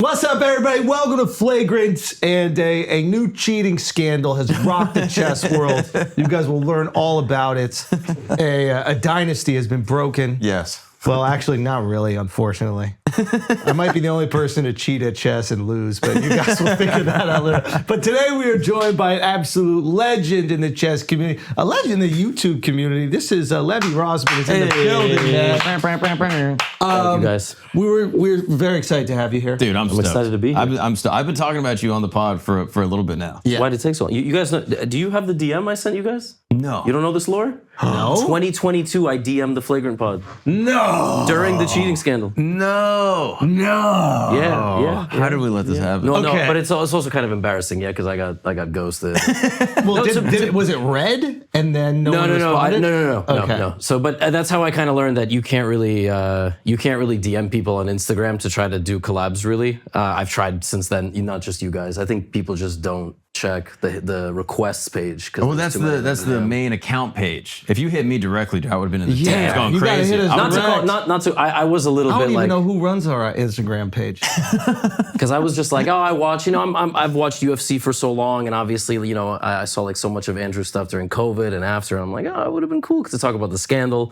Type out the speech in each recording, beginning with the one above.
What's up, everybody? Welcome to Flagrant, and a new cheating scandal has rocked the chess world. You guys will learn all about it. A dynasty has been broken. Yes. Well, actually, not really, unfortunately. I might be the only person to cheat at chess and lose, but you guys will figure that out later. But today we are joined by an absolute legend in the chess community, a legend in the YouTube community. This is Levy Rozman is in the building, man. Thank you guys. We're very excited to have you here. Dude, I'm stoked. excited to be here. I've been talking about you on the pod for a little bit now. Yeah. Why did it take so long? You guys know, do you have the DM I sent you guys? No. You don't know this lore? No. 2022, I DM'd the Flagrant pod. No. During the cheating scandal. No. Yeah. How did we let this happen? No, Okay. but it's also kind of embarrassing, yeah, because I got ghosted. Well, was it red and then no one responded? No. Okay. So, but that's how I kind of learned that you can't really DM people on Instagram to try to do collabs. Really, I've tried since then. Not just you guys. I think people just don't check the requests page. Well, that's the main account page. If you hit me directly, I would have been in the Yeah, DMs going you gotta crazy. hit us not to. I was a little I bit don't like, even know who runs our Instagram page. because I was just like, oh, I watch. I've watched UFC for so long, and obviously, I saw like so much of Andrew's stuff during COVID and after. And I'm like, oh, it would have been cool to talk about the scandal.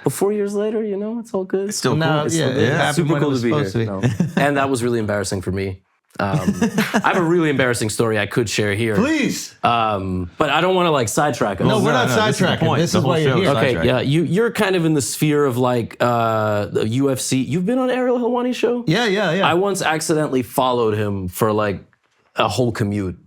But 4 years later, it's all good. Still cool. No, It's yeah, still good. it happened Super when it cool was to be here. supposed to be. No. And that was really embarrassing for me. I have a really embarrassing story I could share here. Please. But I don't want to sidetrack us. No, we're not this is the sidetracking. point. This The is whole why you're show here. is Okay, sidetrack. yeah, you're kind of in the sphere of the UFC. You've been on Ariel Helwani's show? Yeah. I once accidentally followed him for a whole commute.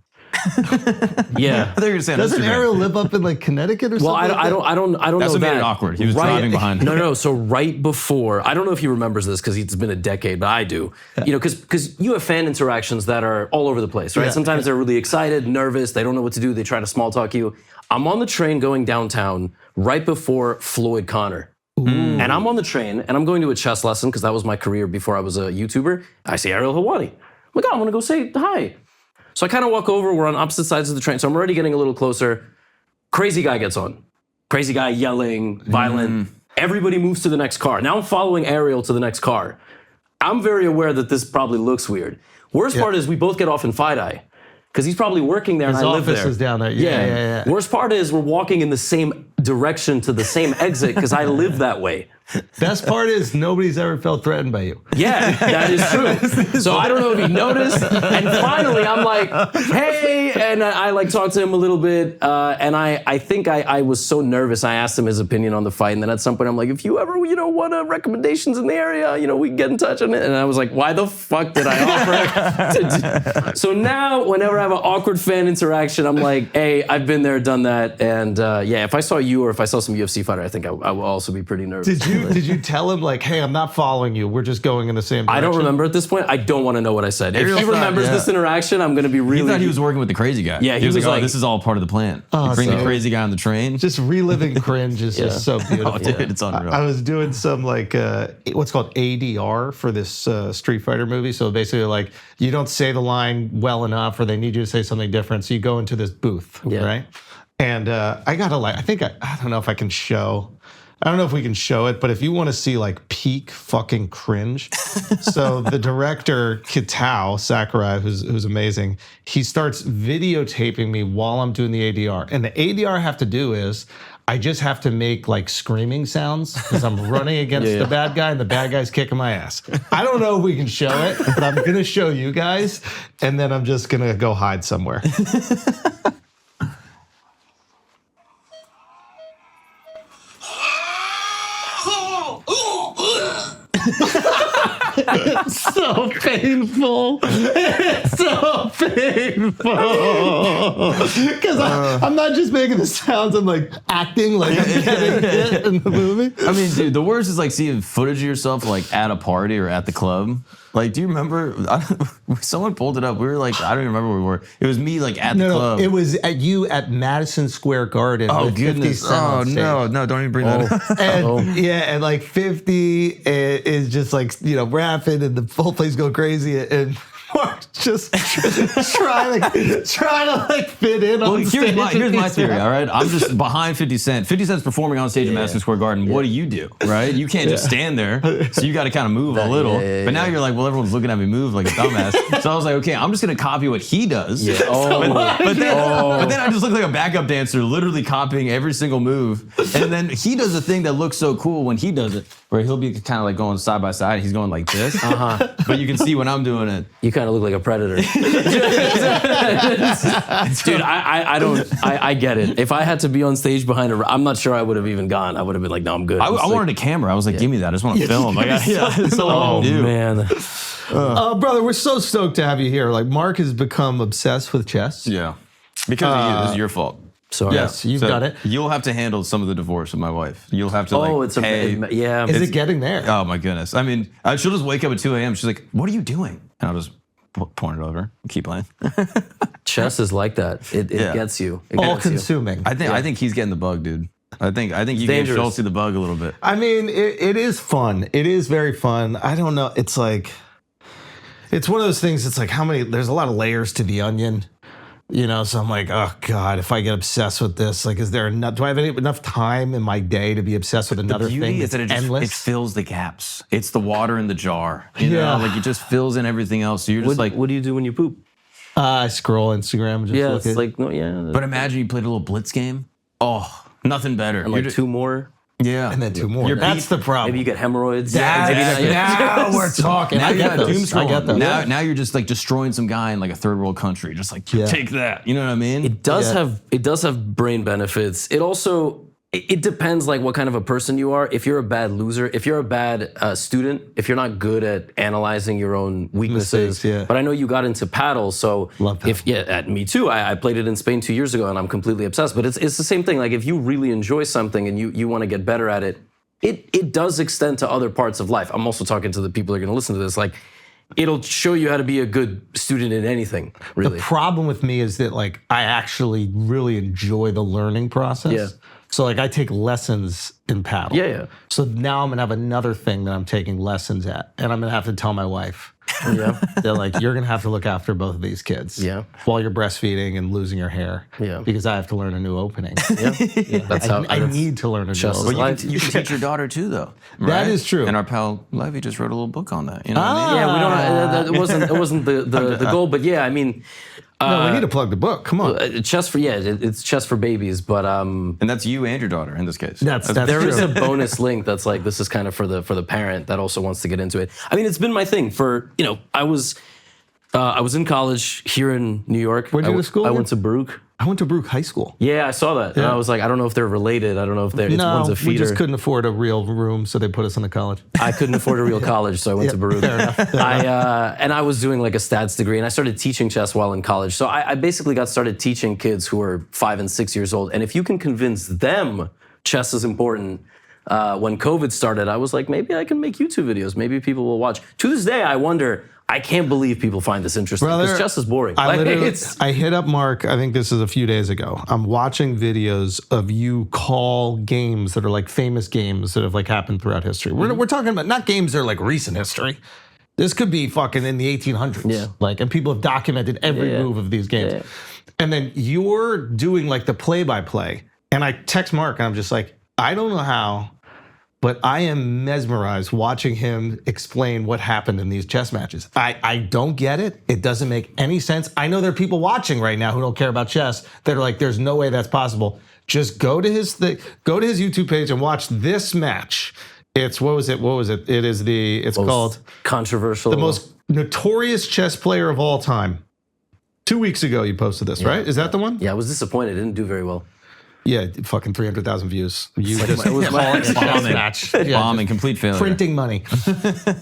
Yeah. I thought you were saying Doesn't Instagram. Ariel live up in Connecticut or Well, something? I don't That's know what made that. it awkward. He was driving behind. No. So right before, I don't know if he remembers this because it's been a decade, but I do. Because you have fan interactions that are all over the place, right? Yeah. Sometimes they're really excited, nervous, they don't know what to do, they try to small talk you. I'm on the train going downtown right before Floyd Connor. And I'm on the train and I'm going to a chess lesson because that was my career before I was a YouTuber. I see Ariel Helwani. I'm like, oh, I'm gonna go say hi. So I kind of walk over, we're on opposite sides of the train, so I'm already getting a little closer. Crazy guy gets on. Crazy guy yelling, violent. Everybody moves to the next car. Now I'm following Ariel to the next car. I'm very aware that this probably looks weird. Worst part is we both get off in FIDE because he's probably working there His and I live office there. is down there. Yeah. Worst part is we're walking in the same direction to the same exit because I live that way. Best part is nobody's ever felt threatened by you. Yeah, that is true. So I don't know if he noticed. And finally, I'm like, hey, and I talked to him a little bit. And I think I was so nervous. I asked him his opinion on the fight. And then at some point, I'm like, if you ever, want recommendations in the area, we can get in touch on it. And I was like, why the fuck did I offer to do? So now, whenever I have an awkward fan interaction, I'm like, hey, I've been there, done that. And if I saw you or if I saw some UFC fighter, I think I will also be pretty nervous. Did you tell him hey, I'm not following you. We're just going in the same direction? I don't remember at this point. I don't want to know what I said. If he Ariel thought- remembers this interaction, I'm going to be He really... thought he was working with the crazy guy. Yeah, he was like, like- this is all part of the plan. You bring the crazy guy on the train. Just reliving cringe is just so beautiful. Oh, dude, it's unreal. I was doing some what's called ADR for this Street Fighter movie. So basically you don't say the line well enough or they need you to say something different. So you go into this booth, right? And I got I don't know if I can show... I don't know if we can show it, but if you want to see peak fucking cringe, so the director Kitao Sakurai, who's amazing, he starts videotaping me while I'm doing the ADR, and the ADR I have to do is I just have to make screaming sounds because I'm running against the bad guy and the bad guy's kicking my ass. I don't know if we can show it, but I'm gonna show you guys, and then I'm just gonna go hide somewhere. It's so painful. It's so painful. Because I'm not just making the sounds, I'm acting like I'm getting hit in the movie. I mean, dude, the worst is seeing footage of yourself at a party or at the club. Do you remember? Someone pulled it up. We were I don't even remember where we were. It was me at the club. It was at Madison Square Garden. Oh, with goodness. 50 Cent on stage. No, don't even bring that up. And 50 is just rapping and the whole place go crazy. And just trying to like fit in on stage. Here's my theory, all right? I'm just behind 50 Cent. 50 Cent's performing on stage at Madison Square Garden. What do, right? You can't just stand there. So you got to kind of move a little. But now you're like, well, everyone's looking at me move like a dumbass. So I was like, okay, I'm just going to copy what he does. Yeah. But then I just look like a backup dancer, literally copying every single move. And then he does a thing that looks so cool when he does it, where he'll be kind of like going side by side. He's going like this. But you can see when I'm doing it. You kind of look like a predator. Dude, I get it. If I had to be on stage behind I'm not sure I would have even gone. I would have been like, no, I'm good. I wanted a camera. I was like, give me that. I just want to film. That's all I want to do. Man. Brother, we're so stoked to have you here. Like, Mark has become obsessed with chess. Yeah. Because of you. This is your fault. Sorry. Yes, you've got it. You'll have to handle some of the divorce of my wife. You'll have to yeah. Is it getting there? Oh my goodness. I mean, she'll just wake up at 2 a.m. She's like, what are you doing? And I'll just point it over and keep playing. Chess is like that. It gets you. All consuming. I think he's getting the bug, dude. I think you gave Schultz the bug a little bit. I mean, it is fun. It is very fun. I don't know. It's like, it's one of those things. It's like there's a lot of layers to the onion. You know, so I'm like, oh God, if I get obsessed with this, like, do I have enough time in my day to be obsessed with another thing? The beauty is that it fills the gaps. It's the water in the jar. You know, like it just fills in everything else. So you're just like, what do you do when you poop? I scroll Instagram and just look at like, But imagine you played a little blitz game. Oh, nothing better. And like 2 more. Yeah. And then 2 more. That's the problem. Maybe you get hemorrhoids. Now we're talking. Now I get those. Now you're just like destroying some guy in like a third world country. Just like, take that. You know what I mean? It does have brain benefits. It also, it depends like what kind of a person you are. If you're a bad loser, if you're a bad student, if you're not good at analyzing your own weaknesses. Mistakes, But I know you got into paddle, so love paddle. me too. I played it in Spain 2 years ago and I'm completely obsessed. But it's the same thing. Like if you really enjoy something and you want to get better at it, it does extend to other parts of life. I'm also talking to the people who are going to listen to this. Like, it'll show you how to be a good student in anything, really. The problem with me is that like I actually really enjoy the learning process. Yeah. So like I take lessons in paddle. Yeah. So now I'm gonna have another thing that I'm taking lessons at, and I'm gonna have to tell my wife. Yeah. They're like, you're gonna have to look after both of these kids. Yeah. While you're breastfeeding and losing your hair. Yeah. Because I have to learn a new opening. Yeah. That's how I need to learn a new Just opening. But you can teach your daughter too, though. Right? That is true. And our pal Levy just wrote a little book on that. You know what I mean? Yeah, we don't. It wasn't the goal, but yeah, I mean, no, we need to plug the book. Come on. It's chess for babies, but And that's you and your daughter in this case. That's there true. is a bonus link that's like this is kind of for the parent that also wants to get into it. I mean, it's been my thing for I was in college here in New York. Where'd you go to school? I went to Baruch. I went to Baruch High School. Yeah, I saw that. And I was like, I don't know if they're related. I don't know if one's a feeder. We just couldn't afford a real room, so they put us in the college. I couldn't afford a real college, so I went to Baruch. Fair enough. And I was doing like a stats degree, and I started teaching chess while in college. So I basically got started teaching kids who are 5 and 6 years old. And if you can convince them chess is important, when COVID started, I was like, maybe I can make YouTube videos. Maybe people will watch. To this day, I wonder. I can't believe people find this interesting because chess is boring. I hit up Mark, I think this is a few days ago. I'm watching videos of you call games that are like famous games that have like happened throughout history. We're talking about not games that are like recent history. This could be fucking in the 1800s. Yeah. Like, and people have documented every move of these games. Yeah. And then you're doing like the play-by-play. And I text Mark and I'm just like, I don't know how, but I am mesmerized watching him explain what happened in these chess matches. I don't get it. It doesn't make any sense. I know there are people watching right now who don't care about chess that are like, there's no way that's possible. Just go to his YouTube page and watch this match. It's what was it? It's called controversial. The most notorious chess player of all time. 2 weeks ago you posted this, right? Is that the one? Yeah, I was disappointed. It didn't do very well. Yeah, fucking 300,000 views. You just bombing, complete failure. Printing money.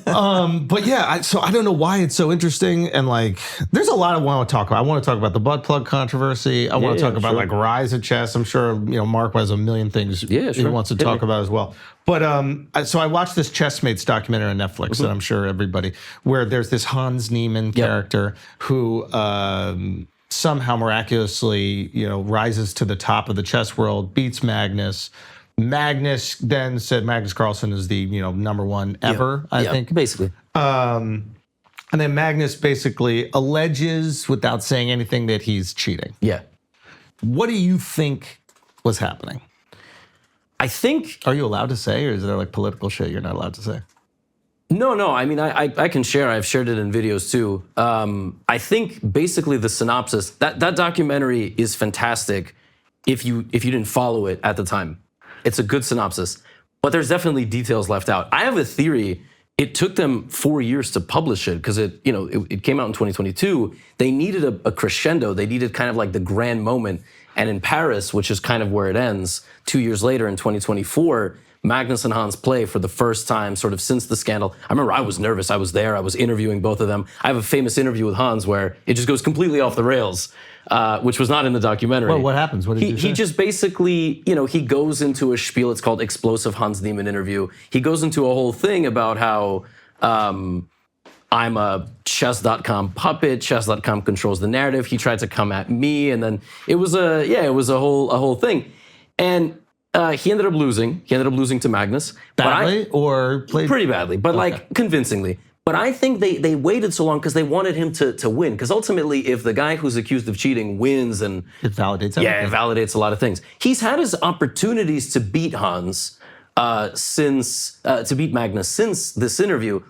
But yeah, so I don't know why it's so interesting. And like, there's a lot I want to talk about. I want to talk about the butt plug controversy. I want to talk about like rise of chess. I'm sure Mark has a million things he wants to talk about as well. But so I watched this Chessmates documentary on Netflix that I'm sure everybody, where there's this Hans Niemann character who somehow miraculously, rises to the top of the chess world, beats Magnus. Magnus then said Magnus Carlsen is the, number one ever, I think. Basically. And then Magnus basically alleges, without saying anything, that he's cheating. Yeah. What do you think was happening? I think... Are you allowed to say, or is there like political shit you're not allowed to say? No. I mean, I can share. I've shared it in videos too. I think basically the synopsis, that documentary is fantastic if you didn't follow it at the time. It's a good synopsis. But there's definitely details left out. I have a theory. It took them 4 years to publish it because it came out in 2022. They needed a crescendo. They needed kind of like the grand moment. And in Paris, which is kind of where it ends, 2 years later in 2024, Magnus and Hans play for the first time sort of since the scandal. I remember I was nervous. I was there. I was interviewing both of them. I have a famous interview with Hans where it just goes completely off the rails, which was not in the documentary. Well, what happens? What did you say? He just basically, he goes into a spiel. It's called Explosive Hans Niemann Interview. He goes into a whole thing about how I'm a chess.com puppet. Chess.com controls the narrative. He tried to come at me, and then it was a whole thing. And he ended up losing. He ended up losing to Magnus. Badly or played? Pretty badly, but like convincingly. But I think they waited so long because they wanted him to win. Because ultimately, if the guy who's accused of cheating wins, and it validates everything. Yeah, it validates a lot of things. He's had his opportunities to beat Hans to beat Magnus since this interview.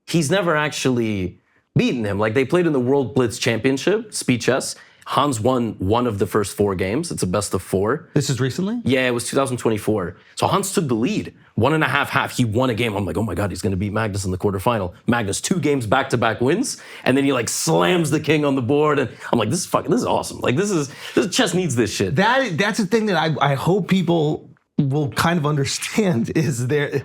He's never actually beaten him. Like they played in the World Blitz Championship, speed chess. Hans won one of the first 4 games. It's a best of 4. This is recently? Yeah, it was 2024. So Hans took the lead. 1.5. He won a game. I'm like, oh my God, he's going to beat Magnus in the quarterfinal. Magnus 2 games back-to-back wins. And then he like slams the king on the board. And I'm like, this is awesome. Like this chess needs this shit. That's the thing that I hope people will kind of understand is there.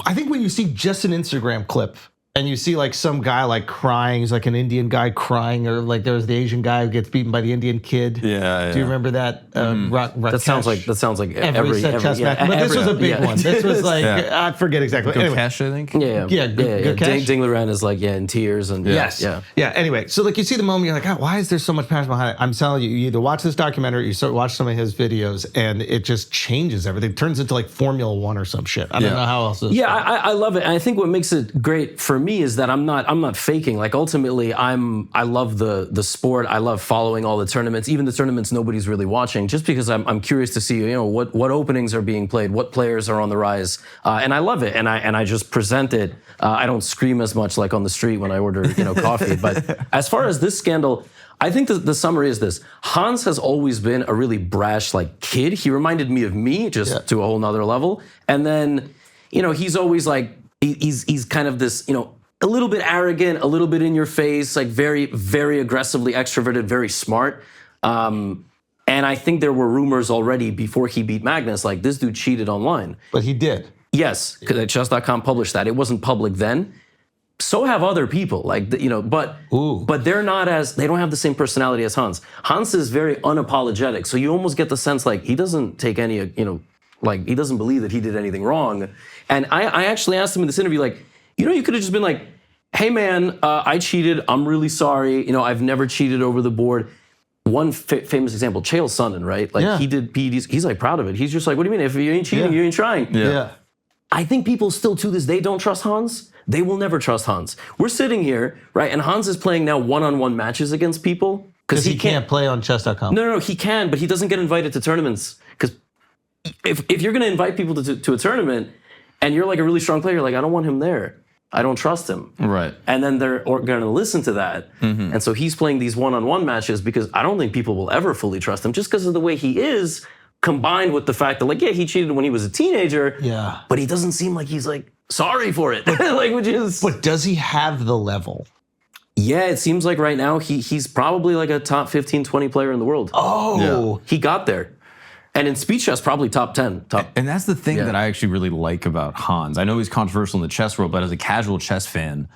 I think when you see just an Instagram clip and you see like some guy like crying, he's like an Indian guy crying, or like there's the Asian guy who gets beaten by the Indian kid. Yeah. Do you remember that? That sounds like every chess match. But this was a big one. This was like I forget exactly. Go anyway. Cash, I think. Yeah. Ding Loren is like in tears and yes. Yeah. Anyway, so like you see the moment, you're like, oh, why is there so much passion behind it? I'm telling you, you either watch this documentary, you watch some of his videos, and it just changes everything. It turns into like Formula One or some shit. I don't know how else. I love it, and I think what makes it great for me is that I'm not faking. Like ultimately, I love the sport. I love following all the tournaments, even the tournaments nobody's really watching, just because I'm curious to see what openings are being played, what players are on the rise, and I love it. And I just present it. I don't scream as much like on the street when I order coffee. But as far as this scandal, I think the summary is this: Hans has always been a really brash like kid. He reminded me of me, just to a whole nother level. And then he's always like he's kind of this a little bit arrogant, a little bit in your face, like very, very aggressively extroverted, very smart. And I think there were rumors already before he beat Magnus, like this dude cheated online. But he did. Yes, because chess.com published that. It wasn't public then. So have other people, like, but they're not they don't have the same personality as Hans. Hans is very unapologetic. So you almost get the sense like he doesn't take any, like he doesn't believe that he did anything wrong. And I actually asked him in this interview, like, you could have just been like, hey man, I cheated. I'm really sorry. I've never cheated over the board. One famous example, Chael Sonnen, right? Like he did Bead. He's like proud of it. He's just like, what do you mean? If you ain't cheating, you ain't trying. Yeah. I think people still to this day don't trust Hans. They will never trust Hans. We're sitting here, right? And Hans is playing now one-on-one matches against people. Because he can't play on chess.com. No, he can, but he doesn't get invited to tournaments. Because if you're going to invite people to a tournament and you're like a really strong player, you're like, I don't want him there. I don't trust him. Right. And then they're going to listen to that. Mm-hmm. And so he's playing these one-on-one matches because I don't think people will ever fully trust him just because of the way he is, combined with the fact that, like, yeah, he cheated when he was a teenager. Yeah. But he doesn't seem like he's, like, sorry for it. Like, which is... But does he have the level? Yeah, it seems like right now he's probably like a top 15, 20 player in the world. Oh. Yeah. He got there. And in speed chess, probably top 10. And that's the thing that I actually really like about Hans. I know he's controversial in the chess world, but as a casual chess fan,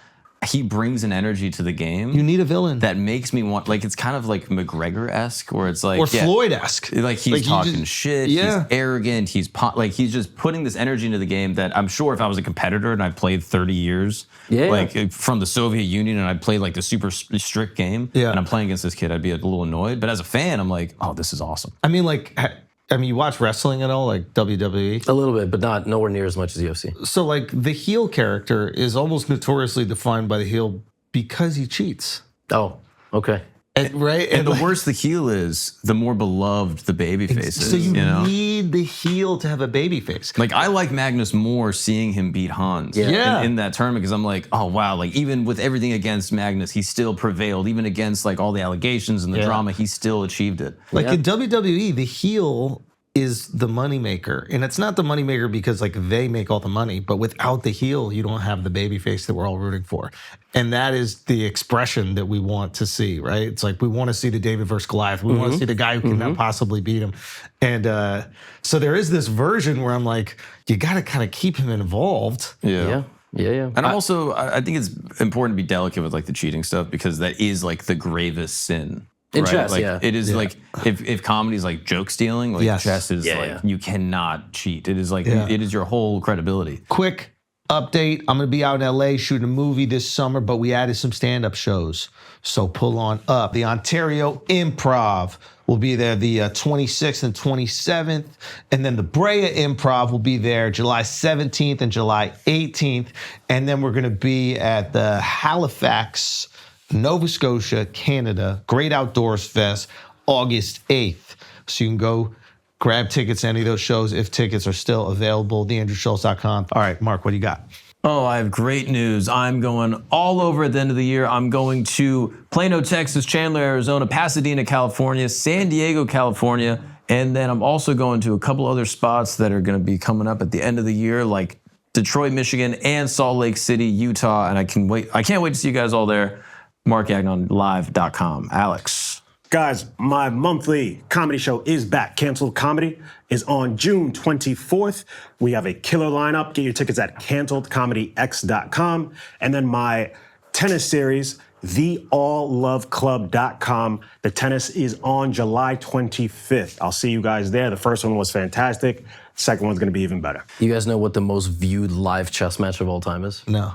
he brings an energy to the game. You need a villain. That makes me want, like, it's kind of like McGregor-esque, where it's like... Or Floyd-esque. Like, he's talking shit, he's arrogant, he's just putting this energy into the game that I'm sure if I was a competitor and I played 30 years, like, from the Soviet Union, and I played, like, the super strict game, and I'm playing against this kid, I'd be a little annoyed. But as a fan, I'm like, oh, this is awesome. I mean, like... you watch wrestling at all, like WWE? A little bit, but nowhere near as much as UFC. So, like, the heel character is almost notoriously defined by the heel because he cheats. Oh, okay. Right? And the worse the heel is, the more beloved the baby face is. So you know? need the heel to have a baby face. Like, I like Magnus more seeing him beat Hans in that tournament, because I'm like, oh, wow, like, even with everything against Magnus, he still prevailed. Even against, like, all the allegations and the drama, he still achieved it. Like, in WWE, the heel is the moneymaker. And it's not the moneymaker because, like, they make all the money, but without the heel, you don't have the baby face that we're all rooting for. And that is the expression that we want to see, right? It's like, we want to see the David versus Goliath. We want to see the guy who cannot possibly beat him. And so there is this version where I'm like, you got to kind of keep him involved. Yeah. And also, I think it's important to be delicate with, like, the cheating stuff, because that is, like, the gravest sin. In right? chess, like, It is like, if comedy is like joke stealing, like chess is you cannot cheat. It is like, it is your whole credibility. Quick update. I'm going to be out in LA shooting a movie this summer, but we added some stand-up shows. So pull on up. The Ontario Improv will be there the 26th and 27th. And then the Brea Improv will be there July 17th and July 18th. And then we're going to be at the Halifax, Nova Scotia, Canada, Great Outdoors Fest, August 8th. So you can go grab tickets to any of those shows if tickets are still available. TheAndrewSchulz.com. All right, Mark, what do you got? Oh, I have great news. I'm going all over at the end of the year. I'm going to Plano, Texas, Chandler, Arizona, Pasadena, California, San Diego, California, and then I'm also going to a couple other spots that are going to be coming up at the end of the year, like Detroit, Michigan, and Salt Lake City, Utah. And I can't wait to see you guys all there. MarkGagnonLive.com. Alex. Guys, my monthly comedy show is back. Canceled Comedy is on June 24th. We have a killer lineup. Get your tickets at canceledcomedyx.com. And then my tennis series, theallloveclub.com. The tennis is on July 25th. I'll see you guys there. The first one was fantastic. Second one's going to be even better. You guys know what the most viewed live chess match of all time is? No.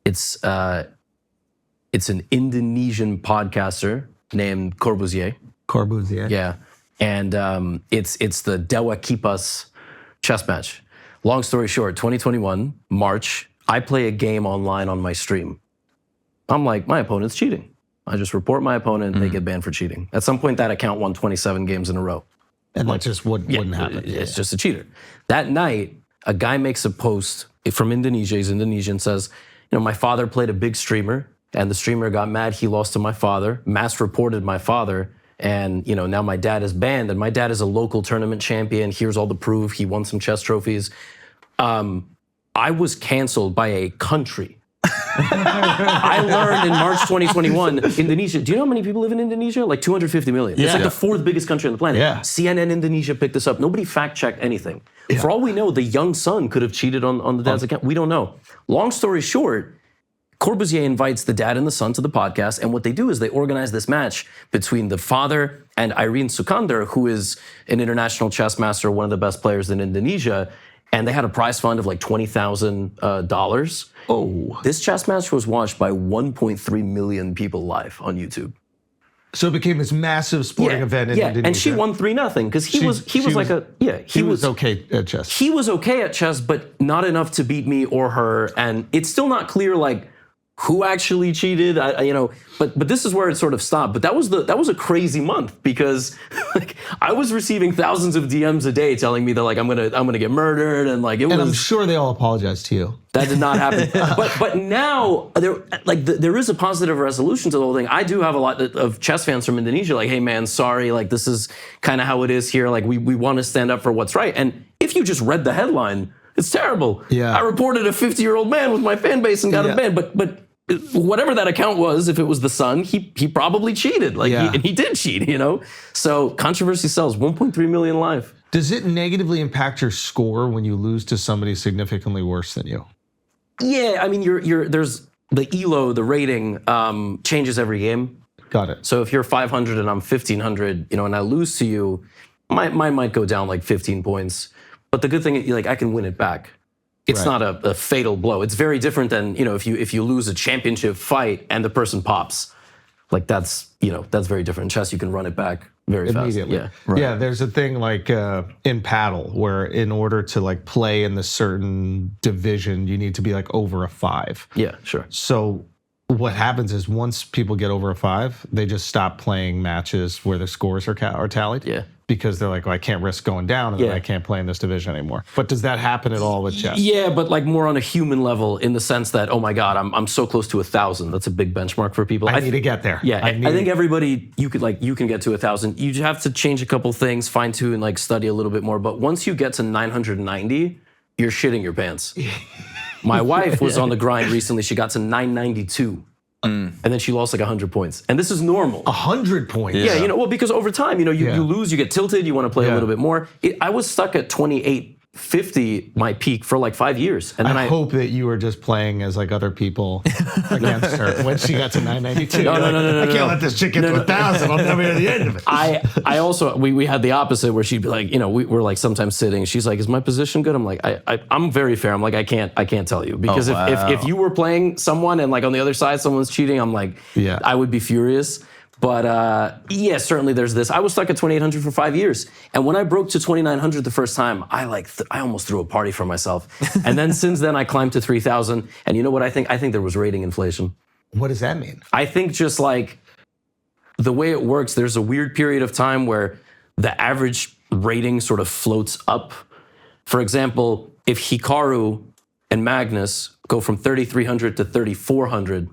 It's an Indonesian podcaster named Corbusier. Corbusier. Yeah. And it's the Dewa Kipas chess match. Long story short, 2021, March, I play a game online on my stream. I'm like, my opponent's cheating. I just report my opponent, they get banned for cheating. At some point, that account won 27 games in a row. And that just wouldn't happen. It's just a cheater. That night, a guy makes a post from Indonesia, he's Indonesian, says, my father played a big streamer, and the streamer got mad. He lost to my father, mass reported my father, and now my dad is banned, and my dad is a local tournament champion. Here's all the proof. He won some chess trophies. I was canceled by a country. I learned in March 2021, Indonesia. Do you know how many people live in Indonesia? Like 250 million. It's like the fourth biggest country on the planet. Yeah. CNN Indonesia picked this up. Nobody fact-checked anything. Yeah. For all we know, the young son could have cheated on the dad's account. We don't know. Long story short, Corbusier invites the dad and the son to the podcast, and what they do is they organize this match between the father and Irene Sukandar, who is an international chess master, one of the best players in Indonesia, and they had a prize fund of like $20,000. Oh. This chess match was watched by 1.3 million people live on YouTube. So it became this massive sporting event in Indonesia. And she won 3-0 because he was okay at chess. He was okay at chess, but not enough to beat me or her, and it's still not clear like who actually cheated, but this is where it sort of stopped. But that was a crazy month because like I was receiving thousands of DMs a day telling me that like I'm gonna get murdered and like it was. And I'm sure they all apologized to you. That did not happen. but now there is a positive resolution to the whole thing. I do have a lot of chess fans from Indonesia like, hey man, sorry, like this is kind of how it is here. Like we want to stand up for what's right. And if you just read the headline, it's terrible. Yeah. I reported a 50-year-old man with my fan base and got him banned. But whatever that account was, if it was the son, he probably cheated. Like he did cheat, So controversy sells. 1.3 million live. Does it negatively impact your score when you lose to somebody significantly worse than you? Yeah, I mean, there's the ELO, the rating changes every game. Got it. So if you're 500 and I'm 1500, and I lose to you, mine might go down like 15 points. But the good thing is, like, I can win it back. It's not a fatal blow. It's very different than, if you lose a championship fight and the person pops. Like that's very different. In chess, you can run it back very fast. Immediately. Yeah, there's a thing like in paddle where in order to like play in the certain division, you need to be like over a 5. Yeah, sure. So what happens is once people get over a 5, they just stop playing matches where the scores are tallied. Yeah. Because they're like, well, I can't risk going down, and then I can't play in this division anymore. But does that happen at all with chess? Yeah, but like more on a human level, in the sense that, oh my God, I'm so close to 1,000. That's a big benchmark for people. I need to get there. Yeah, I think everybody, you can get to 1,000. You just have to change a couple things, fine tune, and like study a little bit more. But once you get to 990, you're shitting your pants. My wife was on the grind recently. She got to 992. And then she lost like 100 points. And this is normal. 100 points? Yeah, well, because over time, you lose, you get tilted, you want to play a little bit more. I was stuck at 2850, my peak, for like 5 years. And then I hope that you were just playing as like other people against her when she got to 992. No, I can't let this chick get to 1,000. I'll never hear the end of it. I also, we had the opposite, where she'd be like, we're like sometimes sitting. She's like, is my position good? I'm like, I'm very fair. I'm like, I can't tell you. Because if you were playing someone and like on the other side someone's cheating, I'm like, I would be furious. But certainly there's this. I was stuck at 2,800 for 5 years. And when I broke to 2,900 the first time, I almost threw a party for myself. And then since then I climbed to 3,000. And you know what I think? I think there was rating inflation. What does that mean? I think just like the way it works, there's a weird period of time where the average rating sort of floats up. For example, if Hikaru and Magnus go from 3,300 to 3,400,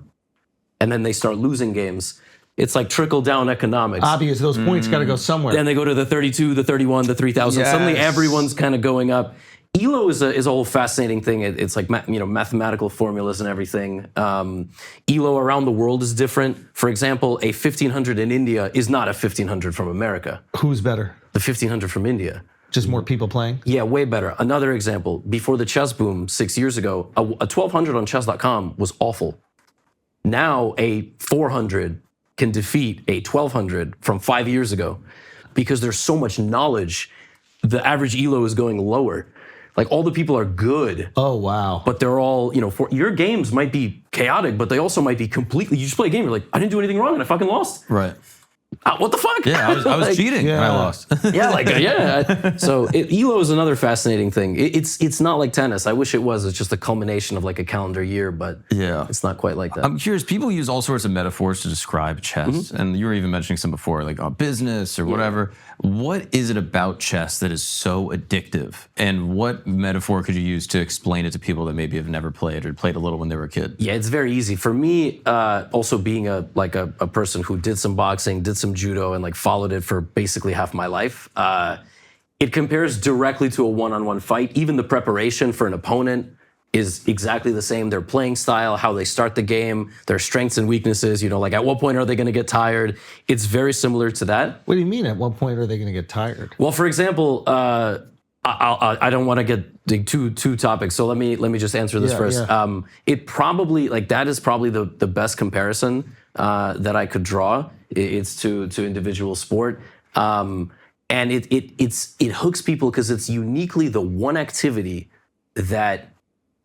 and then they start losing games, it's like trickle-down economics. Obvious, those points got to go somewhere. Then they go to the 32, the 31, the 3,000. Yes. Suddenly everyone's kind of going up. ELO is a whole fascinating thing. It's like mathematical formulas and everything. ELO around the world is different. For example, a 1,500 in India is not a 1,500 from America. Who's better? The 1,500 from India. Just more people playing? Yeah, way better. Another example, before the chess boom 6 years ago, a 1,200 on chess.com was awful. Now a 400 can defeat a 1,200 from 5 years ago, because there's so much knowledge. The average ELO is going lower. Like, all the people are good. Oh, wow. But they're all, your games might be chaotic, but they also might be completely, you just play a game, you're like, I didn't do anything wrong and I fucking lost. Right. What the fuck? Yeah, I was cheating and I lost. So ELO is another fascinating thing. It's not like tennis. I wish it was. It's just a culmination of like a calendar year, but it's not quite like that. I'm curious, people use all sorts of metaphors to describe chess, and you were even mentioning some before, like business or whatever. What is it about chess that is so addictive? And what metaphor could you use to explain it to people that maybe have never played or played a little when they were a kid? Yeah, it's very easy. For me, also being a person who did some boxing, did some judo, and like followed it for basically half my life, it compares directly to a one-on-one fight. Even the preparation for an opponent is exactly the same. Their playing style, how they start the game, their strengths and weaknesses, like at what point are they going to get tired? It's very similar to that. What do you mean, at what point are they going to get tired? Well, for example, I don't want to dig two topics, so let me just answer this first. Yeah. It probably, that is probably the best comparison that I could draw. It's to individual sport. And it hooks people because it's uniquely the one activity that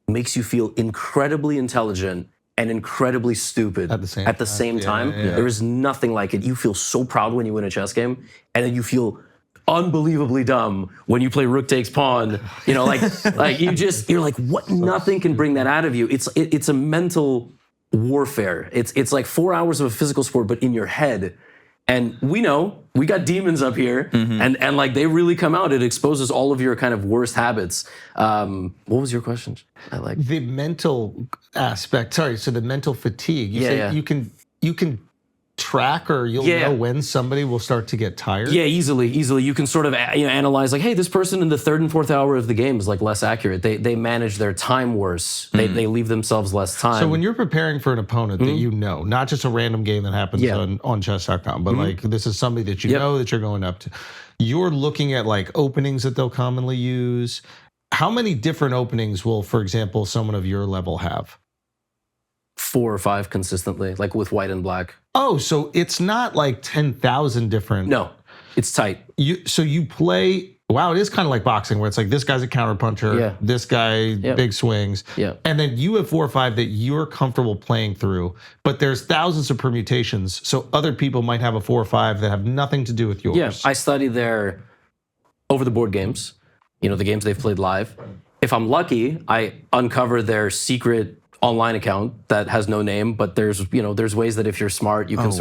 makes you feel incredibly intelligent and incredibly stupid at the same time. Yeah. There is nothing like it. You feel so proud when you win a chess game, and then you feel unbelievably dumb when you play rook takes pawn. You're like, what? Nothing can bring that out of you. It's a mental warfare. It's like 4 hours of a physical sport, but in your head. And we got demons up here, and like they really come out. It exposes all of your kind of worst habits. What was your question? The mental aspect. Sorry, so the mental fatigue. You say you can track, or you'll know when somebody will start to get tired? Yeah, easily. You can sort of analyze, like, hey, this person in the third and fourth hour of the game is like less accurate. They manage their time worse. They leave themselves less time. So when you're preparing for an opponent that not just a random game that happens on chess.com, but like this is somebody that you know that you're going up to, you're looking at like openings that they'll commonly use. How many different openings will, for example, someone of your level have? 4 or 5 consistently, like with white and black. Oh, so it's not like 10,000 different. No, it's tight. You play. Wow, it is kind of like boxing, where it's like this guy's a counterpuncher, this guy big swings, and then you have 4 or 5 that you're comfortable playing through. But there's thousands of permutations, so other people might have a 4 or 5 that have nothing to do with yours. Yeah, I study their over the board games, the games they've played live. If I'm lucky, I uncover their secret online account that has no name, but there's ways that if you're smart, you can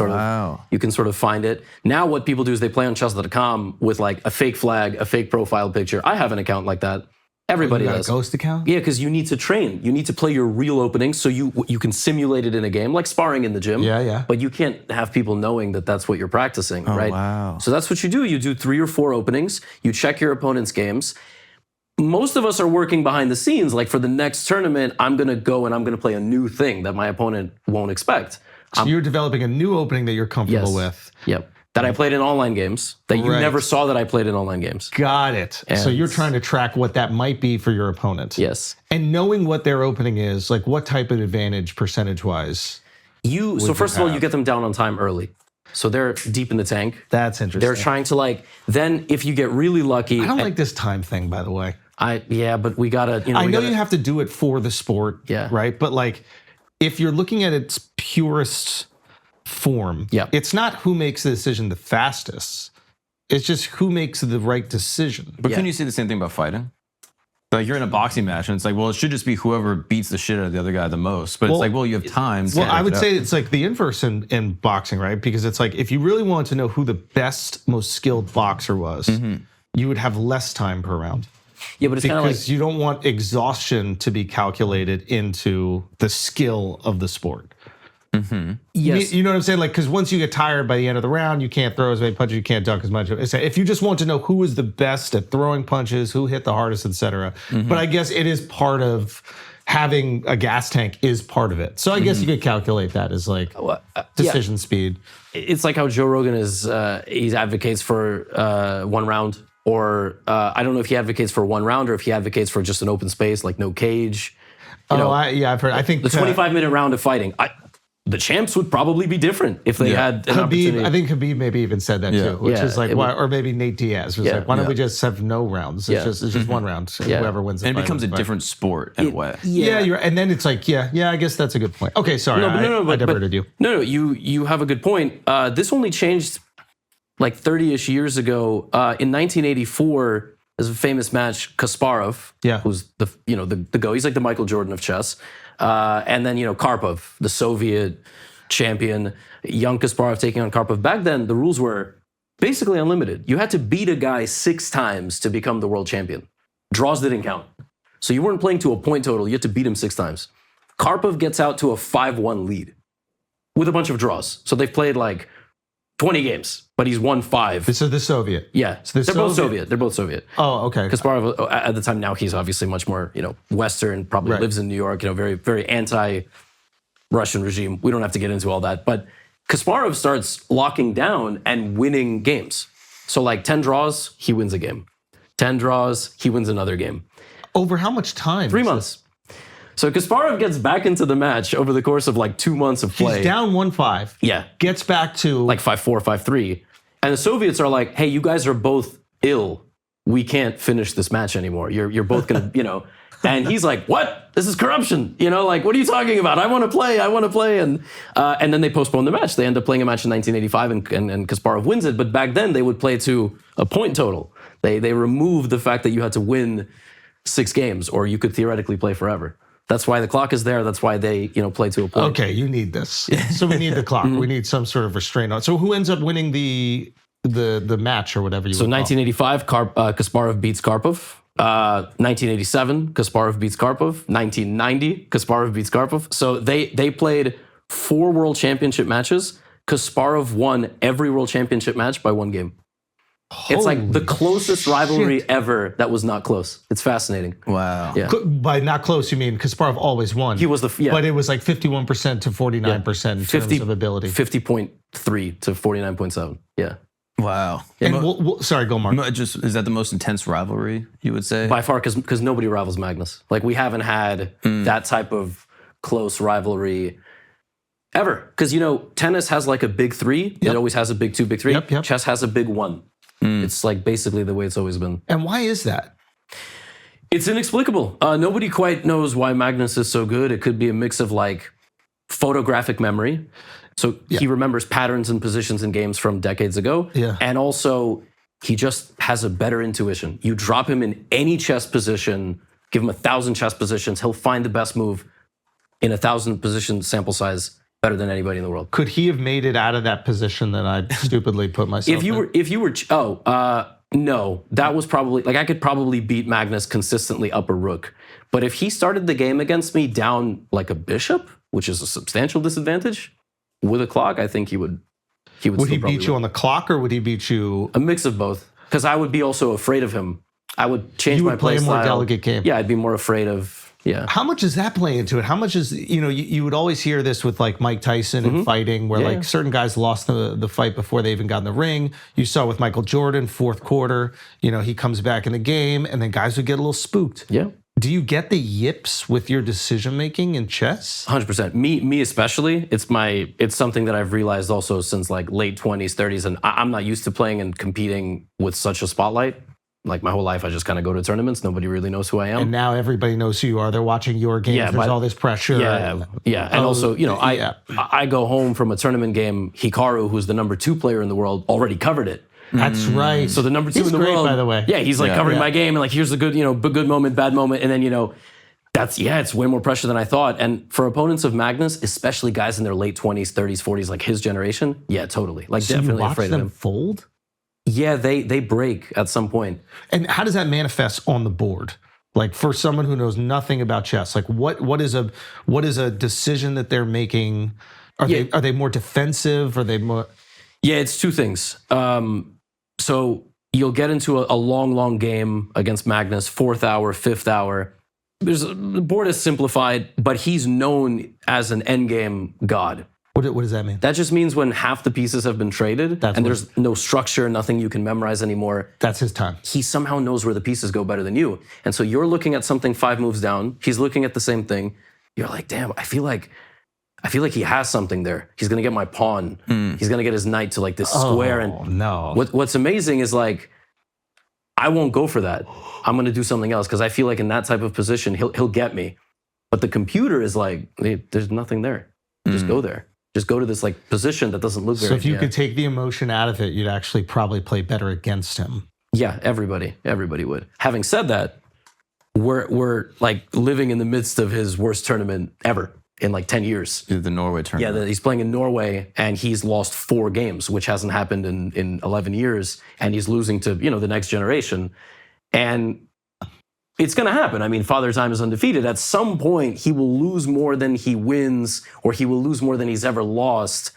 you can sort of find it. Now what people do is they play on chess.com with like a fake flag, a fake profile picture. I have an account like that. Everybody does. A ghost account? Yeah, because you need to train. You need to play your real openings so you can simulate it in a game, like sparring in the gym. Yeah. But you can't have people knowing that that's what you're practicing, right? Wow. So that's what you do. You do 3 or 4 openings. You check your opponent's games. Most of us are working behind the scenes. Like for the next tournament, I'm going to go and I'm going to play a new thing that my opponent won't expect. So you're developing a new opening that you're comfortable with. Yep. That I played in online games that you never saw that I played in online games. Got it. So you're trying to track what that might be for your opponent. Yes. And knowing what their opening is, like what type of advantage percentage-wise? So first of all, you get them down on time early. So they're deep in the tank. That's interesting. They're trying to then if you get really lucky. I don't like this time thing, by the way. But we gotta, I know you have to do it for the sport, right? But like, if you're looking at its purest form, it's not who makes the decision the fastest. It's just who makes the right decision. But couldn't you say the same thing about fighting? Like you're in a boxing match and it's like, well, it should just be whoever beats the shit out of the other guy the most. But it's like, well, you have time. Well, I would say it's like the inverse in boxing, right? Because it's like, if you really wanted to know who the best, most skilled boxer was, you would have less time per round. Yeah, but it's kind of like, you don't want exhaustion to be calculated into the skill of the sport. yes. You know what I'm saying? Like, because once you get tired by the end of the round, you can't throw as many punches, you can't dunk as much. If you just want to know who was the best at throwing punches, who hit the hardest, etc. But I guess it is part of having a gas tank is part of it. So I guess you could calculate that as like decision speed. It's like how Joe Rogan he advocates for 1 round, or I don't know if he advocates for 1 round or if he advocates for just an open space, like no cage. I've heard. I think the 25-minute round of fighting. The champs would probably be different if they had an opportunity. I think Khabib maybe even said that too, which is like, why, or maybe Nate Diaz was like, why don't we just have no rounds? It's just 1 round. Whoever wins the and fight. it becomes a different sport in a way. Yeah, and then it's like, I guess that's a good point. Okay, sorry, I diverted you. No, you have a good point. This only changed like 30-ish years ago. In 1984, there's a famous match, Kasparov, who's the go. He's like the Michael Jordan of chess. And then, Karpov, the Soviet champion, young Kasparov taking on Karpov. Back then, the rules were basically unlimited. You had to beat a guy 6 times to become the world champion. Draws didn't count. So you weren't playing to a point total. You had to beat him 6 times. Karpov gets out to a 5-1 lead with a bunch of draws. So they've played like 20 games, but he's won 5. This is the Soviet. Yeah, so they're both Soviet. They're both Soviet. Oh, okay. Kasparov at the time, now he's obviously much more, Western, probably lives in New York, very, very anti-Russian regime. We don't have to get into all that. But Kasparov starts locking down and winning games. So like 10 draws, he wins a game. 10 draws, he wins another game. Over how much time? 3 months. So Kasparov gets back into the match over the course of like 2 months of play. He's down 1-5. Yeah. Gets back to like 5-4, 5-3. And the Soviets are like, hey, you guys are both ill. We can't finish this match anymore. You're both going to, And he's like, what? This is corruption. Like, what are you talking about? I want to play. And then they postpone the match. They end up playing a match in 1985 and Kasparov wins it. But back then they would play to a point total. They removed the fact that you had to win 6 games or you could theoretically play forever. That's why the clock is there. That's why they, play to a point. Okay, you need this. So we need the clock. We need some sort of restraint on. So who ends up winning the match or whatever you? So 1985, Kasparov beats Karpov. 1987, Kasparov beats Karpov. 1990, Kasparov beats Karpov. So they played 4 world championship matches. Kasparov won every world championship match by 1 game. It's like the closest rivalry ever that was not close. It's fascinating. Wow. Yeah. By not close, you mean Kasparov always won. He was But it was like 51% to 49% in terms of ability. 50.3 to 49.7. Yeah. Wow. And sorry, go Mark. Is that the most intense rivalry, you would say? By far, because nobody rivals Magnus. Like, we haven't had that type of close rivalry ever. Because, tennis has like a big 3. It always has a big 2, big 3. Yep. Chess has a big 1. It's like basically the way it's always been. And why is that? It's inexplicable. Nobody quite knows why Magnus is so good. It could be a mix of like photographic memory. So he remembers patterns and positions in games from decades ago. Yeah. And also he just has a better intuition. You drop him in any chess position, give him 1,000 chess positions, he'll find the best move in 1,000 position sample size better than anybody in the world. Could he have made it out of that position that I stupidly put myself in? No, that was probably, like I could probably beat Magnus consistently up a rook. But if he started the game against me down like a bishop, which is a substantial disadvantage, with a clock, I think he would Would he beat you on the clock, or would he beat you? A mix of both. Because I would be also afraid of him. I would change You my would play play a more style. delicate game. Yeah, I'd be more afraid of, yeah. How much does that play into it? How much is, you would always hear this with like Mike Tyson and fighting, where like certain guys lost the fight before they even got in the ring. You saw with Michael Jordan, fourth quarter, he comes back in the game, and then guys would get a little spooked. Yeah. Do you get the yips with your decision making in chess? 100%. Me especially. It's something that I've realized also since like late 20s, 30s, and I'm not used to playing and competing with such a spotlight. Like my whole life, I just kind of go to tournaments. Nobody really knows who I am. And now everybody knows who you are. They're watching your games. Yeah, There's all this pressure. Yeah. And also, I go home from a tournament game. Hikaru, who's the number 2 player in the world, already covered it. That's right. So the number 2 He's in the great, world, by the way. Yeah, he's like covering my game, and like here's the good, good moment, bad moment, and then it's way more pressure than I thought. And for opponents of Magnus, especially guys in their late 20s, 30s, 40s, like his generation, yeah, totally. Like So definitely you watch afraid them of him. fold? Yeah, they break at some point. And how does that manifest on the board? Like for someone who knows nothing about chess, like what is a decision that they're making? Are they more defensive? Are they more? Yeah, it's 2 things. So you'll get into a long game against Magnus, 4th hour, 5th hour. The board is simplified, but he's known as an endgame god. What does that mean? That just means when half the pieces have been traded there's no structure, nothing you can memorize anymore. That's his time. He somehow knows where the pieces go better than you. And so you're looking at something 5 moves down. He's looking at the same thing. You're like, damn, I feel like he has something there. He's going to get my pawn. He's going to get his knight to like this square. And no. What's amazing is like, I won't go for that. I'm going to do something else because I feel like in that type of position, he'll get me. But the computer is like, there's nothing there. Just go there. Just go to this like position that doesn't look very. So if you could take the emotion out of it, you'd actually probably play better against him. Yeah, everybody would. Having said that, we're like living in the midst of his worst tournament ever in like 10 years. The Norway tournament. Yeah, he's playing in Norway and he's lost 4 games, which hasn't happened in 11 years, and he's losing to the next generation, and it's going to happen. I mean, Father Time is undefeated. At some point, he will lose more than he wins, or he will lose more than he's ever lost.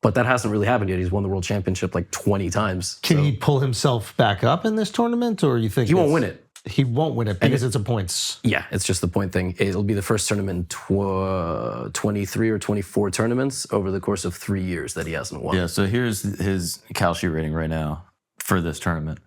But that hasn't really happened yet. He's won the world championship like 20 times. Can he pull himself back up in this tournament, or you think he won't win it? He won't win it because it's a points. Yeah, it's just the point thing. It'll be the first tournament in 23 or 24 tournaments over the course of 3 years that he hasn't won. Yeah, so here's his Kalshi rating right now for this tournament.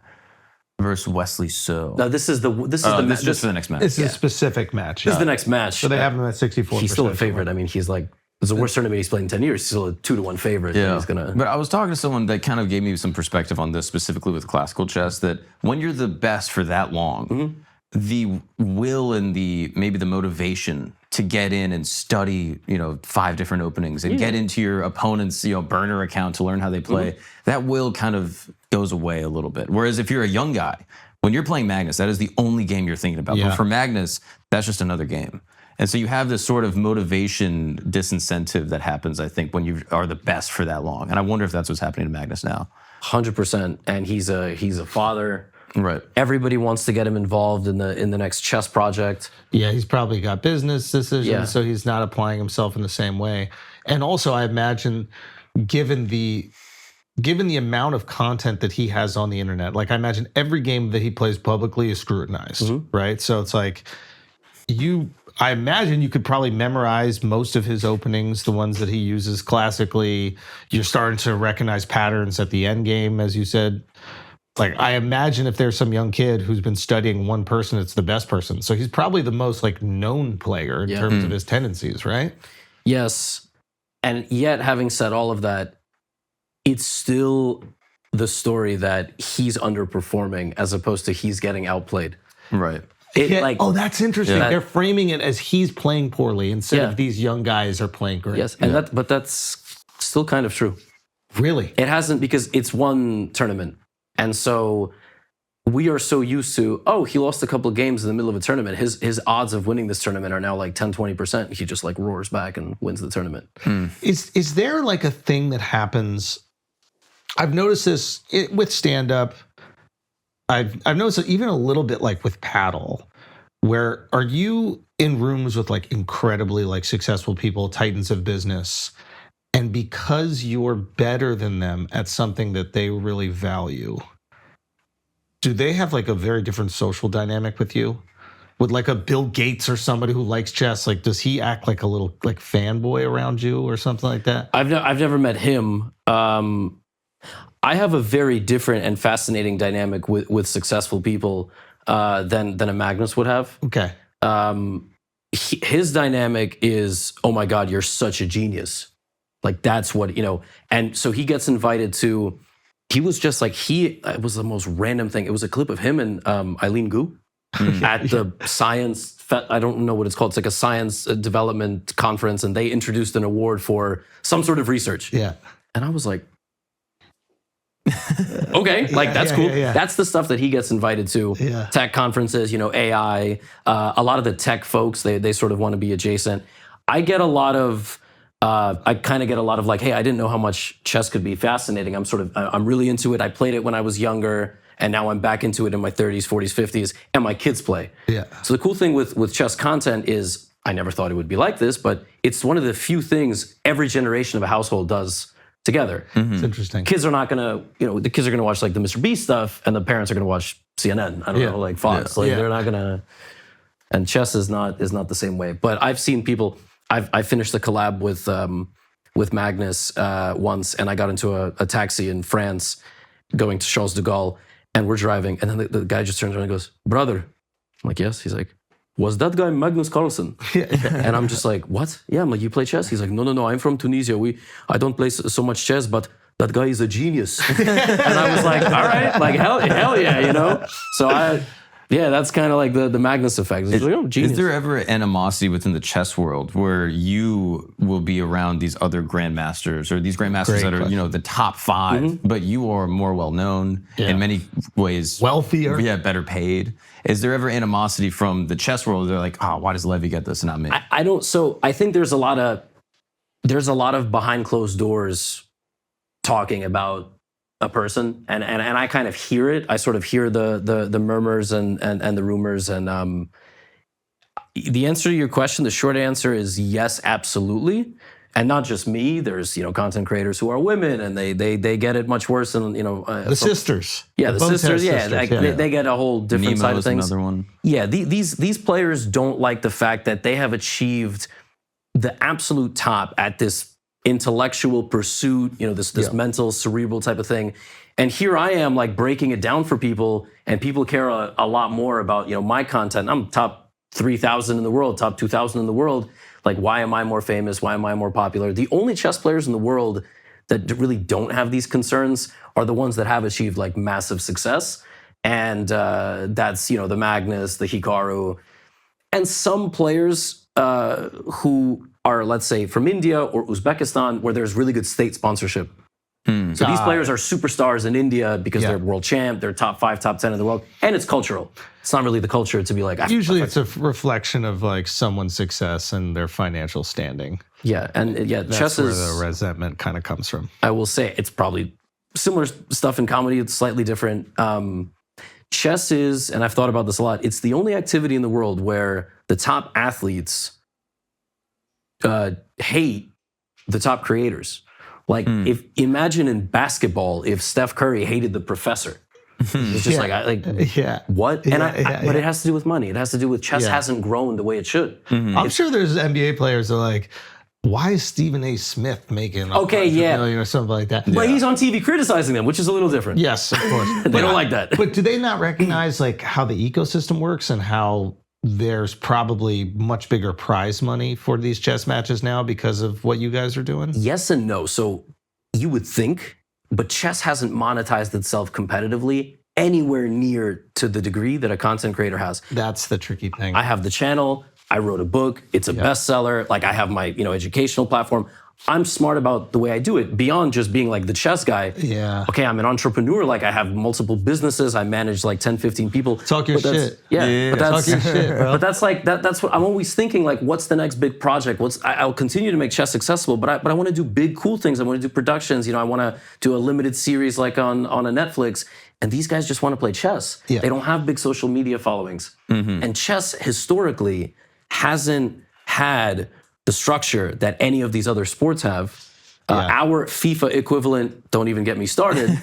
Versus Wesley So. No, this is just for the next match. This is a specific match. This is the next match. So they have him at 64%. He's still a favorite. I mean, he's like, it's the worst tournament he's played in 10 years. He's still a 2-1 favorite. Yeah. But I was talking to someone that kind of gave me some perspective on this, specifically with classical chess, that when you're the best for that long, the will and maybe the motivation to get in and study, 5 different openings and get into your opponent's, burner account to learn how they play, that will kind of goes away a little bit. Whereas if you're a young guy, when you're playing Magnus, that is the only game you're thinking about. Yeah. But for Magnus, that's just another game. And so you have this sort of motivation disincentive that happens, I think, when you are the best for that long. And I wonder if that's what's happening to Magnus now. 100%. And he's a father. Right. Everybody wants to get him involved in the next chess project. Yeah, he's probably got business decisions, so he's not applying himself in the same way. And also, I imagine, given the amount of content that he has on the internet, like I imagine every game that he plays publicly is scrutinized, right? So it's like I imagine you could probably memorize most of his openings, the ones that he uses classically. You're starting to recognize patterns at the end game, as you said. Like, I imagine if there's some young kid who's been studying one person, it's the best person. So he's probably the most known player in terms of his tendencies, right? Yes. And yet, having said all of that, it's still the story that he's underperforming as opposed to he's getting outplayed. Right. That's interesting. Yeah. They're framing it as he's playing poorly instead of these young guys are playing great. Yes, and but that's still kind of true. Really? It hasn't, because it's one tournament. And so we are so used to, he lost a couple of games in the middle of a tournament. His odds of winning this tournament are now like 10, 20%. He just like roars back and wins the tournament. Is there like a thing that happens? I've noticed this with stand-up. I've noticed it even a little bit like with paddle, where are you in rooms with like incredibly like successful people, titans of business, and because you're better than them at something that they really value, do they have like a very different social dynamic with you? With like a Bill Gates or somebody who likes chess, like does he act like a little like fanboy around you or something like that? I've never met him. I have a very different and fascinating dynamic with successful people than a Magnus would have. Okay. His dynamic is, oh my God, you're such a genius. Like that's what, and so he gets invited to, he was just like, it was the most random thing. It was a clip of him and Eileen Gu at the science, I don't know what it's called. It's like a science development conference, and they introduced an award for some sort of research. Yeah. And I was like, okay, like that's cool. Yeah. That's the stuff that he gets invited to. Yeah. Tech conferences, AI, a lot of the tech folks, they sort of want to be adjacent. I kind of get a lot of like, hey, I didn't know how much chess could be fascinating. I'm really into it. I played it when I was younger, and now I'm back into it in my 30s, 40s, 50s, and my kids play. Yeah. So the cool thing with chess content is, I never thought it would be like this, but it's one of the few things every generation of a household does together. It's interesting. Kids are not gonna, the kids are gonna watch like the Mr. Beast stuff, and the parents are gonna watch CNN. I don't know, like Fox. They're not gonna. And chess is not the same way. But I've seen people. I finished the collab with Magnus once, and I got into a taxi in France, going to Charles de Gaulle, and we're driving, and then the guy just turns around and goes, "Brother," I'm like, "Yes." He's like, "Was that guy Magnus Carlsen?" And I'm just like, "What?" Yeah, I'm like, "You play chess?" He's like, No, I'm from Tunisia. I don't play so much chess, but that guy is a genius." And I was like, all right, like hell yeah, So that's kind of like the Magnus effect. It's like, genius. Is there ever animosity within the chess world where you will be around these other grandmasters or these grandmasters that are, the top 5, but you are more well-known in many ways. Wealthier. Yeah, better paid. Is there ever animosity from the chess world? They're like, why does Levy get this and not me? I don't. So I think there's a lot of behind closed doors talking about a person, and I kind of hear it. I sort of hear the murmurs and the rumors. And the answer to your question, the short answer is yes, absolutely. And not just me. There's content creators who are women, and they get it much worse than the sisters. Yeah, the sisters. Yeah, they get a whole different side of things. Another one. Yeah, these players don't like the fact that they have achieved the absolute top at this intellectual pursuit, this mental, cerebral type of thing. And here I am like breaking it down for people, and people care a lot more about, my content. I'm top 3,000 in the world, top 2,000 in the world. Like, why am I more famous? Why am I more popular? The only chess players in the world that really don't have these concerns are the ones that have achieved like massive success. And that's, the Magnus, the Hikaru, and some players who are, let's say, from India or Uzbekistan, where there's really good state sponsorship. So these players are superstars in India because they're world champ, they're top 5, top 10 in the world, and it's cultural. It's not really the culture to be like... Usually it's a reflection of like someone's success and their financial standing. Yeah, and That's chess where is... the resentment kind of comes from. I will say, it's probably similar stuff in comedy, it's slightly different. Chess is, and I've thought about this a lot, it's the only activity in the world where the top athletes hate the top creators. Like, imagine in basketball if Steph Curry hated the professor. It's just what? But it has to do with money. It has to do with chess hasn't grown the way it should. I'm sure there's NBA players that are like, why is Stephen A. Smith making $100 million or something like that? But he's on TV criticizing them, which is a little different. Yes, of course. They don't like that. But do they not recognize like how the ecosystem works and how there's probably much bigger prize money for these chess matches now because of what you guys are doing? Yes and no. So you would think, but chess hasn't monetized itself competitively anywhere near to the degree that a content creator has. That's the tricky thing. I have the channel. I wrote a book. It's a bestseller. Like, I have my educational platform. I'm smart about the way I do it beyond just being like the chess guy. Yeah. Okay, I'm an entrepreneur. Like I have multiple businesses. I manage like 10, 15 people. Talk your shit. Yeah. But that's, Talk your shit, bro. but that's like, that's what I'm always thinking, like, what's the next big project? I'll continue to make chess accessible, but I want to do big, cool things. I want to do productions. You know, I want to do a limited series like on a Netflix. And these guys just want to play chess. Yeah. They don't have big social media followings. And chess historically hasn't had the structure that any of these other sports have. Our FIFA equivalent, don't even get me started.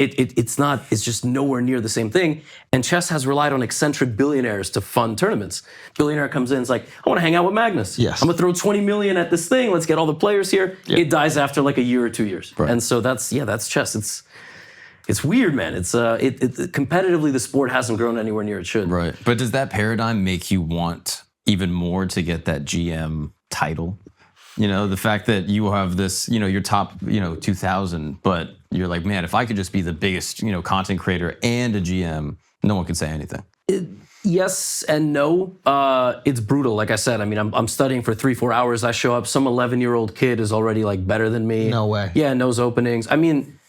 It's just nowhere near the same thing. And chess has relied on eccentric billionaires to fund tournaments. Billionaire comes in, it's like, I want to hang out with Magnus. Yes. I'm gonna throw 20 million at this thing. Let's get all the players here. It dies after like a year or 2 years. Right. And so that's chess. It's weird, man. It's competitively, the sport hasn't grown anywhere near it should. Right. But does that paradigm make you want even more to get that GM title? You know, the fact that you have this, you know, your top, 2000, but you're like, man, if I could just be the biggest, content creator and a GM, no one could say anything. Yes and no. It's brutal. Like I said, I mean, I'm studying for 3-4 hours. I show up, some 11-year-old kid is already like better than me. No way. Yeah, knows openings. I mean,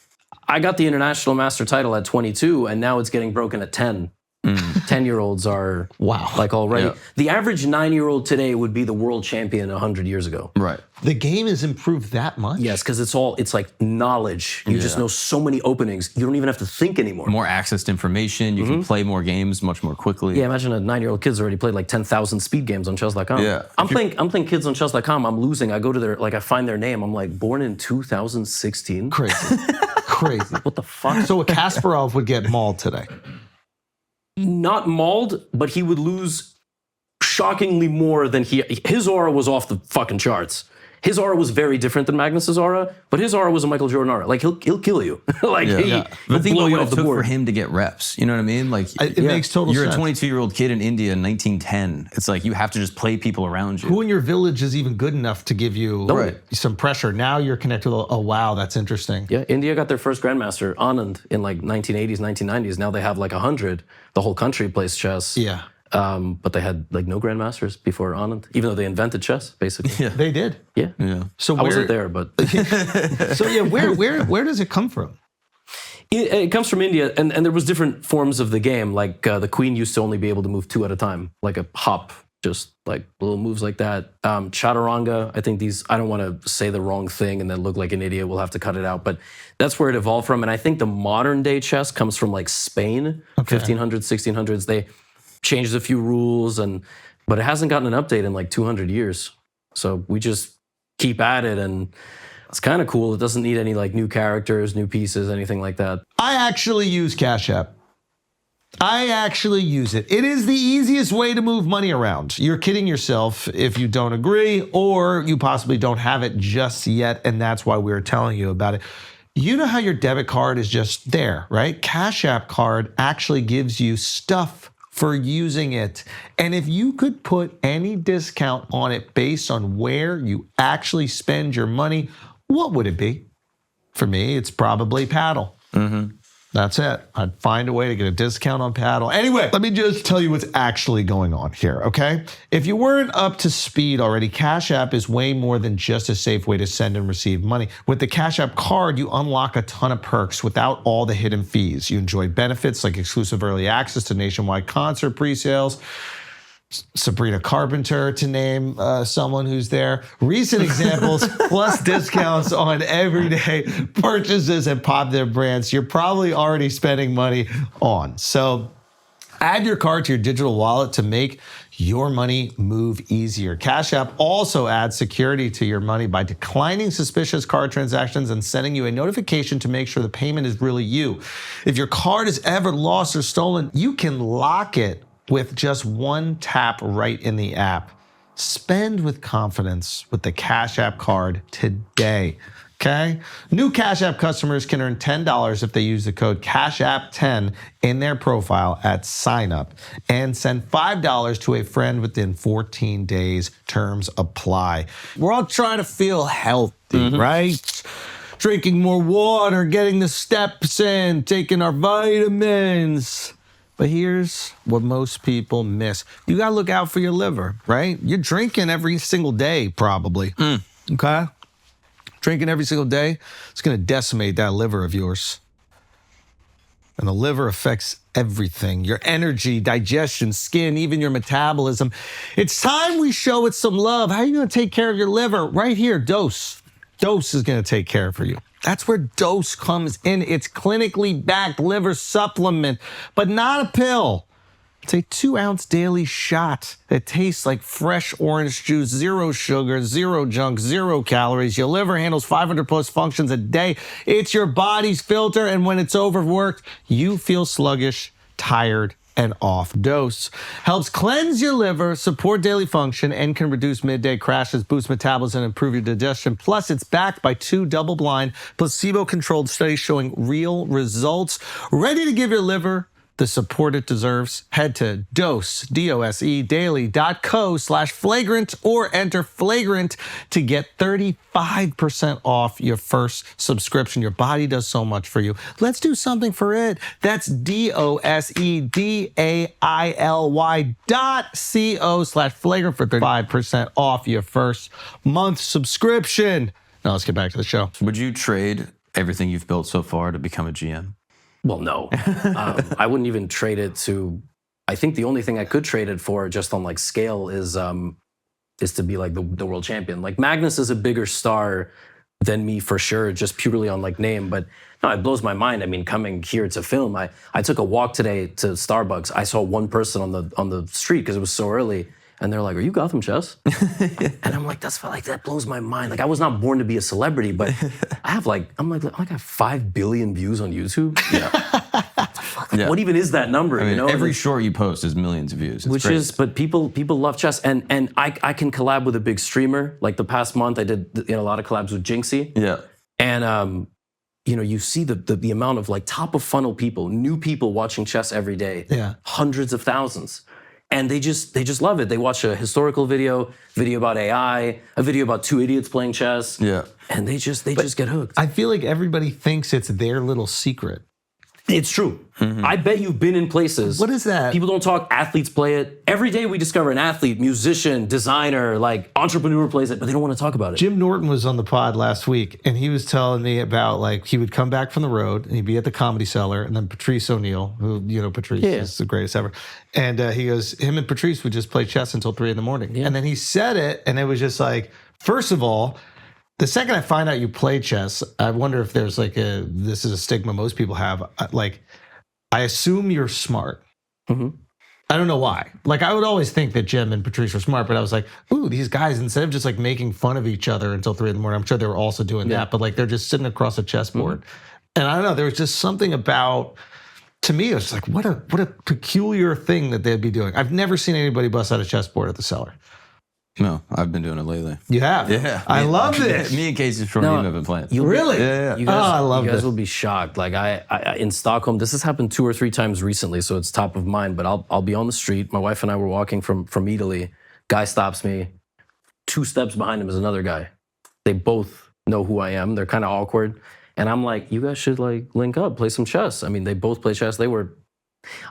I got the international master title at 22 and now it's getting broken at 10. 10-year-olds are like already. Yeah. The average 9-year-old today would be the world champion 100 years ago. Right. The game has improved that much? Yes, because it's like knowledge. You just know so many openings. You don't even have to think anymore. More access to information. You can play more games much more quickly. Yeah, imagine a 9-year-old kid's already played like 10,000 speed games on chess.com. Yeah. I'm playing kids on chess.com. I'm losing. I go to their, like I find their name. I'm like, born in 2016? Crazy. Crazy. What the fuck? So a Kasparov would get mauled today. Not mauled, but he would lose shockingly more than his aura was off the fucking charts. His aura was very different than Magnus's aura, but his aura was a Michael Jordan aura. Like he'll kill you. Like he'll But think blow about you what off it the took for board. him to get reps. You know what I mean? Like It makes total You're sense. a 22-year-old kid in India in 1910. It's like you have to just play people around you. Who in your village is even good enough to give you Right. some pressure? Now you're connected with, oh, wow, that's interesting. Yeah, India got their first grandmaster, Anand, in like 1980s, 1990s. Now they have like 100. The whole country plays chess. Yeah. But they had like no grandmasters before Anand, even though they invented chess, basically. Yeah. They did. Yeah. So I wasn't there, but So yeah, where does it come from? it comes from India, and there was different forms of the game. Like the queen used to only be able to move 2 at a time, like a hop, just like little moves like that. Chaturanga, I think I don't want to say the wrong thing and then look like an idiot. We'll have to cut it out. But that's where it evolved from. And I think the modern day chess comes from like Spain, 1500s, 1600s. They changed a few rules, but it hasn't gotten an update in like 200 years. So we just keep at it, and it's kind of cool. It doesn't need any like new characters, new pieces, anything like that. I actually use Cash App. I actually use it. It is the easiest way to move money around. You're kidding yourself if you don't agree, or you possibly don't have it just yet, and that's why we're telling you about it. You know how your debit card is just there, right? Cash App card actually gives you stuff for using it. And if you could put any discount on it based on where you actually spend your money, what would it be? For me, it's probably paddle. That's it. I'd find a way to get a discount on paddle. Anyway, let me just tell you what's actually going on here, okay? If you weren't up to speed already, Cash App is way more than just a safe way to send and receive money. With the Cash App card, you unlock a ton of perks without all the hidden fees. You enjoy benefits like exclusive early access to nationwide concert pre-sales, Sabrina Carpenter, to name someone who's there. Recent examples, plus discounts on everyday purchases and popular brands you're probably already spending money on. So add your card to your digital wallet to make your money move easier. Cash App also adds security to your money by declining suspicious card transactions and sending you a notification to make sure the payment is really you. If your card is ever lost or stolen, you can lock it with just one tap right in the app. Spend with confidence with the Cash App card today, okay? New Cash App customers can earn $10 if they use the code CASHAPP10 in their profile at sign up and send $5 to a friend within 14 days. Terms apply. We're all trying to feel healthy, right? Drinking more water, getting the steps in, taking our vitamins. But here's what most people miss. You gotta look out for your liver, right? You're drinking every single day, probably, okay? drinking every single day, it's going to decimate that liver of yours. And the liver affects everything, your energy, digestion, skin, even your metabolism. It's time we show it some love. How are you going to take care of your liver? Right here, Dose. Dose is going to take care for you. That's where Dose comes in. It's clinically backed liver supplement, but not a pill. It's a 2-ounce daily shot that tastes like fresh orange juice, 0 sugar, 0 junk, 0 calories. Your liver handles 500 plus functions a day. It's your body's filter, and when it's overworked, you feel sluggish, tired, and off. Dose helps cleanse your liver, support daily function, and can reduce midday crashes, boost metabolism, and improve your digestion. Plus, it's backed by 2 double-blind, placebo-controlled studies showing real results. Ready to give your liver the support it deserves? Head to dose, daily.co/flagrant or enter flagrant to get 35% off your first subscription. Your body does so much for you. Let's do something for it. That's dosedaily.co/flagrant for 35% off your first month subscription. Now let's get back to the show. Would you trade everything you've built so far to become a GM? Well, no. I wouldn't even trade it to. I think the only thing I could trade it for, just on like scale, is to be like the world champion. Like Magnus is a bigger star than me for sure, just purely on like name. But no, it blows my mind. I mean, coming here to film, I took a walk today to Starbucks. I saw one person on the street because it was so early. And they're like, "Are you GothamChess?" And I'm like, that blows my mind. Like, I was not born to be a celebrity, but I have I got 5 billion views on YouTube. Yeah. Yeah. What even is that number? I mean, you know, every short you post is millions of views. It's but people love chess, and I can collab with a big streamer. Like the past month, I did a lot of collabs with Jinxie. Yeah. And you see the amount of like top of funnel people, new people watching chess every day. Yeah. Hundreds of thousands. And they just love it. They watch a historical video about AI, a video about 2 idiots playing chess. Yeah. And they just get hooked. I feel like everybody thinks it's their little secret. It's true. Mm-hmm. I bet you've been in places. What is that? People don't talk, athletes play it. Every day we discover an athlete, musician, designer, like entrepreneur plays it, but they don't want to talk about it. Jim Norton was on the pod last week, and he was telling me about like he would come back from the road and he'd be at the Comedy Cellar, and then Patrice O'Neill, who Patrice is the greatest ever, and he goes, him and Patrice would just play chess until 3 a.m. Yeah. And then he said it, and it was just like, first of all, the second I find out you play chess, I wonder if there's like this is a stigma most people have. Like, I assume you're smart. Mm-hmm. I don't know why. Like, I would always think that Jim and Patrice were smart, but I was like, ooh, these guys, instead of just like making fun of each other until 3 a.m, I'm sure they were also doing that, but like they're just sitting across a chessboard. Mm-hmm. And I don't know, there was just something about, to me, it was like, what a peculiar thing that they'd be doing. I've never seen anybody bust out a chessboard at the Cellar. No, I've been doing it lately. You have? Yeah. I love this. Me and Casey Shortname have been playing. Really? Yeah. You guys, I love You guys this. will be shocked. Like I in Stockholm, this has happened 2 or 3 times recently, so it's top of mind. But I'll be on the street. My wife and I were walking from Italy. Guy stops me. 2 steps behind him is another guy. They both know who I am. They're kind of awkward, and I'm like, you guys should like link up, play some chess. I mean, they both play chess.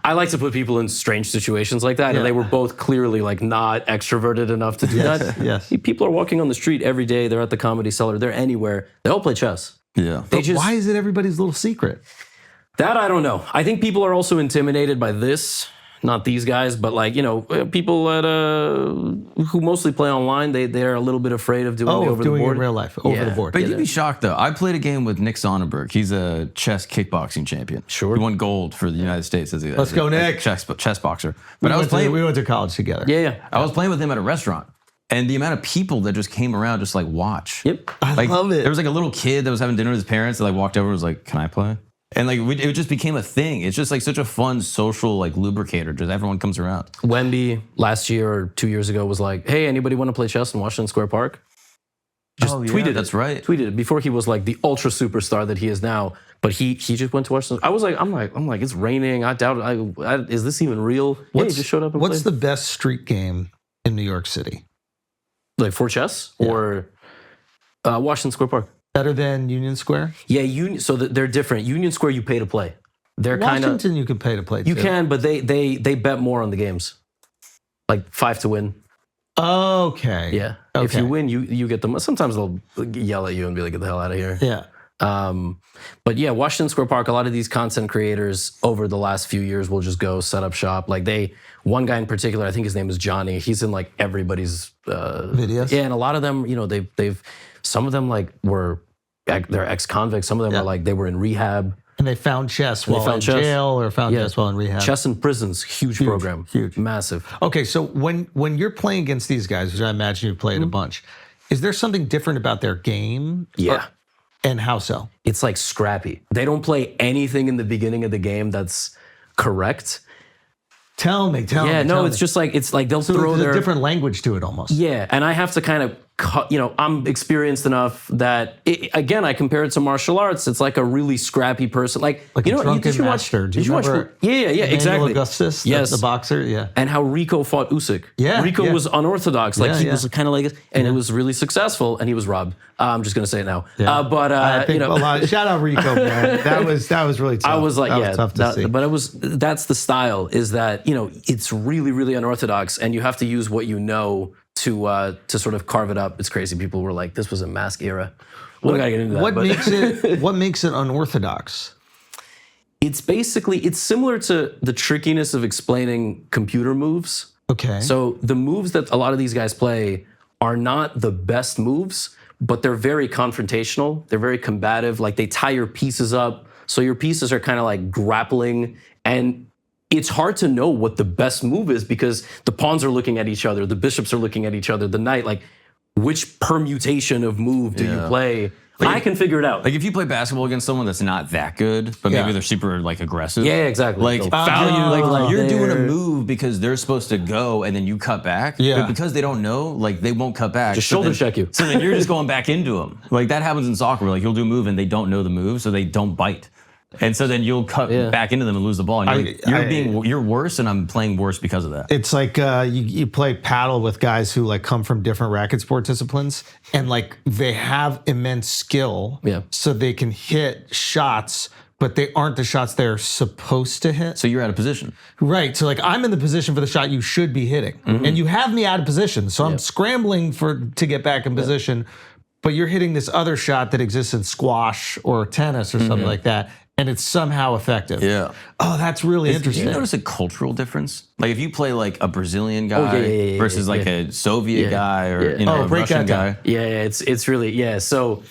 I like to put people in strange situations like that, and they were both clearly like not extroverted enough to do that. Yes. People are walking on the street every day. They're at the Comedy Cellar. They're anywhere. They all play chess. Yeah. But why is it everybody's little secret? That I don't know. I think people are also intimidated by this. Not these guys, but like, people who mostly play online, they're a little bit afraid of doing the over the board. Doing it in real life, over the board. But you'd be shocked though. I played a game with Nick Sonnenberg. He's a chess kickboxing champion. Sure. He won gold for the United States as a Let's go, Nick. chess boxer. But We went to college together. Yeah. I was playing with him at a restaurant. And the amount of people that just came around just like watch. Yep. I love it. There was like a little kid that was having dinner with his parents that like walked over and was like, "Can I play?" And like it just became a thing. It's just like such a fun social like lubricator. Just everyone comes around. Wemby last year or 2 years ago was like, "Hey, anybody want to play chess in Washington Square Park?" Just tweeted it. That's right. Tweeted it before he was like the ultra superstar that he is now. But he just went to Washington. I'm like, it's raining. I doubt it. Is this even real? He just showed up and What's played. the best street game in New York City? Like for chess or Washington Square Park? Better than Union Square? Yeah, so they're different. Union Square, you pay to play. They're kind of Washington, you can pay to play. you too. can, but they bet more on the games, like 5 to win. Okay. Yeah. Okay. If you win, you get them. Sometimes they'll yell at you and be like, "Get the hell out of here." Yeah. But yeah, Washington Square Park, a lot of these content creators over the last few years will just go set up shop. Like one guy in particular, I think his name is Johnny. He's in like everybody's Videos. Yeah, and a lot of them, they've some of them like they're ex-convicts. Some of them are like they were in rehab. And they found chess while in jail or found chess while in rehab. Chess in prisons, huge program. Huge. Massive. Okay, so when you're playing against these guys, which I imagine you've played a bunch, is there something different about their game? Yeah. And how so? It's like Scrappy. They don't play anything in the beginning of the game that's correct. Tell me. Yeah, no, it's just like, they'll throw there's their... a different language to it almost. Yeah, and I have to kind of, I'm experienced enough that, again, I compare it to martial arts. It's like a really scrappy person. Like a drunken master. Did you watch? Yeah, exactly. Augustus, yes. the boxer, yeah. And how Rico fought Usyk. Yeah, Rico was unorthodox. Like he was kind of like, and it was really successful, and he was robbed. I'm just gonna say it now. Yeah. I think, shout out Rico, man. That was really tough. I was like, that was tough to see. But that's the style. Is that it's really, really unorthodox, and you have to use what you know to sort of carve it up. It's crazy. People were like, "This was a mask era." We gotta get into that. What makes it unorthodox? It's similar to the trickiness of explaining computer moves. Okay. So the moves that a lot of these guys play are not the best moves, but they're very confrontational. They're very combative. Like they tie your pieces up, so your pieces are kind of like grappling, and it's hard to know what the best move is because the pawns are looking at each other, the bishops are looking at each other, the knight, like which permutation of move do you play? I can figure it out. Like if you play basketball against someone that's not that good, but maybe they're super like aggressive. Yeah, exactly. Like foul you, like you're doing a move because they're supposed to go and then you cut back. Yeah. But because they don't know, like they won't cut back. Just shoulder check you. So then you're just going back into them. Like that happens in soccer. Like you'll do a move and they don't know the move, so they don't bite. And so then you'll cut back into them and lose the ball. And you're worse, and I'm playing worse because of that. It's like you play paddle with guys who like come from different racket sport disciplines, and like they have immense skill, so they can hit shots, but they aren't the shots they're supposed to hit. So you're out of position. Right. So like I'm in the position for the shot you should be hitting, and you have me out of position, so I'm scrambling to get back in position. But you're hitting this other shot that exists in squash or tennis or something like that. And it's somehow effective. Yeah. Oh, that's really interesting. Do you notice a cultural difference? Like if you play like a Brazilian guy versus like a Soviet guy or a Russian guy. Yeah, it's really So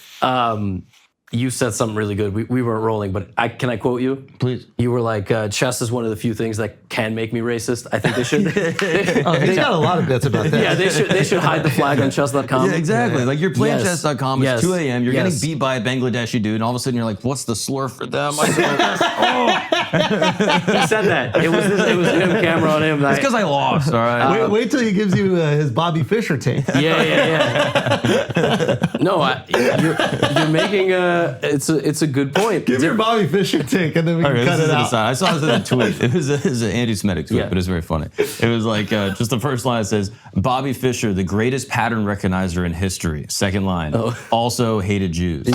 you said something really good. We weren't rolling, but can I quote you? Please. You were like, chess is one of the few things that can make me racist. I think they should. He's got a lot of bits about that. Yeah, they should hide the flag on chess.com. Yeah, exactly. Like you're playing chess.com, it's 2 a.m., you're getting beat by a Bangladeshi dude, and all of a sudden you're like, what's the slur for them? He said that. It was him, camera on him. It's because I lost, all right? Wait till he gives you his Bobby Fischer take. Yeah. No, you're making it's a good point. Give your Bobby Fischer take, and then we can cut it out. I saw this in a tweet. It was an anti-Semitic tweet, but it's very funny. It was like just the first line says, Bobby Fischer, the greatest pattern recognizer in history. Second line, also hated Jews.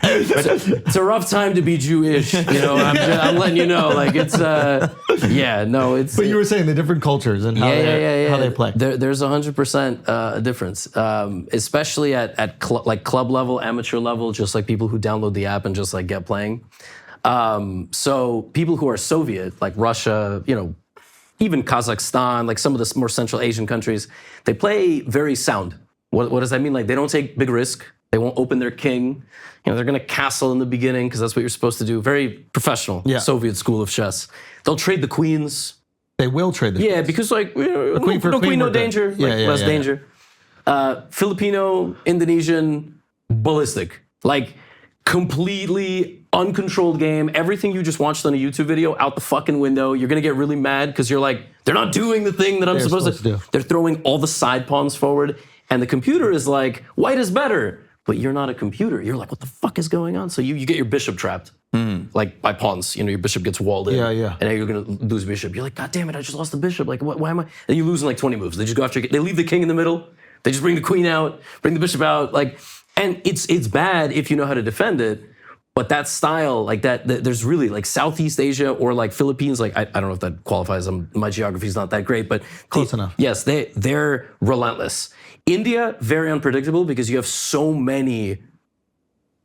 It's a rough time to be Jewish, I'm letting you know. Like it's it's. But you were saying the different cultures and how they play. There's 100% difference, especially at club level, amateur level, just like people who download the app and just like get playing. So people who are Soviet, like Russia, even Kazakhstan, like some of the more Central Asian countries, they play very sound. What does that mean? Like they don't take big risk. They won't open their king. They're going to castle in the beginning because that's what you're supposed to do. Very professional Soviet school of chess. They'll trade the queens. They will trade the queens. Because like no queen, no danger. Less danger. Filipino, Indonesian, ballistic. Like completely uncontrolled game. Everything you just watched on a YouTube video out the fucking window. You're going to get really mad because you're like, they're not doing the thing that I'm supposed to do. They're throwing all the side pawns forward. And the computer is like, white is better. But you're not a computer. You're like, what the fuck is going on? So you get your bishop trapped, like by pawns. Your bishop gets walled in. And now you're going to lose bishop. You're like, God damn it, I just lost the bishop. Like, why am I? And you lose in like 20 moves. They just go after, they leave the king in the middle. They just bring the queen out, bring the bishop out. Like, and it's bad if you know how to defend it. But that style, like there's really like Southeast Asia or like Philippines, like I don't know if that qualifies. My geography is not that great, but Close enough. Yes, they're relentless. India, very unpredictable because you have so many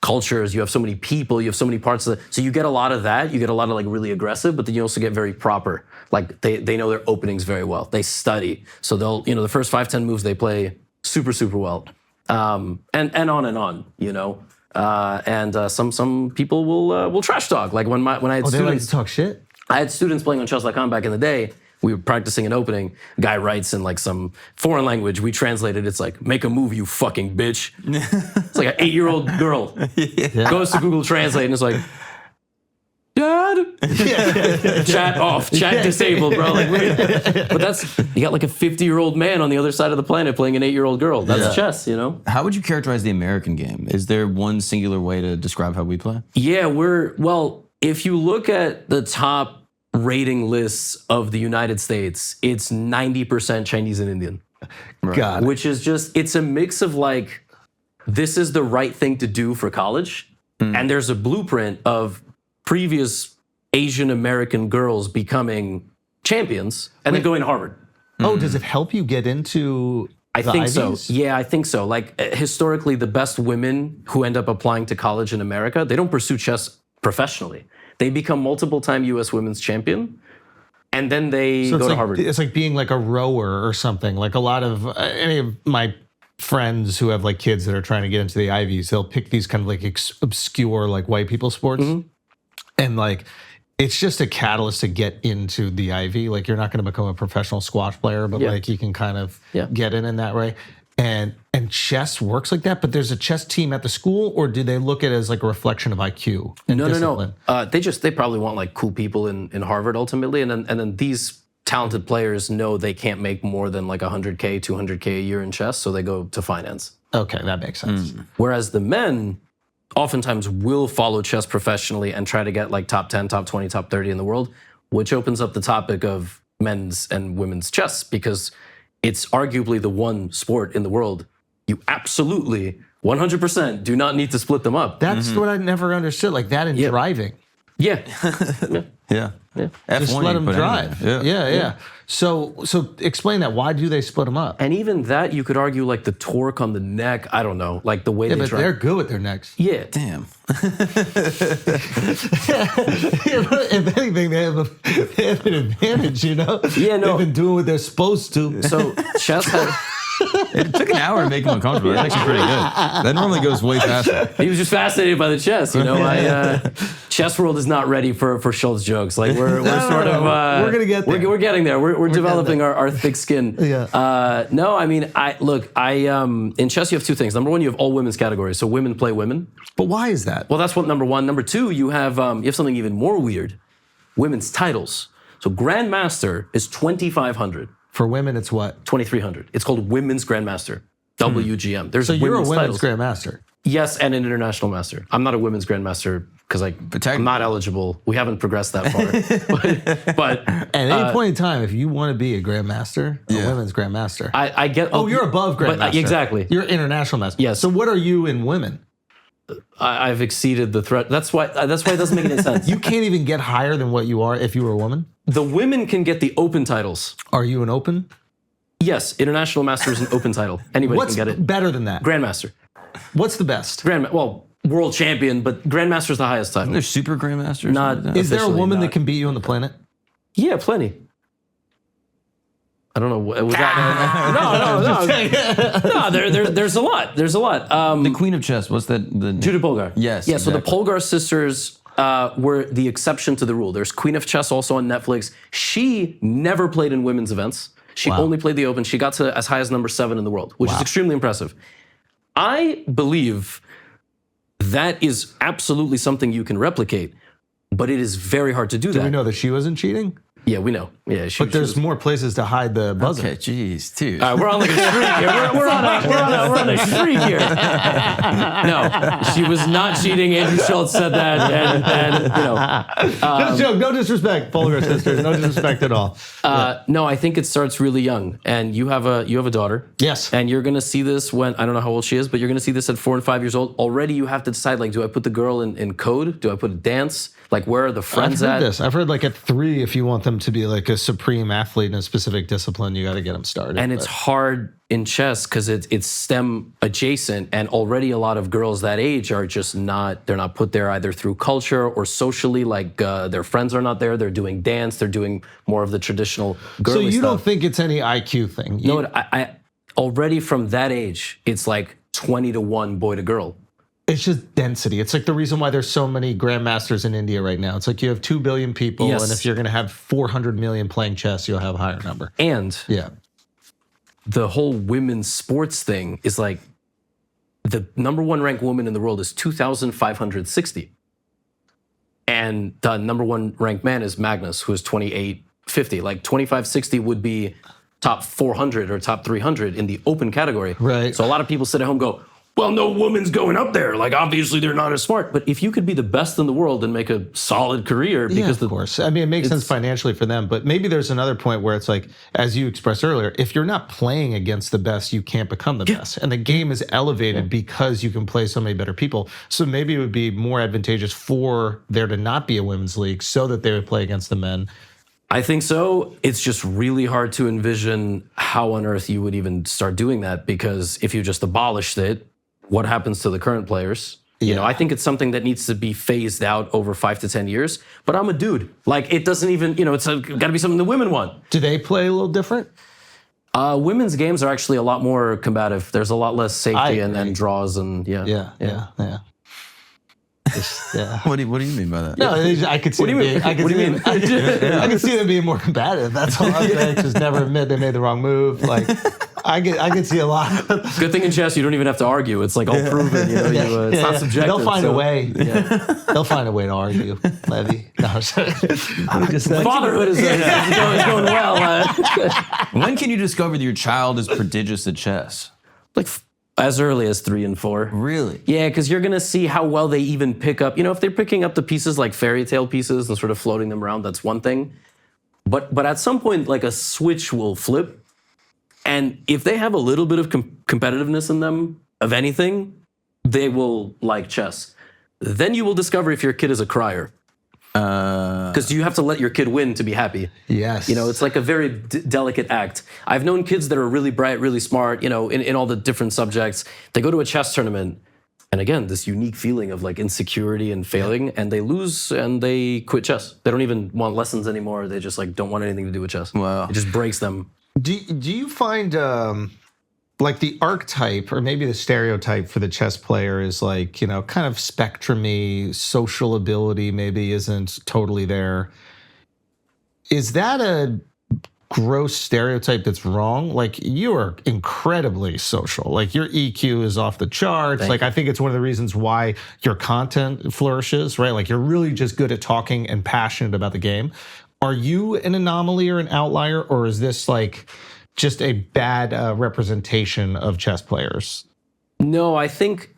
cultures, you have so many people, you have so many parts of so you get a lot of that. You get a lot of like really aggressive, but then you also get very proper. Like they know their openings very well. They study. So they'll, the first 5-10 moves they play super, super well. And on, some people will trash talk. Like when I had They like students to talk shit? I had students playing on chess.com back in the day. We were practicing an opening. Guy writes in like some foreign language. We translated. It's like, make a move, you fucking bitch. It's like an 8-year-old girl goes to Google Translate and it's like, Dad, chat off, chat disabled, bro. Like, but you got like a 50-year-old man on the other side of the planet playing an 8-year-old girl. That's chess, How would you characterize the American game? Is there one singular way to describe how we play? Yeah, if you look at the top rating lists of the United States, it's 90% Chinese and Indian. Right. God. Which is it's a mix of like, this is the right thing to do for college. And there's a blueprint of previous Asian American girls becoming champions and then going to Harvard. Oh, does it help you get into I the think Ivies? so. Yeah, I think so. Like historically, the best women who end up applying to college in America, they don't pursue chess professionally. They become multiple-time U.S. women's champion, and then they go to Harvard. It's like being like a rower or something. Like a lot of any of my friends who have like kids that are trying to get into the Ivies, they'll pick these kind of like obscure like white people sports, and like it's just a catalyst to get into the Ivy. Like you're not going to become a professional squash player, but like you can kind of get in that way. And chess works like that, but there's a chess team at the school, or do they look at it as like a reflection of IQ and discipline? No. They probably want like cool people in Harvard ultimately, and then these talented players know they can't make more than like $100K, $200K a year in chess, so they go to finance. Okay, that makes sense. Whereas the men oftentimes will follow chess professionally and try to get like top 10, top 20, top 30 in the world, which opens up the topic of men's and women's chess because it's arguably the one sport in the world you absolutely 100% do not need to split them up. That's what I never understood. Like that in driving. Yeah. Yeah. Just let them drive. Yeah. So explain that. Why do they split them up? And even that, you could argue like the torque on the neck. I don't know, like the way they drive. They're good with their necks. Yeah. Damn. If anything, they have an advantage, Yeah, no. They've been doing what they're supposed to. So chess has... It took an hour to make him uncomfortable. That's actually pretty good. That normally goes way faster. He was just fascinated by the chess. Chess world is not ready for Schulz jokes. Like we're sort of we're gonna get there. We're getting there. We're developing our thick skin. Yeah. No, I mean, in chess you have two things. Number one, you have all women's categories, so women play women. But why is that? Well, that's what number one. Number two, you have something even more weird: women's titles. So Grandmaster is 2,500. For women, it's what? 2,300. It's called Women's Grandmaster, WGM. There's so you're a women's titles. grandmaster. Yes, and an international master. I'm not a women's grandmaster because I'm not eligible. We haven't progressed that far. but at any point in time, if you want to be a grandmaster, a women's grandmaster, I get. Oh, you're above grandmaster. Exactly. You're international master. Yes. So what are you in women? I've exceeded the threat. That's why it doesn't make any sense. You can't even get higher than what you are if you were a woman? The women can get the open titles. Are you an open? Yes, international master is an open title. Anybody What's can get it. better than that? Grandmaster. What's the best? World champion, but grandmaster is the highest title. There's super grandmasters. Not Is there a woman not. that can beat you on the planet? Yeah, plenty. I don't know. Was that, no. There's a lot. There's a lot. The Queen of Chess. What's that? Judith Polgar. Yes. Yeah. Exactly. So the Polgar sisters were the exception to the rule. There's Queen of Chess also on Netflix. She never played in women's events. She only played the Open. She got to as high as number 7 in the world, which is extremely impressive. I believe that is absolutely something you can replicate, but it is very hard to do that. Do we know that she wasn't cheating? Yeah, we know. Yeah, But there's more places to hide the buzzer. Okay, jeez, dude. We're on like a streak here. We're on a streak here. No, she was not cheating. Andrew Schulz said that, and you know. Just joke, no disrespect, Polgar sisters, no disrespect at all. No, I think it starts really young, and you have a daughter. Yes. And you're gonna see this when I don't know how old she is, but you're gonna see this at 4 and 5 years old. Already, you have to decide like, do I put the girl in code? Do I put a dance? Like, where are the friends at? I've heard like at 3, if you want them to be like a supreme athlete in a specific discipline, you got to get them started. And it's hard in chess because it's STEM adjacent, and already a lot of girls that age are just they're not put there either through culture or socially, like their friends are not there, they're doing dance, they're doing more of the traditional girly stuff. So you don't think it's any IQ thing? No, I already from that age, it's like 20 to 1 boy to girl. It's just density. It's like the reason why there's so many grandmasters in India right now. It's like you have 2 billion people, Yes. and if you're going to have 400 million playing chess, you'll have a higher number. And Yeah. the whole women's sports thing is like the number 1 ranked woman in the world is 2,560. And the number 1 ranked man is Magnus, who is 2,850. Like 2,560 would be top 400 or top 300 in the open category. Right. So a lot of people sit at home and go, well, no woman's going up there. Like, obviously, they're not as smart. But if you could be the best in the world and make a solid career, because of course. I mean, it makes sense financially for them, but maybe there's another point where it's like, as you expressed earlier, if you're not playing against the best, you can't become the best. And the game is elevated because you can play so many better people. So maybe it would be more advantageous for there to not be a women's league so that they would play against the men. I think so. It's just really hard to envision how on earth you would even start doing that, because if you just abolished it, what happens to the current players? You know, I think it's something that needs to be phased out over 5 to 10 years. But I'm a dude. Like, it doesn't even, it's got to be something the women want. Do they play a little different? Women's games are actually a lot more combative. There's a lot less safety and draws and Yeah. Just, yeah. What do you mean by that? No, I could see. What do you mean? I could see them being more combative. That's all I'm saying. Just never admit they made the wrong move. Like, I could see a lot. Good thing in chess you don't even have to argue. It's like all proven. It's not subjective. They'll find a way. Yeah. They'll find a way to argue, Levy. No, I'm sorry. Fatherhood is going well. When can you discover that your child is prodigious at chess? Like as early as 3 and 4. Really? Yeah, because you're gonna see how well they even pick up. If they're picking up the pieces like fairy tale pieces and sort of floating them around, that's one thing. But at some point, like a switch will flip, and if they have a little bit of competitiveness in them of anything, they will like chess. Then you will discover if your kid is a crier. Because you have to let your kid win to be happy. Yes. It's like a very delicate act. I've known kids that are really bright, really smart, in all the different subjects. They go to a chess tournament, and again, this unique feeling of like insecurity and failing, and they lose and they quit chess. They don't even want lessons anymore. They just like don't want anything to do with chess. Wow. It just breaks them. Do you find like the archetype or maybe the stereotype for the chess player is like, kind of spectrum-y, social ability maybe isn't totally there. Is that a gross stereotype that's wrong? Like, you are incredibly social. Like, your EQ is off the charts. Like, I think it's one of the reasons why your content flourishes, right? Like, you're really just good at talking and passionate about the game. Are you an anomaly or an outlier, or is this like just a bad representation of chess players? No, I think.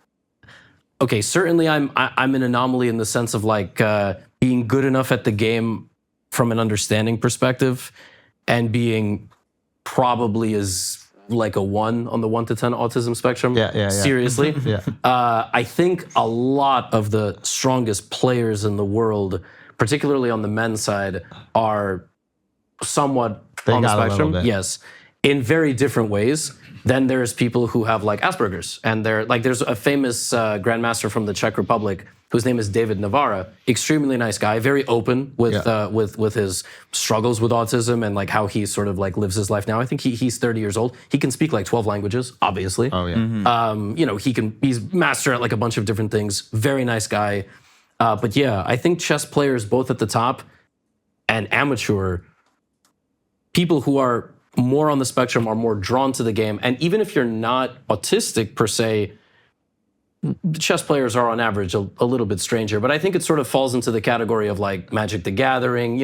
Okay, certainly I'm an anomaly in the sense of like being good enough at the game from an understanding perspective, and being probably is like a 1 on the 1 to 10 autism spectrum. Yeah. Seriously. Yeah. I think a lot of the strongest players in the world, particularly on the men's side, are somewhat on the got a little spectrum. bit. Yes, in very different ways. Then there's people who have like Asperger's, and there's a famous grandmaster from the Czech Republic whose name is David Navara. Extremely nice guy, very open with his struggles with autism and like how he sort of like lives his life now. I think he's 30 years old. He can speak like 12 languages, obviously. Oh yeah. He's master at like a bunch of different things. Very nice guy. But yeah, I think chess players, both at the top and amateur, people who are more on the spectrum are more drawn to the game. And even if you're not autistic per se, chess players are on average a little bit stranger, but I think it sort of falls into the category of like Magic the Gathering,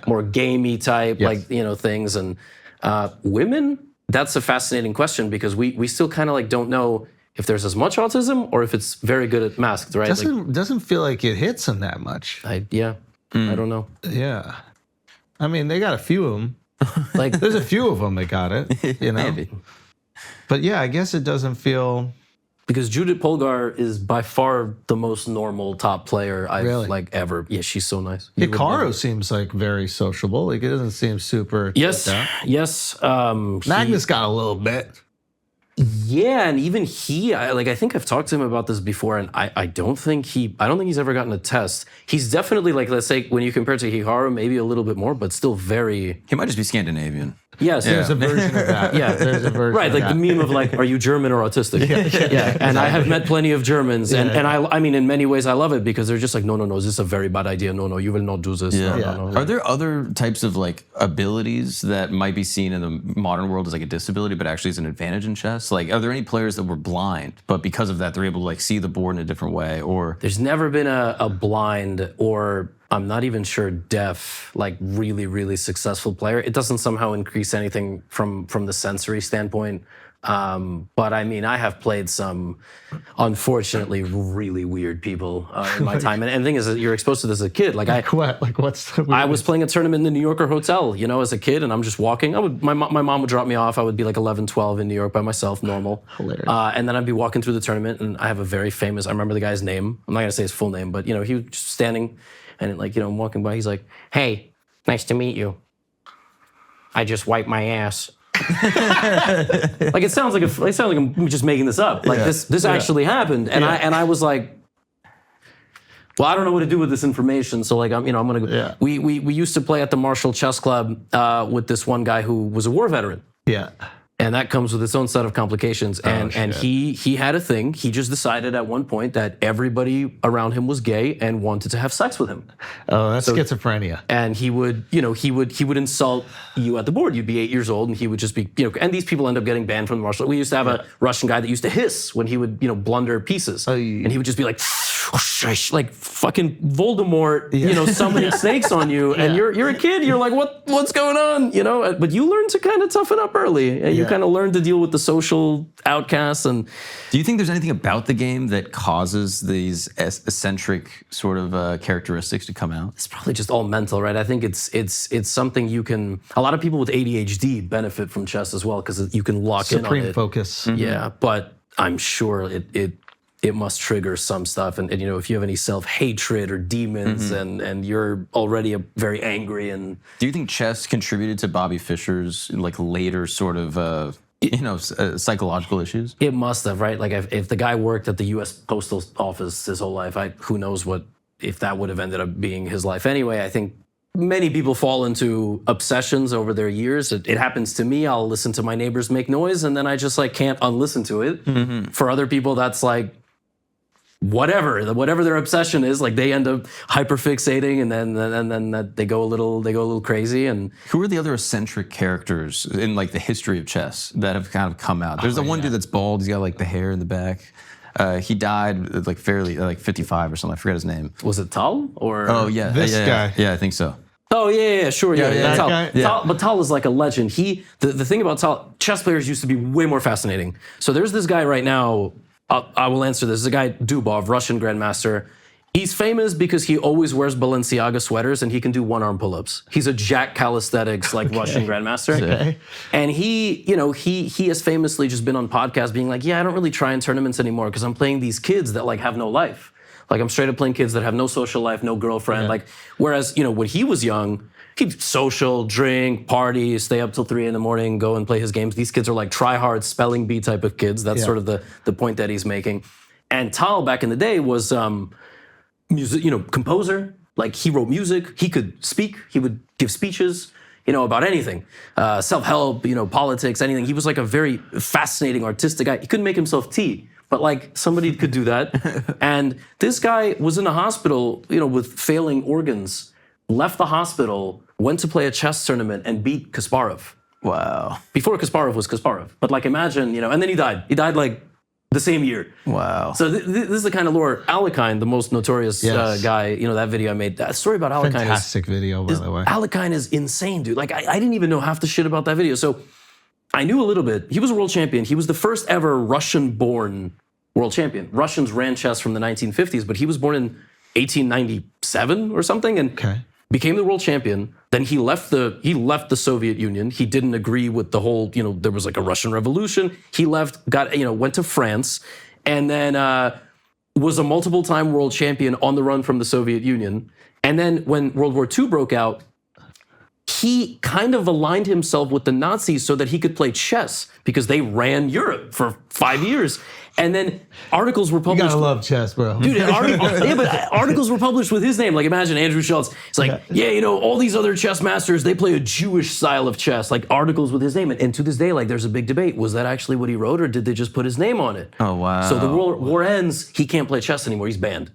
more gamey type, things. And women, that's a fascinating question because we still kind of like don't know if there's as much autism or if it's very good at masked, right? Doesn't feel like it hits them that much. I don't know. Yeah. I mean, they got a few of them. Like, there's a few of them that got it, Maybe. But yeah, I guess it doesn't feel... Because Judith Polgar is by far the most normal top player I've like ever. Yeah, she's so nice. Hikaru seems like very sociable. Like, it doesn't seem super... Yes. Magnus got a little bit. Yeah, and even I think I've talked to him about this before, and I don't think he's ever gotten a test. He's definitely like, let's say when you compare to Hikaru, maybe a little bit more, but still very. He might just be Scandinavian. Yes, there's a version of that. Yeah, there's a version. Right, of like that. the meme of like, are you German or autistic? Yeah. And I have met plenty of Germans, and I mean, in many ways, I love it because they're just like, no, this is a very bad idea. No, you will not do this. Yeah. No. Are there other types of like abilities that might be seen in the modern world as like a disability, but actually is an advantage in chess? Like, are there any players that were blind, but because of that, they're able to like see the board in a different way? Or there's never been a blind or I'm not even sure deaf, like really, really successful player. It doesn't somehow increase anything from the sensory standpoint. But I mean, I have played some, unfortunately, really weird people in my time. And the thing is, that you're exposed to this as a kid. Like what's the I was playing a tournament in the New Yorker hotel, as a kid, and I'm just walking. My mom would drop me off. I would be like 11, 12 in New York by myself, normal. Hilarious. And then I'd be walking through the tournament, and I have a very famous, I remember the guy's name. I'm not going to say his full name, but, he was just standing, and I'm walking by. He's like, "Hey, nice to meet you. I just wiped my ass." Like it sounds like I'm just making this up. Like this actually happened, and I was like, well, I don't know what to do with this information. So like I'm gonna go. Yeah. We used to play at the Marshall Chess Club with this one guy who was a war veteran. Yeah. And that comes with its own set of complications. And he had a thing. He just decided at one point that everybody around him was gay and wanted to have sex with him. Oh, that's schizophrenia. And he would insult you at the board. You'd be 8 years old, and he would just be, and these people end up getting banned from the Marshall. We used to have a Russian guy that used to hiss when he would, blunder pieces, and he would just be like fucking Voldemort, summoning snakes on you, and you're a kid. You're like, what's going on, But you learn to kind of toughen up early, and you kind of learn to deal with the social outcasts. And do you think there's anything about the game that causes these eccentric sort of characteristics to come out? It's probably just all mental, right? I think it's something you can. A lot of people with ADHD benefit from chess as well because you can lock in on Supreme it. focus. Mm-hmm. Yeah, but I'm sure it must trigger some stuff. And if you have any self-hatred or demons and you're already very angry. And do you think chess contributed to Bobby Fischer's like later sort of psychological issues? It must have, right? Like if the guy worked at the U.S. Postal Office his whole life, who knows if that would have ended up being his life anyway. I think many people fall into obsessions over their years. It happens to me. I'll listen to my neighbors make noise, and then I just like can't unlisten to it. Mm-hmm. For other people, that's like whatever their obsession is. Like they end up hyperfixating, and then they go a little crazy. And who are the other eccentric characters in like the history of chess that have kind of come out? There's the one dude that's bald. He's got like the hair in the back. He died like fairly 55 or something. I forget his name. Was it Tal or? Oh yeah, this guy. Yeah, I think so. Oh yeah, sure, yeah. Tal. Guy? Tal, but Tal is like a legend. The thing about Tal, chess players used to be way more fascinating. So there's this guy right now. I will answer this. There's a guy Dubov, Russian grandmaster. He's famous because he always wears Balenciaga sweaters and he can do one-arm pull-ups. He's a jack calisthenics Russian grandmaster. Okay. And he has famously just been on podcasts being like, yeah, I don't really try in tournaments anymore because I'm playing these kids that like have no life. Like I'm straight up playing kids that have no social life, no girlfriend. Yeah. Like whereas when he was young, he'd social, drink, party, stay up till 3 a.m, go and play his games. These kids are like try hard spelling bee type of kids. That's sort of the point that he's making. And Tal back in the day was music, composer. Like he wrote music. He could speak. He would give speeches. About anything, self-help, politics, anything. He was like a very fascinating artistic guy. He couldn't make himself tea. But like somebody could do that. And this guy was in a hospital, with failing organs, left the hospital, went to play a chess tournament and beat Kasparov. Wow. Before Kasparov was Kasparov. But like imagine, and then he died. He died like the same year. Wow. So this is the kind of lore. Alekhine, the most notorious guy, that video I made, that story about Alekhine Fantastic video, by the way. Alekhine is insane, dude. Like, I didn't even know half the shit about that video. So I knew a little bit. He was a world champion. He was the first ever Russian-born world champion. Russians ran chess from the 1950s, but he was born in 1897 or something, and became the world champion. Then he left the Soviet Union. He didn't agree with the whole, there was like a Russian Revolution. He left, went to France, and then was a multiple-time world champion on the run from the Soviet Union. And then when World War II broke out, he kind of aligned himself with the Nazis so that he could play chess because they ran Europe for 5 years. And then articles were published. You gotta love chess, bro. Dude, articles were published with his name. Like, imagine Andrew Schulz. It's like, all these other chess masters, they play a Jewish style of chess. Like, articles with his name. And to this day, like, there's a big debate. Was that actually what he wrote, or did they just put his name on it? Oh, wow. So the war ends. He can't play chess anymore. He's banned.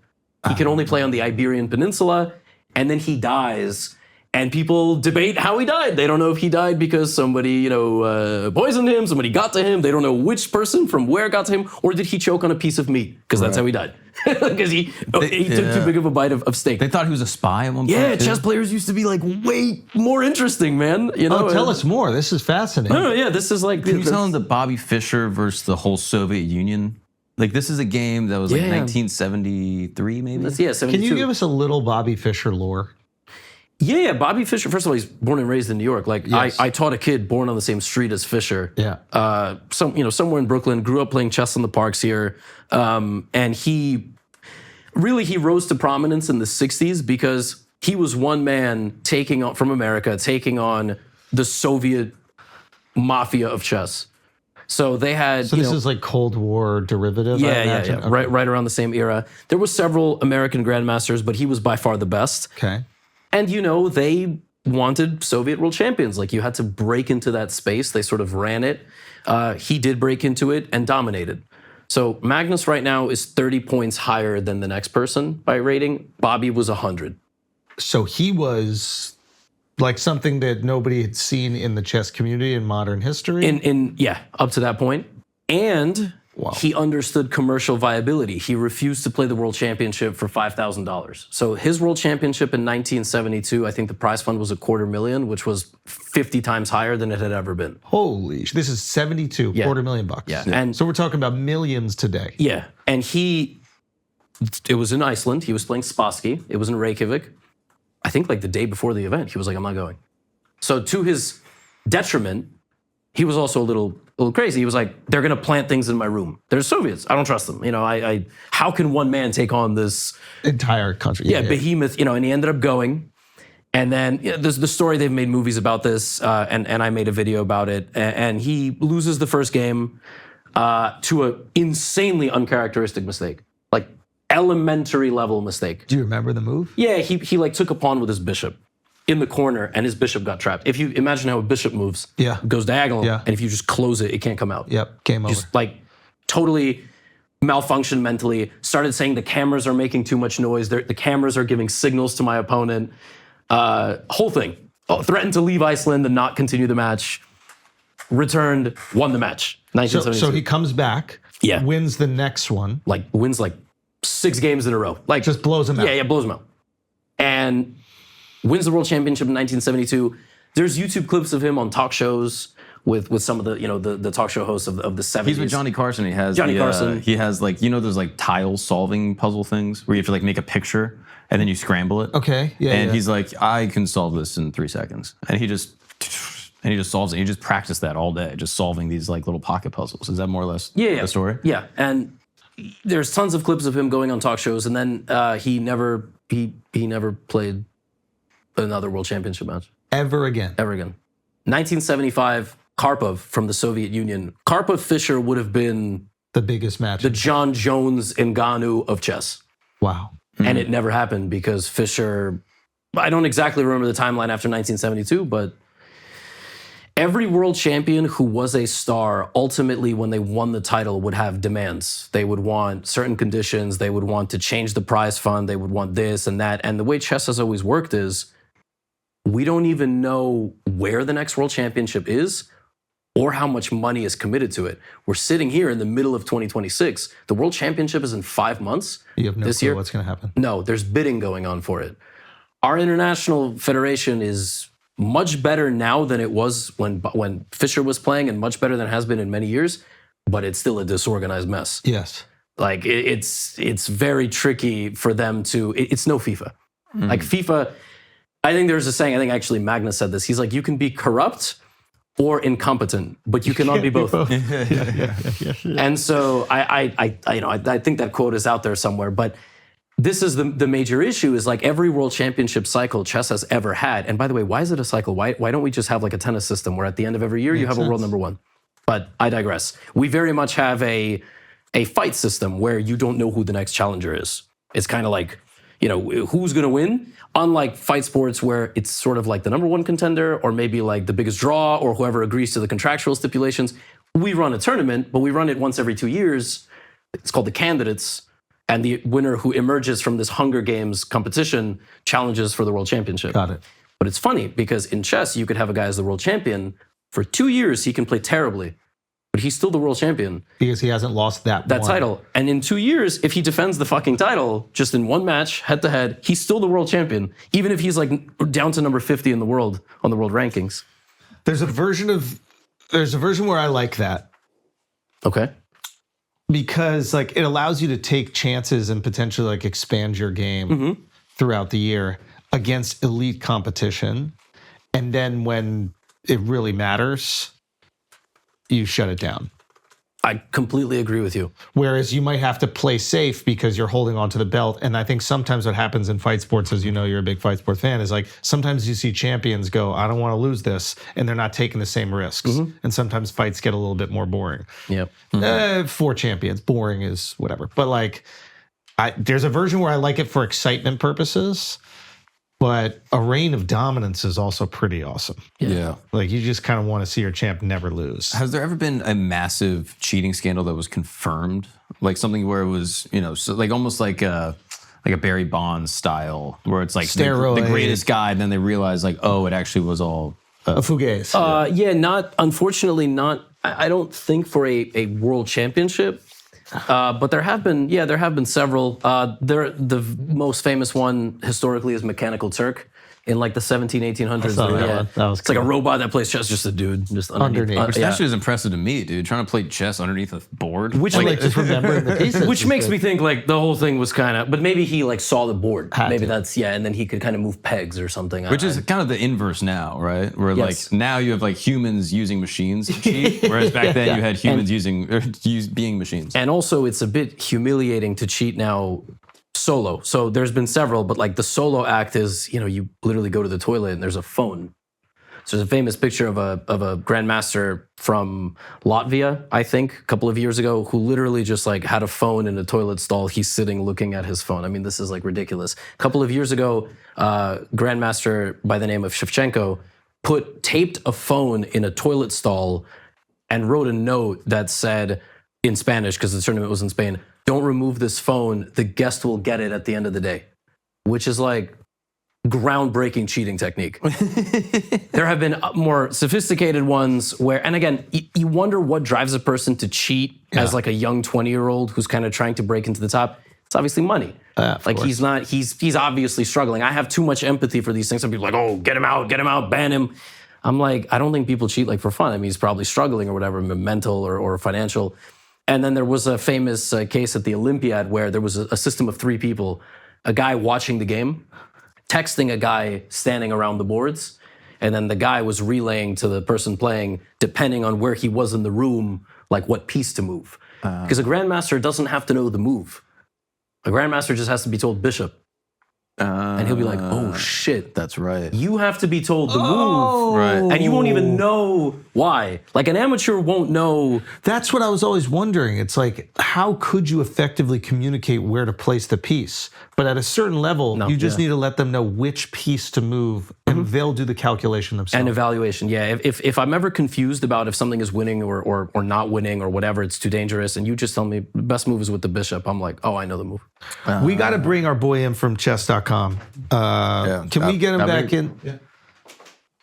He can only play on the Iberian Peninsula. And then he dies. And people debate how he died. They don't know if he died because somebody, poisoned him, somebody got to him. They don't know which person from where got to him, or did he choke on a piece of meat? Because that's how he died. Because he took too big of a bite of steak. They thought he was a spy at one point. Yeah, chess players used to be like way more interesting, man. Tell us more. This is fascinating. No, yeah, this is like. Can you tell him that Bobby Fischer versus the whole Soviet Union? Like, this is a game that was like 1973, maybe? That's, 72. Can you give us a little Bobby Fischer lore? Yeah, Bobby Fischer. First of all, he's born and raised in New York. Like, I taught a kid born on the same street as Fischer. Yeah. Somewhere in Brooklyn. Grew up playing chess in the parks here, and he rose to prominence in the '60s because he was one man taking on the Soviet mafia of chess. So they had. So this is like Cold War derivative. Yeah. Okay. Right around the same era. There were several American grandmasters, but he was by far the best. Okay. And, they wanted Soviet world champions. Like, you had to break into that space. They sort of ran it. He did break into it and dominated. So Magnus right now is 30 points higher than the next person by rating. Bobby was 100. So he was like something that nobody had seen in the chess community in modern history? Up to that point. And he understood commercial viability. He refused to play the world championship for $5,000. So his world championship in 1972, I think the prize fund was $250,000, which was 50 times higher than it had ever been. Holy, this is 72, $250,000. Yeah. And so we're talking about millions today. Yeah. And it was in Iceland. He was playing Spassky. It was in Reykjavik. I think like the day before the event, he was like, I'm not going. So to his detriment, he was also a little crazy. He was like, they're going to plant things in my room. They're Soviets. I don't trust them. How can one man take on this entire country? Behemoth, and he ended up going. And then there's the story, they've made movies about this, and I made a video about it. And he loses the first game to an insanely uncharacteristic mistake, like elementary level mistake. Do you remember the move? Yeah, he like took a pawn with his bishop in the corner, and his bishop got trapped. If you imagine how a bishop moves, it goes diagonal, and if you just close it, it can't come out. Yep, game over. Just like totally malfunctioned mentally, started saying the cameras are making too much noise, the cameras are giving signals to my opponent, whole thing. Threatened to leave Iceland and not continue the match, returned, won the match, 1972. So he comes back, wins the next one. Wins 6 games in a row. Just blows him out. Yeah, blows him out. And wins the world championship in 1972. There's YouTube clips of him on talk shows with some of the talk show hosts of the 70s. He's with Johnny Carson. He has Carson. He has those tile solving puzzle things where you have to make a picture and then you scramble it. Okay. Yeah. And he's like, I can solve this in 3 seconds. And he just solves it. He just practiced that all day, just solving these little pocket puzzles. Is that more or less the story? Yeah. And there's tons of clips of him going on talk shows, and then he never played another world championship match. Ever again. 1975, Karpov from the Soviet Union. Karpov Fischer would have been the biggest match. The John Jones Ngannou of chess. Wow. And it never happened because Fischer, I don't exactly remember the timeline after 1972, but every world champion who was a star, ultimately when they won the title, would have demands. They would want certain conditions. They would want to change the prize fund. They would want this and that. And the way chess has always worked is we don't even know where the next world championship is or how much money is committed to it. We're sitting here in the middle of 2026. The World Championship is in 5 months. You have no this clue year. what's going to happen. No, there's bidding going on for it. Our international federation is much better now than it was when Fischer was playing, and much better than it has been in many years, but it's still a disorganized mess. Yes. Like it's very tricky for them to, it's no FIFA. Like FIFA, I think there's a saying, I think actually Magnus said this. He's like, you can be corrupt or incompetent, but you cannot be both. And so I think that quote is out there somewhere, but this is the major issue is like every world championship cycle chess has ever had. And by the way, why is it a cycle? Why don't we just have like a tennis system where at the end of every year you have a world number one? But I digress. We very much have a fight system where you don't know who the next challenger is. It's kind of like, who's going to win? Unlike fight sports where it's sort of like the number one contender or maybe like the biggest draw or whoever agrees to the contractual stipulations. We run a tournament, but we run it once every 2 years. It's called the candidates. And the winner who emerges from this Hunger Games competition challenges for the world championship. Got it. But it's funny because in chess, you could have a guy as the world champion. For 2 years, he can play terribly, but he's still the world champion. Because he hasn't lost that title. And in 2 years, if he defends the fucking title just in one match, head to head, he's still the world champion, even if he's like down to number 50 in the world on the world rankings. There's a version where I like that. Okay. Because like it allows you to take chances and potentially like expand your game throughout the year against elite competition. And then when it really matters, you shut it down. I completely agree with you. Whereas you might have to play safe because you're holding on to the belt. And I think sometimes what happens in fight sports, as you know, you're a big fight sports fan, is like sometimes you see champions go, I don't want to lose this, and they're not taking the same risks. And sometimes fights get a little bit more boring. Yep. For champions, boring is whatever. But like, there's a version where I like it for excitement purposes. But a reign of dominance is also pretty awesome. Yeah. Like you just kind of want to see your champ never lose. Has there ever been a massive cheating scandal that was confirmed? Like something where it was, so like almost like a Barry Bonds style, where it's like the greatest guy, and then they realize like, oh, it actually was all a fugazi. Unfortunately not. I don't think for a world championship. But there have been several. The most famous one historically is Mechanical Turk in like the 1800s. It's like a robot that plays chess, just a dude, just underneath. Which actually is impressive to me, dude. Trying to play chess underneath a board. Which just remembering the pieces. Which makes me think like the whole thing was kind of, but maybe he like saw the board. Maybe that's, and then he could kind of move pegs or something. Which is kind of the inverse now, right? Where like now you have like humans using machines to cheat, whereas back then you had humans being machines. And also it's a bit humiliating to cheat now solo. So there's been several, but like the solo act is, you literally go to the toilet and there's a phone. So there's a famous picture of a grandmaster from Latvia, I think, a couple of years ago, who literally just like had a phone in a toilet stall. He's sitting looking at his phone. I mean, this is like ridiculous. A couple of years ago, grandmaster by the name of Shevchenko taped a phone in a toilet stall and wrote a note that said in Spanish, because the tournament was in Spain, don't remove this phone, the guest will get it at the end of the day, which is like groundbreaking cheating technique. There have been more sophisticated ones where, and again, you wonder what drives a person to cheat as like a young 20-year-old who's kind of trying to break into the top. It's obviously money. Like he's obviously struggling. I have too much empathy for these things. Some people are like, oh, get him out, ban him. I'm like, I don't think people cheat like for fun. I mean, he's probably struggling or whatever, mental or financial. And then there was a famous case at the Olympiad where there was a system of 3 people, a guy watching the game, texting a guy standing around the boards, and then the guy was relaying to the person playing, depending on where he was in the room, like what piece to move. Because a grandmaster doesn't have to know the move. A grandmaster just has to be told bishop. And he'll be like, oh shit. That's right. You have to be told the move. Right. And you won't even know why. Like an amateur won't know. That's what I was always wondering. It's like, how could you effectively communicate where to place the piece? But at a certain level, you just need to let them know which piece to move, and they'll do the calculation themselves. And evaluation, yeah. If I'm ever confused about if something is winning or not winning or whatever, it's too dangerous, and you just tell me the best move is with the bishop, I'm like, oh, I know the move. We got to bring our boy in from chess.com. Can we get him back in?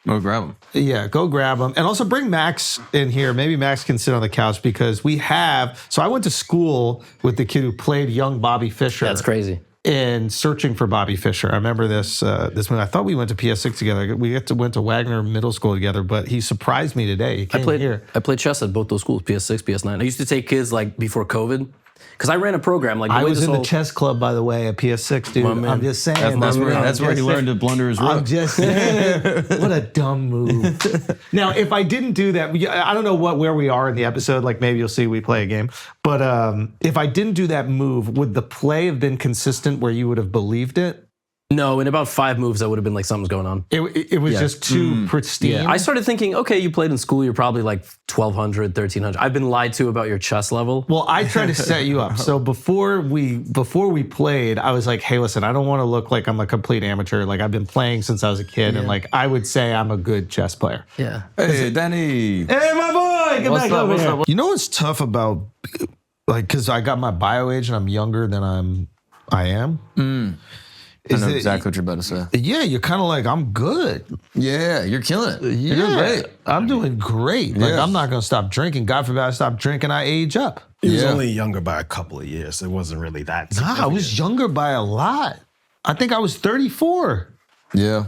Oh, grab them. Yeah, go grab them. And also bring Max in here. Maybe Max can sit on the couch because we have. So I went to school with the kid who played young Bobby Fischer. That's crazy. In Searching for Bobby Fischer. I remember this this one. I thought we went to PS6 together. We went to Wagner Middle School together, but he surprised me today. He came here. I played chess at both those schools, PS6, PS9. I used to take kids like before COVID. Because I ran a program like I was in the chess club, by the way, at PS6, dude. I'm just saying. That's where he learned to blunder his rook. I'm just saying. What a dumb move. Now, if I didn't do that, I don't know where we are in the episode. Like maybe you'll see we play a game. But if I didn't do that move, would the play have been consistent where you would have believed it? No, in about 5 moves, I would have been like, something's going on. It was just too pristine. Yeah. I started thinking, okay, you played in school, you're probably like 1,200, 1,300. I've been lied to about your chess level. Well, I tried to set you up. So before we played, I was like, hey, listen, I don't want to look like I'm a complete amateur. Like I've been playing since I was a kid, and like I would say I'm a good chess player. Yeah. Hey, Danny. Hey, my boy, get back over here. You know what's tough about, like, because I got my bio age and I'm younger than I am. I know exactly what you're about to say. Yeah, you're kind of like, I'm good. Yeah, you're killing it. Yeah, You're doing great. I'm doing great. Like, Yeah. I'm not going to stop drinking. God forbid I stop drinking, I age up. He was Yeah. only younger by a couple of years. It wasn't really that. Nah, I significant. was younger by a lot. I think I was 34. Yeah.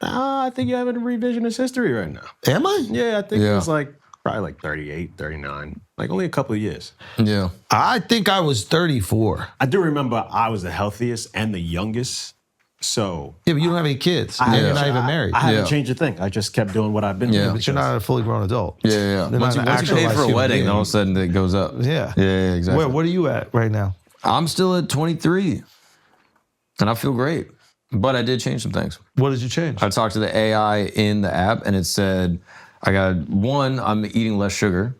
I think you're having a revisionist history right now. Am I? Yeah, I think it Yeah. was like probably like 38, 39. Like only a couple of years. Yeah. I think I was 34. I do remember I was the healthiest and the youngest. So Yeah, but you don't have any kids. I You're haven't- not even married. I haven't Yeah. changed a thing. I just kept doing what I've been doing. Yeah. But you're not a fully grown adult. Yeah. They're Once you not pay actualized for a human wedding, beings. all of a sudden it goes up. Yeah. Yeah, exactly. What are you at right now? I'm still at 23, and I feel great. But I did change some things. What did you change? I talked to the AI in the app, and it said, I'm eating less sugar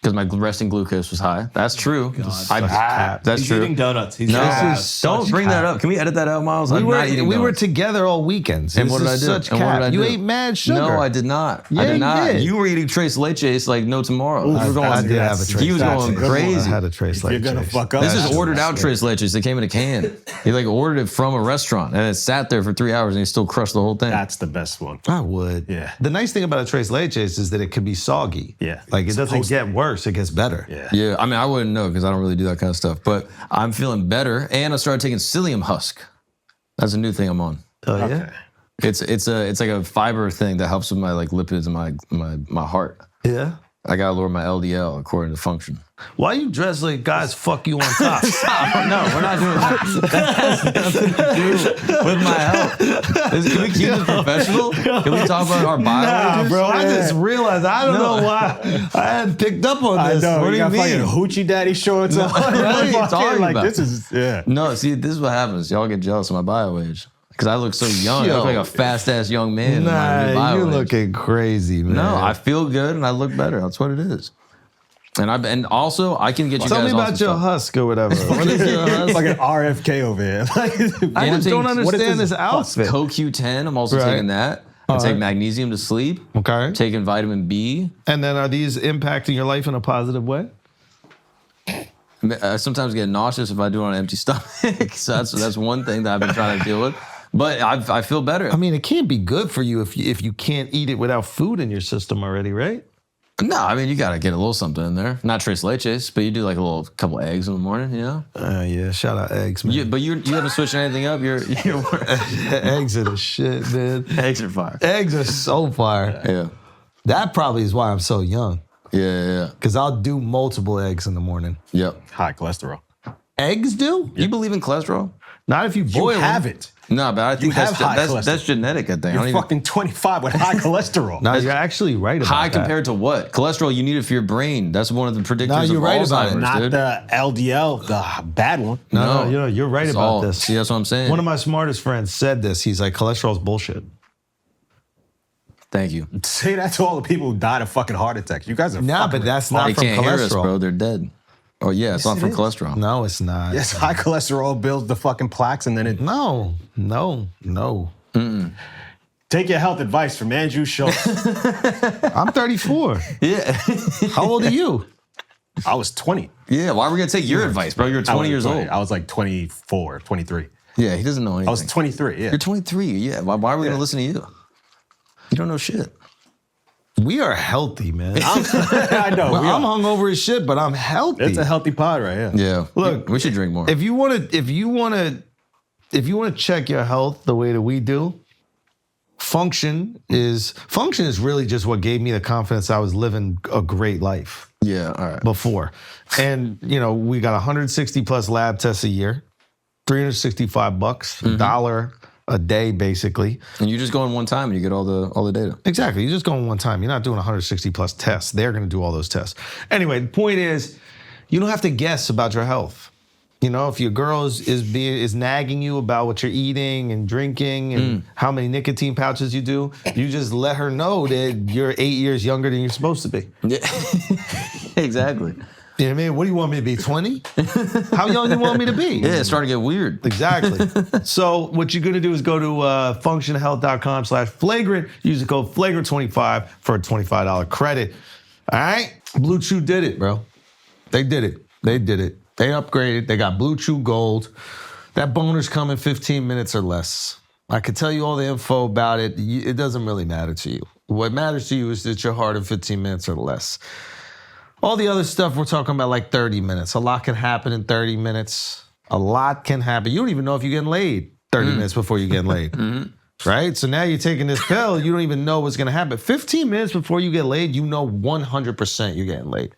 because my resting glucose was high. That's true. That's He's true. eating donuts. He's No, not- don't bring that up. Can we edit that out, Miles? I'm not eating we were donuts. together all weekends. And This what did I is do? Such And what cap. did I You do? ate mad sugar. No, I did not. Yeah, I did you not. did. You were eating tres leches like no tomorrow. You were going. I did have a trace. He was That's going a good one. crazy. I had a trace You're like gonna Chase. fuck up. This That's is ordered out tres leches. They came in a can. He like ordered it from a restaurant, and it sat there for 3 hours, and he still crushed the whole thing. That's the best one. I would. Yeah. The nice thing about a tres leches is that it can be soggy. Yeah. Like it It's doesn't supposed get worse. It gets better. Yeah. Yeah, I mean, I wouldn't know because I don't really do that kind of stuff. But I'm feeling better, and I started taking psyllium husk. That's a new thing I'm on. Oh yeah. Okay. It's like a fiber thing that helps with my like lipids and my heart. Yeah. I gotta lower my LDL according to function. Why you dress like guys fuck you on top? No, we're not doing that. That has nothing to do with my health. Can we keep this professional? Can we talk about our bio? Bro, I just realized I don't know why I hadn't picked up on this. I know. What do you got mean? fucking hoochie daddy shorts on. what are you talking like, about? This is, yeah. No, see, this is what happens. Y'all get jealous of my bio age. Because I look so young. I look like a fast-ass young man. in my new Nah, bio you're age. looking crazy, man. No, I feel good and I look better. That's what it is. And also I can get you Tell guys me on about some your stuff. husk or whatever. What is your husk? Like an RFK over here. I just don't What is understand this this outfit. CoQ10. I'm also Right. taking that. I take magnesium to sleep. Okay. Taking vitamin B. And then are these impacting your life in a positive way? I sometimes get nauseous if I do it on an empty stomach. So that's one thing that I've been trying to deal with. But I feel better. I mean, it can't be good for you if you can't eat it without food in your system already, right? No, I mean, you got to get a little something in there. Not tres leches, but you do like a couple eggs in the morning, you know? Yeah, shout out eggs, man. But you haven't switched anything up? You're Eggs are the shit, man. eggs are fire. Eggs are so fire. Yeah. That probably is why I'm so young. Yeah. Because I'll do multiple eggs in the morning. Yep. High cholesterol. Eggs do? You believe in cholesterol? Not if you You boil have them. it. No, but I think have high that's cholesterol. genetic, I think. I You're don't even, fucking 25 with high cholesterol. No, you're actually right about high that. compared to what? Cholesterol, you need it for your brain. That's one of the predictors No, you're of right about Alzheimer's, it. Not dude. the LDL, the bad one. No, you're right It's about all- this. See, that's what I'm saying. One of my smartest friends said this. He's like, cholesterol's bullshit. Thank you. Say that to all the people who died of fucking heart attacks. You guys are Nah, fucking but that's not They from can't hear us, cholesterol. bro. They're dead. Oh, yeah, it's not it from is. cholesterol. No, it's not. Yes, high cholesterol builds the fucking plaques and then it... No. Take your health advice from Andrew Schulz. I'm 34. Yeah. How old are you? I was 20. Yeah, why are we going to take your advice, bro? You're 20 years old. I was like 24, 23. Yeah, he doesn't know anything. I was 23, yeah. You're 23. Yeah, why are we going to listen to you? You don't know shit. We are healthy, man. I know. Well, we I'm are. hungover as shit, but I'm healthy. It's a healthy pod, right? Yeah. Yeah. Look, we should drink more. If you want to check your health the way that we do, function is really just what gave me the confidence I was living a great life. Yeah, all right. Before. And, we got 160 plus lab tests a year, $365, $1 a day, basically. And you just go in one time and you get all the data. Exactly. You just go in one time. You're not doing 160 plus tests. They're going to do all those tests. Anyway, the point is, you don't have to guess about your health. If your girl is nagging you about what you're eating and drinking and how many nicotine pouches you do, you just let her know that you're 8 years younger than you're supposed to be. Yeah. Exactly. You know what I mean? What do you want me to be, 20? How young do you want me to be? Yeah, it's starting to get weird. Exactly. So what you're going to do is go to functionhealth.com/flagrant. Use the code flagrant25 for a $25 credit. All right? Blue Chew did it, bro. They did it. They upgraded. They got Blue Chew Gold. That boner's coming 15 minutes or less. I could tell you all the info about it. It doesn't really matter to you. What matters to you is that you're hard in 15 minutes or less. All the other stuff we're talking about like 30 minutes. A lot can happen in 30 minutes. A lot can happen. You don't even know if you're getting laid 30 minutes before you get laid. Right? So now you're taking this pill. You don't even know what's going to happen. 15 minutes before you get laid, you know 100% you're getting laid.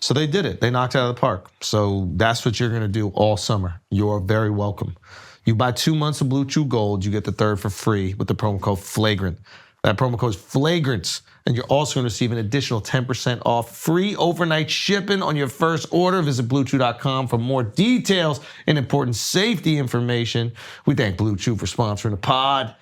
So they did it. They knocked it out of the park. So that's what you're going to do all summer. You're very welcome. You buy 2 months of Blue Chew Gold, you get the third for free with the promo code FLAGRANT. That promo code is FLAGRANT. And you're also going to receive an additional 10% off free overnight shipping on your first order. Visit BlueChew.com for more details and important safety information. We thank Blue Chew for sponsoring the pod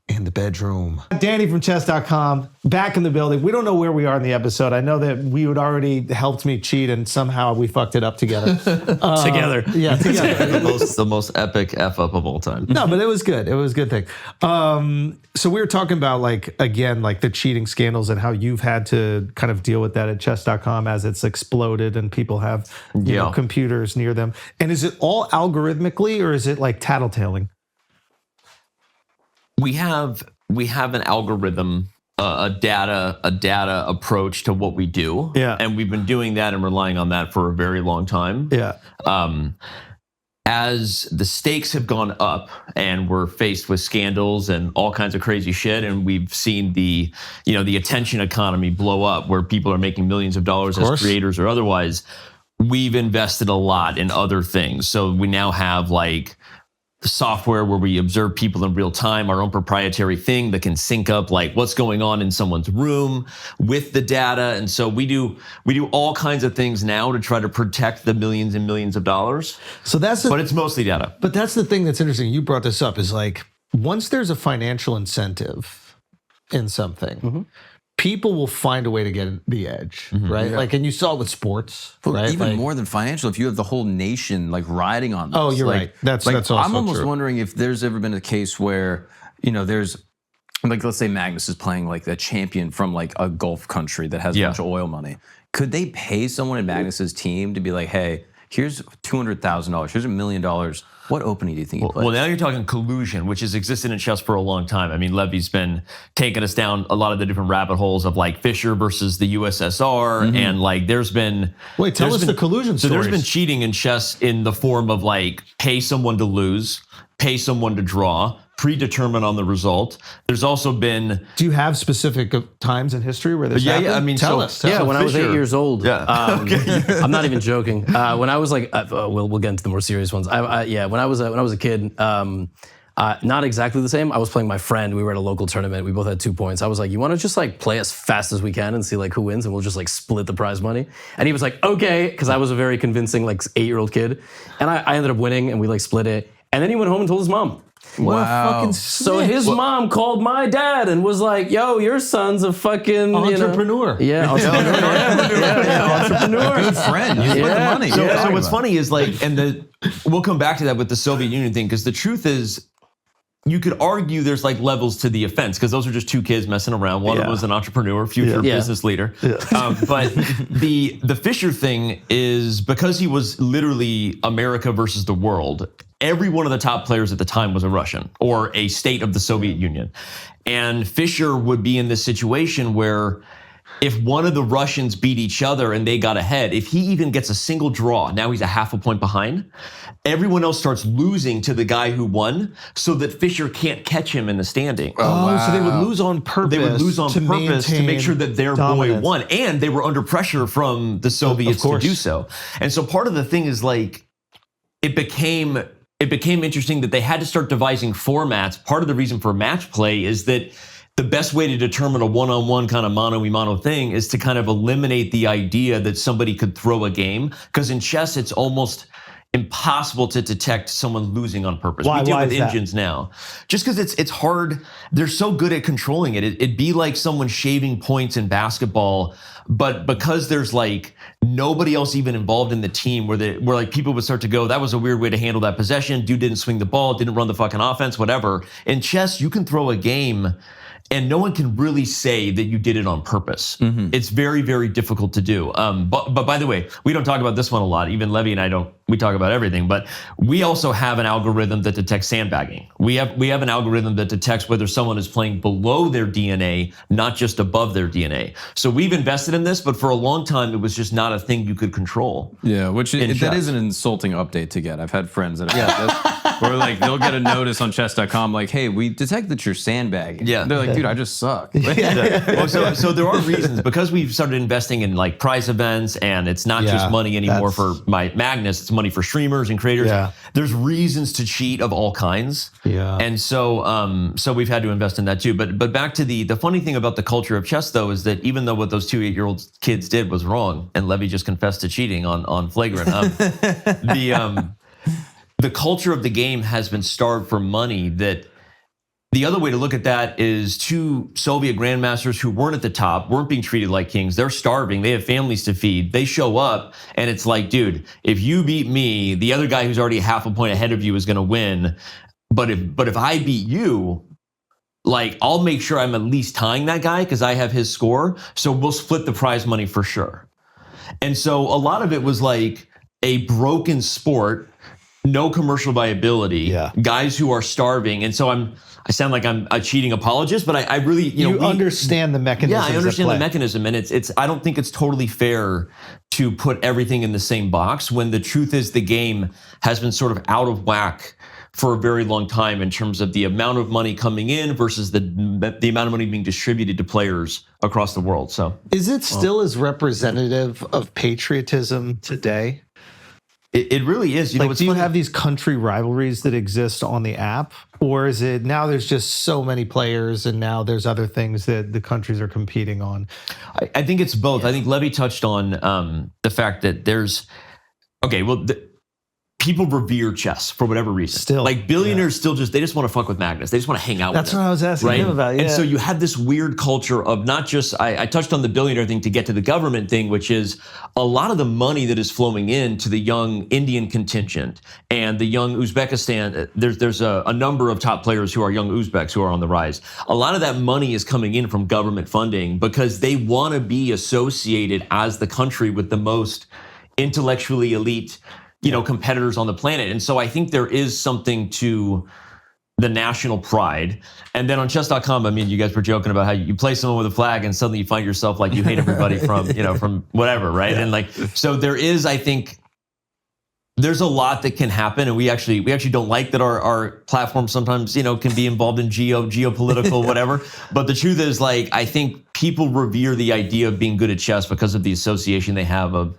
and the bedroom. Danny from chess.com, back in the building. We don't know where we are in the episode. I know that we had already helped me cheat and somehow we fucked it up together. Together. Yeah, together. the most epic F up of all time. No, but it was good. It was a good thing. So we were talking about the cheating scandals and how you've had to kind of deal with that at chess.com as it's exploded and people have you know, computers near them. And is it all algorithmically or is it like tattletaling? We have an algorithm, a data approach to what we do. Yeah. And we've been doing that and relying on that for a very long time. Yeah. As the stakes have gone up and we're faced with scandals and all kinds of crazy shit, and we've seen the attention economy blow up where people are making millions of dollars as creators or otherwise, we've invested a lot in other things. So we now have like software where we observe people in real time, our own proprietary thing that can sync up like what's going on in someone's room with the data. And so we do all kinds of things now to try to protect the millions and millions of dollars. So but it's mostly data. But that's the thing that's interesting. You brought this up is like, once there's a financial incentive in something, people will find a way to get the edge, right? Yeah. Like, and you saw it with sports, right? Even more than financial, if you have the whole nation like riding on this. Oh, you're right. That's also I'm almost true. wondering if there's ever been a case where, there's like, let's say Magnus is playing like a champion from like a Gulf country that has a bunch of oil money. Could they pay someone in Magnus's team to be like, hey, here's $200,000, here's $1 million. What opening do you think he plays? Well, now you're talking collusion, which has existed in chess for a long time. I mean, Levy's been taking us down a lot of the different rabbit holes of like Fischer versus the USSR, and like there's been tell us the collusion So stories. there's been cheating in chess in the form of like pay someone to lose, pay someone to draw, predetermine on the result. There's also been. Do you have specific times in history where this happened? I mean, tell us. When I was 8 years old. Okay. I'm not even joking. When I was like, we'll get into the more serious ones. When I was a kid, not exactly the same. I was playing my friend. We were at a local tournament. We both had 2 points. I was like, you want to just like play as fast as we can and see like who wins, and we'll just like split the prize money. And he was like, okay, because I was a very convincing like 8-year-old kid, and I ended up winning, and we like split it. And then he went home and told his mom. Wow. So his mom called my dad and was like, yo, your son's a fucking entrepreneur. Entrepreneur. Good friend. You split the money. So what's funny is like, we'll come back to that with the Soviet Union thing, because the truth is, you could argue there's like levels to the offense because those are just two kids messing around. One of them was an entrepreneur, future business leader. But the Fischer thing is because he was literally America versus the world. Every one of the top players at the time was a Russian or a state of the Soviet Union. And Fischer would be in this situation where if one of the Russians beat each other and they got ahead, if he even gets a single draw, now he's a half a point behind, everyone else starts losing to the guy who won so that Fischer can't catch him in the standing. So they would lose on purpose. They would lose on purpose to make sure that their boy won. And they were under pressure from the Soviets to do so. And so part of the thing is like, it became interesting that they had to start devising formats. Part of the reason for match play is that the best way to determine a one-on-one kind of mano-a-mano thing is to kind of eliminate the idea that somebody could throw a game. Because in chess, it's almost impossible to detect someone losing on purpose. We deal with engines now. Just because it's hard. They're so good at controlling it. It'd be like someone shaving points in basketball, but because there's like nobody else even involved in the team where like people would start to go, that was a weird way to handle that possession. Dude didn't swing the ball, didn't run the fucking offense, whatever. In chess, you can throw a game and no one can really say that you did it on purpose. It's very, very difficult to do. But by the way, we don't talk about this one a lot. Even Levy and I don't. We talk about everything. But we also have an algorithm that detects sandbagging. We have an algorithm that detects whether someone is playing below their DNA, not just above their DNA. So we've invested in this, but for a long time, it was just not a thing you could control. Yeah, that is an insulting update to get. I've had friends that where like they'll get a notice on chess.com like, hey, we detect that you're sandbagging. Yeah. They're like, dude, I just suck. Well, so there are reasons because we've started investing in like prize events and it's not just money anymore for my Magnus, it's money for streamers and creators. There's reasons to cheat of all kinds. And so so we've had to invest in that too. But back to the funny thing about the culture of chess though is that even though what those 2 8-year-old kids did was wrong, and Levy just confessed to cheating on Flagrant, the culture of the game has been starved for money. That the other way to look at that is two Soviet grandmasters who weren't at the top, weren't being treated like kings. They're starving. They have families to feed. They show up and it's like, dude, if you beat me, the other guy who's already half a point ahead of you is going to win. But if I beat you, like I'll make sure I'm at least tying that guy because I have his score. So we'll split the prize money for sure. And so a lot of it was like a broken sport, no commercial viability, guys who are starving. And so I sound like I'm a cheating apologist, but I really, you understand the mechanism. Yeah, I understand the mechanism. And I don't think it's totally fair to put everything in the same box when the truth is the game has been sort of out of whack for a very long time in terms of the amount of money coming in versus the amount of money being distributed to players across the world. So is it still as representative of patriotism today? It really is. Do you have these country rivalries that exist on the app? Or is it now there's just so many players and now there's other things that the countries are competing on? I think it's both. I think Levy touched on the fact that there's, people revere chess for whatever reason. Still, like billionaires still they just want to fuck with Magnus. They just want to hang out with him. That's what I was asking him about. Yeah. And so you had this weird culture of not just, I touched on the billionaire thing to get to the government thing, which is a lot of the money that is flowing in to the young Indian contingent and the young Uzbekistan. There's a number of top players who are young Uzbeks who are on the rise. A lot of that money is coming in from government funding because they want to be associated as the country with the most intellectually elite competitors on the planet. And so I think there is something to the national pride. And then on chess.com, I mean, you guys were joking about how you play someone with a flag and suddenly you find yourself like you hate everybody from, from whatever, right? Yeah. And like, so there is, I think, there's a lot that can happen. And we actually don't like that our platform sometimes, can be involved in geopolitical, whatever. But the truth is, like, I think people revere the idea of being good at chess because of the association they have of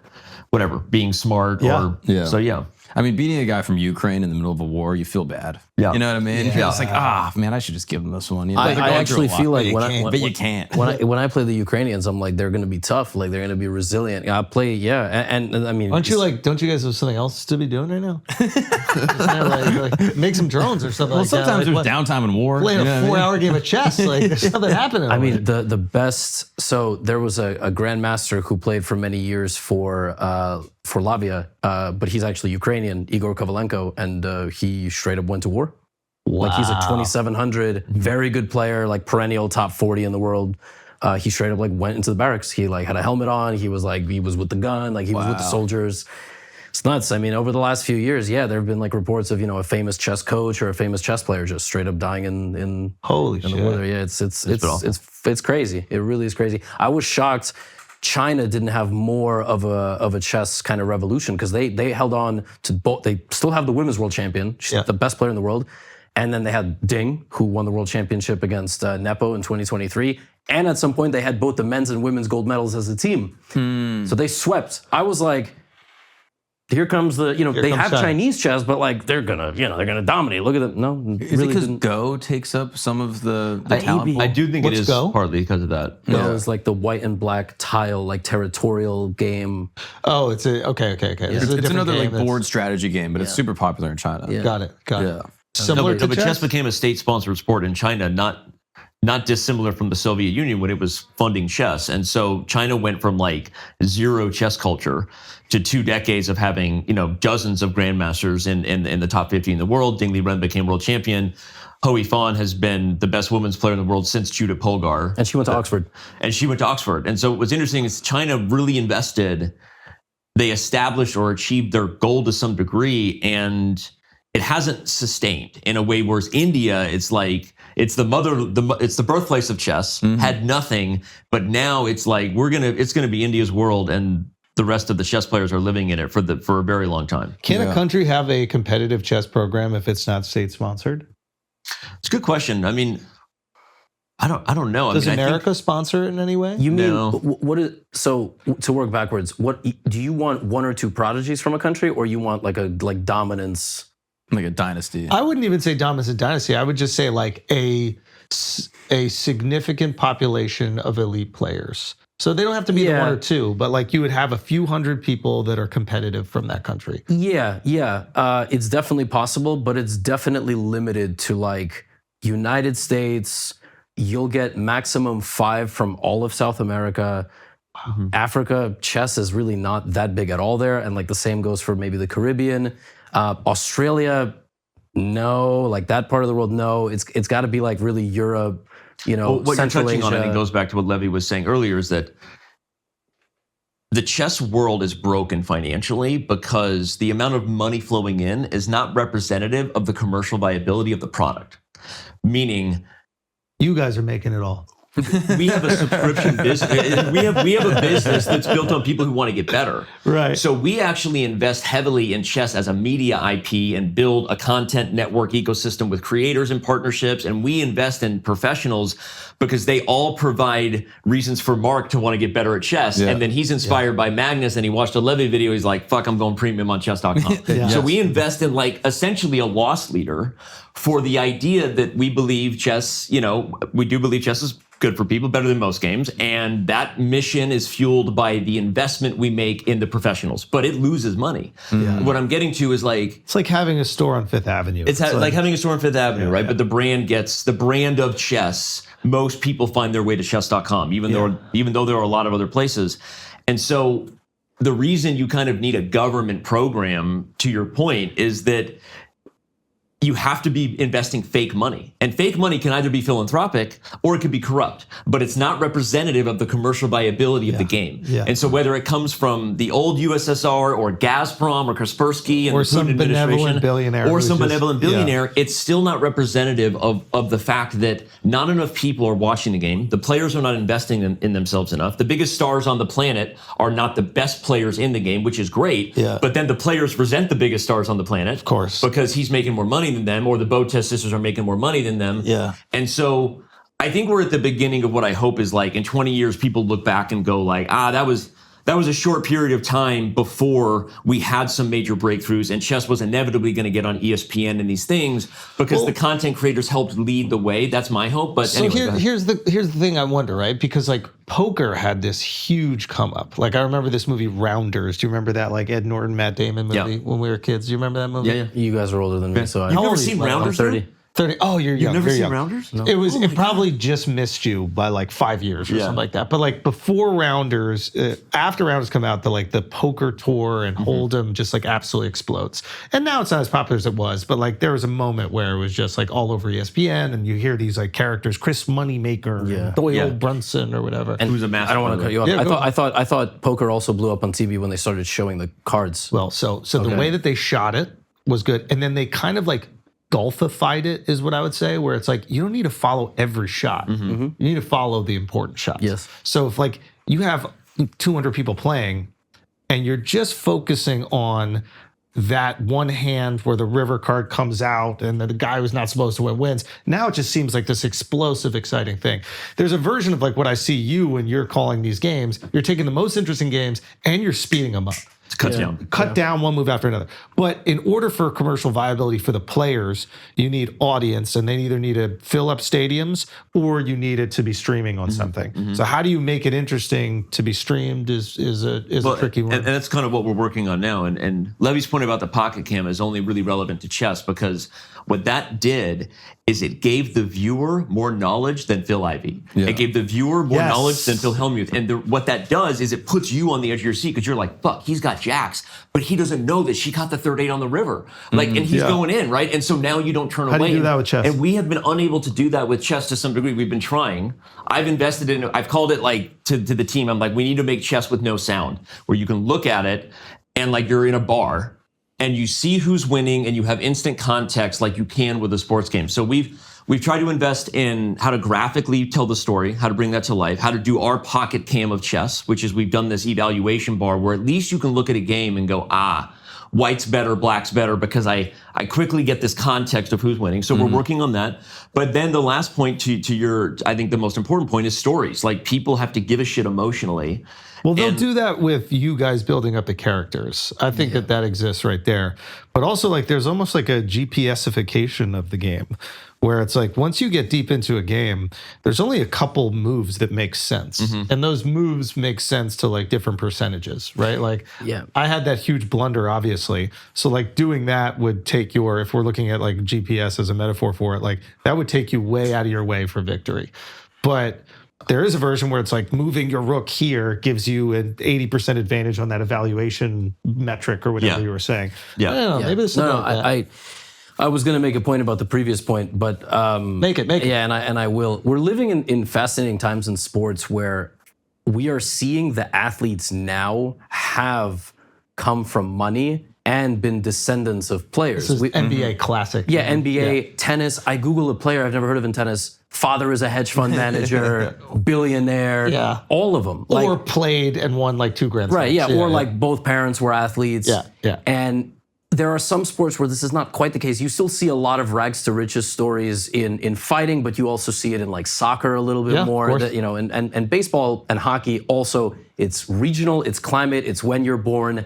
whatever, being smart or so I mean, beating a guy from Ukraine in the middle of a war, you feel bad. Yeah. You know what I mean? Yeah. It's like, man, I should just give them this one. I actually feel like but you can't. When I play the Ukrainians, I'm like, they're going to be tough. Like they're going to be resilient. I play, and I mean, don't you guys have something else to be doing right now? like make some drones or something. Well, sometimes there's downtime in war. Playing a 4-hour game of chess, like there's something happening. I mean, the best. So there was a grandmaster who played for many years for Lavia, but he's actually Ukrainian, Igor Kovalenko, and he straight up went to war. Like he's like 2,700, very good player, like perennial top 40 in the world. He straight up like went into the barracks. He like had a helmet on. He was with the gun. Like he was with the soldiers. It's nuts. I mean, over the last few years, there have been like reports of a famous chess coach or a famous chess player just straight up dying in Holy shit. the war. Yeah, it's crazy. It really is crazy. I was shocked China didn't have more of a chess kind of revolution because they held on to both. They still have the women's world champion, she's the best player in the world, and then they had Ding, who won the world championship against Nepo in 2023. And at some point, they had both the men's and women's gold medals as a team. So they swept. I was like, here comes the, they have China. Chinese chess, but like they're gonna dominate. Look at them. No, Is it because Go takes up some of the talent pool? I do think it is Go? partly because of that. Go is like the white and black tile, like territorial game. Oh, it's okay. This is a It's different another game like that's- board strategy game, but it's super popular in China. Yeah. Got it. Yeah. Similar to but chess? chess became a state-sponsored sport in China, not dissimilar from the Soviet Union when it was funding chess. And so China went from like zero chess culture to 2 decades of having, dozens of grandmasters in the top 50 in the world. Ding Liren became world champion. Ho Yifan has been the best women's player in the world since Judith Polgar. And she went to Oxford. And so what's interesting is China really invested. They established or achieved their goal to some degree, and it hasn't sustained in a way. Whereas India, it's like it's the birthplace of chess. Had nothing, but now it's like it's gonna be India's world, and the rest of the chess players are living in it for a very long time. Can a country have a competitive chess program if it's not state sponsored? It's a good question. I mean, I don't know. Does I think America sponsor it in any way? You mean No. what is so to work backwards? What do you want? 1 or 2 prodigies from a country, or you want like dominance? Like a dynasty. I wouldn't even say dominance and dynasty. I would just say like a significant population of elite players. So they don't have to be the 1 or 2, but like you would have a few hundred people that are competitive from that country. Yeah. It's definitely possible, but it's definitely limited to like United States. You'll get maximum 5 from all of South America. Africa, chess is really not that big at all there. And like the same goes for maybe the Caribbean. Australia, no. Like that part of the world, no. It's got to be like really Europe, what Central you're touching Asia. on, I think, goes back to what Levy was saying earlier, is that the chess world is broken financially because the amount of money flowing in is not representative of the commercial viability of the product. Meaning, You guys are making it all. we have a subscription business. We have a business that's built on people who want to get better. Right. So we actually invest heavily in chess as a media IP and build a content network ecosystem with creators and partnerships. And we invest in professionals because they all provide reasons for Mark to want to get better at chess. And then he's inspired by Magnus, and he watched a Levy video. He's like, fuck, I'm going premium on chess.com. So we invest in like essentially a loss leader for the idea that we believe chess, we do believe chess is good for people, better than most games. And that mission is fueled by the investment we make in the professionals, but it loses money. What I'm getting to is like, It's like having a store on Fifth Avenue. it's like having a store on Fifth Avenue, right? But the brand of chess, most people find their way to chess.com, even though there are a lot of other places. And so the reason you kind of need a government program, to your point, is that you have to be investing fake money. And fake money can either be philanthropic or it could be corrupt, but it's not representative of the commercial viability of the game. And so whether it comes from the old USSR or Gazprom or Kaspersky and Or the some Putin benevolent administration, billionaire or who's some just- benevolent billionaire, it's still not representative of the fact that not enough people are watching the game. The players are not investing in themselves enough. The biggest stars on the planet are not the best players in the game, which is great. But then the players resent the biggest stars on the planet. Of course. Because he's making more money than them, or the Botez sisters are making more money than them. And so I think we're at the beginning of what I hope is like in 20 years, people look back and go like, that was a short period of time before we had some major breakthroughs, and chess was inevitably going to get on ESPN and these things because the content creators helped lead the way. That's my hope. But So anyway, go ahead. here's the thing I wonder, right? Because like poker had this huge come up. Like I remember this movie Rounders. Do you remember that like Ed Norton, Matt Damon movie when we were kids? Do you remember that movie? Yeah. You guys are older than me, so You've never Holy seen fuck, Rounders? I'm 30. 30. Oh, you're young. You've never very seen young. Rounders? It was. It probably just missed you by like 5 years or Yeah. something like that. But like before Rounders, after Rounders come out, the poker tour and Hold'em just like absolutely explodes. And now it's not as popular as it was. But like there was a moment where it was just like all over ESPN, and you hear these like characters, Chris Moneymaker, and Doyle Brunson or whatever. And Who's a master. I don't want to cut you off. Yeah, I thought poker also blew up on TV when they started showing the cards. Well, so the way that they shot it was good, and then they kind of like golfified it, is what I would say, where it's like you don't need to follow every shot. You need to follow the important shots. Yes. So if like you have 200 people playing, and you're just focusing on that one hand where the river card comes out and the guy who's not supposed to win wins. Now it just seems like this explosive, exciting thing. There's a version of like what I see you when you're calling these games. You're taking the most interesting games and you're speeding them up. Cut down one move after another. But in order for commercial viability for the players, you need audience, and they either need to fill up stadiums or you need it to be streaming on something. So how do you make it interesting to be streamed is a tricky one. And that's kind of what we're working on now. And Levy's point about the pocket cam is only really relevant to chess, because what that did is it gave the viewer more knowledge than Phil Ivey. It gave the viewer more knowledge than Phil Hellmuth. And what that does is it puts you on the edge of your seat, because you're like, fuck, he's got jacks, but he doesn't know that she caught the third 8 on the river. Like, and he's going in, right? And so now you don't turn away. How do you do that with chess? And we have been unable to do that with chess to some degree. We've been trying. I've invested in it. I've called it like to the team. I'm like, we need to make chess with no sound, where you can look at it and like you're in a bar and you see who's winning and you have instant context like you can with a sports game. So we've tried to invest in how to graphically tell the story, how to bring that to life, how to do our pocket cam of chess, which is we've done this evaluation bar where at least you can look at a game and go, white's better, black's better, because I quickly get this context of who's winning. So we're working on that. But then the last point to your, I think the most important point is stories. Like, people have to give a shit emotionally. Well, they'll do that with you guys building up the characters. I think that exists right there. But also, like, there's almost like a GPSification of the game, where it's like once you get deep into a game, there's only a couple moves that make sense. And those moves make sense to like different percentages, right? Like, I had that huge blunder, obviously. So like doing that would take your, if we're looking at like GPS as a metaphor for it, like that would take you way out of your way for victory. But there is a version where it's like moving your rook here gives you an 80% advantage on that evaluation metric or whatever you were saying. I don't know, maybe this is I was going to make a point about the previous point, but make it. Yeah, and I will. We're living in fascinating times in sports where we are seeing the athletes now have come from money and been descendants of players. This is NBA classic. Yeah, NBA, tennis. I Google a player I've never heard of in tennis. Father is a hedge fund manager, billionaire, all of them. Or played and won like 2 Grand Slams. Right, or like both parents were athletes. Yeah. And there are some sports where this is not quite the case. You still see a lot of rags to riches stories in fighting, but you also see it in like soccer a little bit more. And baseball and hockey also, it's regional, it's climate, it's when you're born.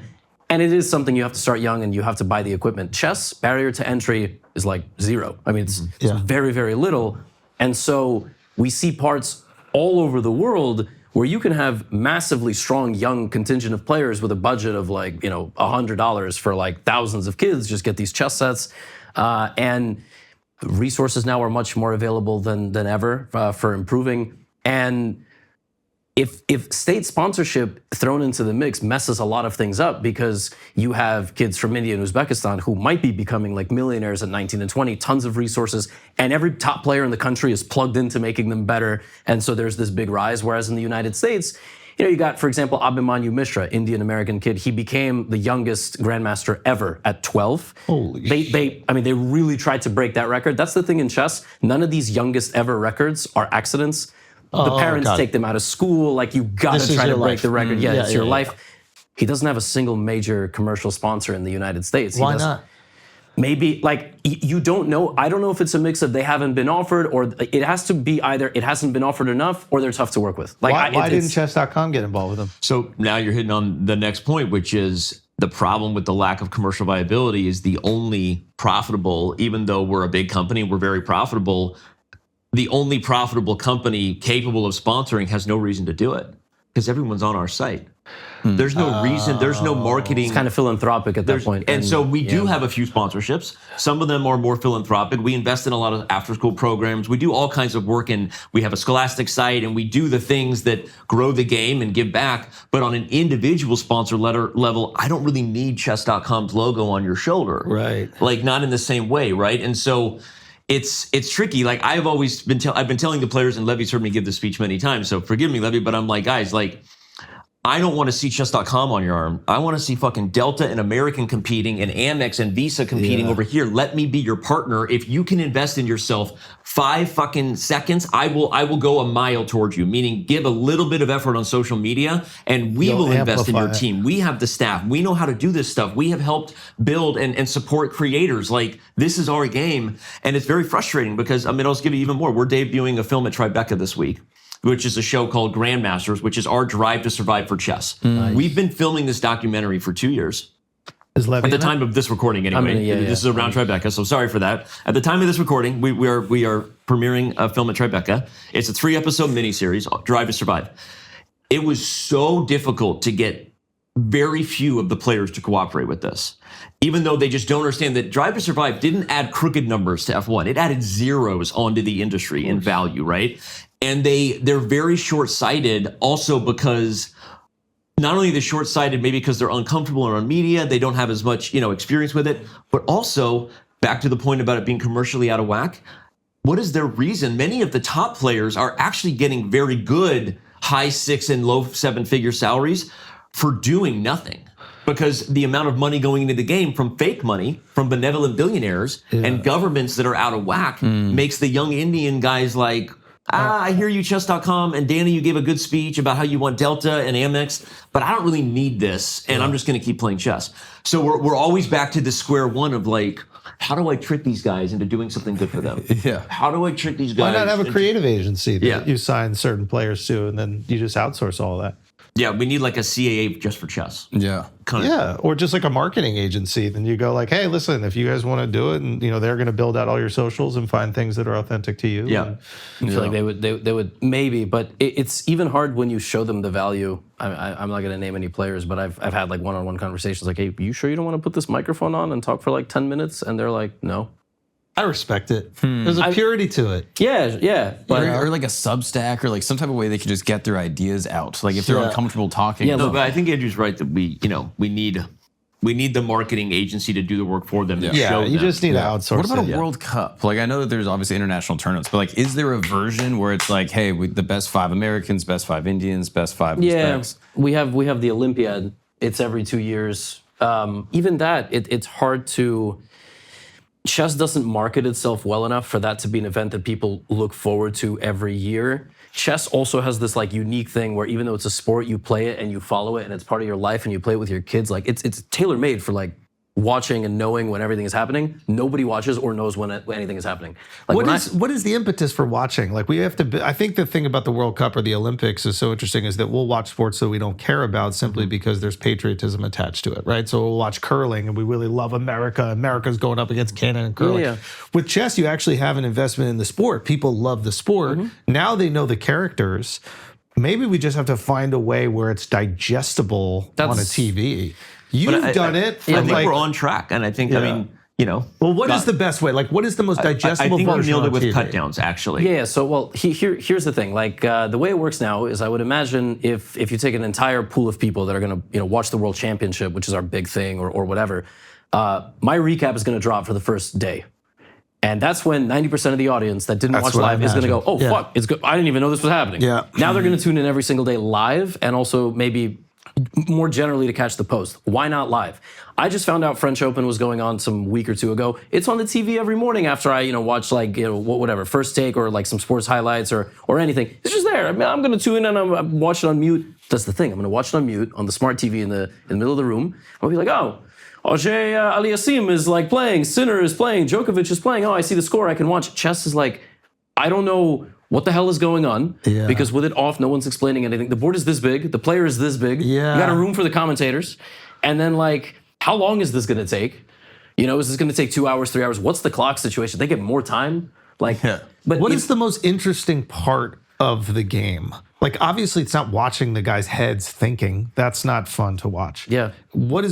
And it is something you have to start young and you have to buy the equipment. Chess, barrier to entry is like 0. I mean, it's very, very little. And so we see parts all over the world where you can have massively strong young contingent of players with a budget of like, $100 for like thousands of kids, just get these chess sets. And resources now are much more available than ever for improving. And if state sponsorship thrown into the mix messes a lot of things up, because you have kids from India and Uzbekistan who might be becoming like millionaires at 19 and 20, tons of resources, and every top player in the country is plugged into making them better. And so there's this big rise. Whereas in the United States, you got, for example, Abhimanyu Mishra, Indian-American kid. He became the youngest grandmaster ever at 12. They really tried to break that record. That's the thing in chess. None of these youngest ever records are accidents. The parents take them out of school. Like, you gotta try to break the record. It's your life. He doesn't have a single major commercial sponsor in the United States. Why not? Maybe, like, you don't know. I don't know if it's a mix of they haven't been offered, or it has to be either it hasn't been offered enough or they're tough to work with. Like, why didn't chess.com get involved with them? So now you're hitting on the next point, which is the problem with the lack of commercial viability is the only profitable, even though we're a big company, we're very profitable, the only profitable company capable of sponsoring has no reason to do it because everyone's on our site. There's no reason. There's no marketing. It's kind of philanthropic at that point. And so we do have a few sponsorships. Some of them are more philanthropic. We invest in a lot of after-school programs. We do all kinds of work, and we have a Scholastic site, and we do the things that grow the game and give back. But on an individual sponsor level, I don't really need chess.com's logo on your shoulder. Right. Like, not in the same way, right? And so it's tricky. Like, I've always been telling the players, and Levy's heard me give this speech many times, so forgive me, Levy, but I'm like, guys, like, I don't want to see chess.com on your arm. I want to see fucking Delta and American competing and Amex and Visa competing over here. Let me be your partner. If you can invest in yourself 5 fucking seconds, I will go a mile towards you, meaning give a little bit of effort on social media and we will invest in your team. We have the staff. We know how to do this stuff. We have helped build and support creators. Like, this is our game. And it's very frustrating because, I mean, I'll just give you even more. We're debuting a film at Tribeca this week, which is a show called Grandmasters, which is our drive to survive for chess. Nice. We've been filming this documentary for 2 years. Is Levy at the time of this recording, anyway. This is around Tribeca, so sorry for that. At the time of this recording, we are premiering a film at Tribeca. It's a 3-episode miniseries, Drive to Survive. It was so difficult to get very few of the players to cooperate with this, even though they just don't understand that Drive to Survive didn't add crooked numbers to F1. It added zeros onto the industry in value, right? And they're very short-sighted also because not only they're short-sighted maybe because they're uncomfortable around media, they don't have as much, experience with it, but also back to the point about it being commercially out of whack. What is their reason? Many of the top players are actually getting very good high 6 and low 7-figure salaries for doing nothing. Because the amount of money going into the game from fake money, from benevolent billionaires and governments that are out of whack makes the young Indian guys like, I hear you, chess.com, and Danny, you gave a good speech about how you want Delta and Amex, but I don't really need this, and I'm just going to keep playing chess. So we're always back to the square one of like, how do I trick these guys into doing something good for them? How do I trick these guys? Why not have a creative agency that you sign certain players to, and then you just outsource all that? Yeah, we need like a CAA just for chess. Or just like a marketing agency. Then you go like, hey, listen, if you guys want to do it, and they're going to build out all your socials and find things that are authentic to you. Yeah, I feel like they would maybe, but it's even hard when you show them the value. I'm not going to name any players, but I've had like one-on-one conversations like, hey, you sure you don't want to put this microphone on and talk for like 10 minutes? And they're like, no. I respect it. There's a purity to it. Yeah. But, or like a Substack or like some type of way they can just get their ideas out. Like if they're uncomfortable talking. Yeah, but I think Andrew's right that we need the marketing agency to do the work for them. Yeah, you just need to outsource. What about a World Cup? Like I know that there's obviously international tournaments, but like is there a version where it's like, hey, the best 5 Americans, best 5 Indians, best 5 Uzbeks? We have the Olympiad. It's every 2 years. Even that, it's hard to. Chess doesn't market itself well enough for that to be an event that people look forward to every year. Chess also has this like unique thing where even though it's a sport, you play it and you follow it and it's part of your life and you play it with your kids. Like it's tailor-made for like watching and knowing when everything is happening. Nobody watches or knows when anything is happening. Like what is the impetus for watching? Like we have to. I think the thing about the World Cup or the Olympics is so interesting is that we'll watch sports that we don't care about simply because there's patriotism attached to it, right? So we'll watch curling and we really love America. America's going up against Canada in curling. Yeah. With chess, you actually have an investment in the sport. People love the sport. Now they know the characters. Maybe we just have to find a way where it's digestible on a TV. You've done it. I think we're on track, and I think Well, what is the best way? Like, what is the most digestible version? I think we nailed it with TV? cut downs, actually. Yeah. So, well, here's the thing. Like, the way it works now is, I would imagine if you take an entire pool of people that are going to watch the World Championship, which is our big thing, or whatever, my recap is going to drop for the first day. And that's when 90% of the audience that didn't watch live is going to go, oh, fuck, it's good. I didn't even know this was happening. Yeah. Now they're going to tune in every single day live, and also maybe more generally to catch the post. Why not live? I just found out French Open was going on some week or two ago. It's on the TV every morning after I, watch like, whatever, First Take or like some sports highlights or anything. It's just there. I mean, I'm going to tune in and I'm watch it on mute. That's the thing. I'm going to watch it on mute on the smart TV in the middle of the room. I'll be like, oh, Auger Aliassime is like playing, Sinner is playing, Djokovic is playing. Oh, I see the score. I can watch. Chess is like, I don't know what the hell is going on? Because with it off, no one's explaining anything. The board is this big. The player is this big. You got a room for the commentators. And then, like, how long is this going to take? Is this going to take 2 hours, 3 hours? What's the clock situation? They get more time? Like, but what is the most interesting part of the game? like obviously it's not watching the guys' heads thinking. That's not fun to watch. Yeah. What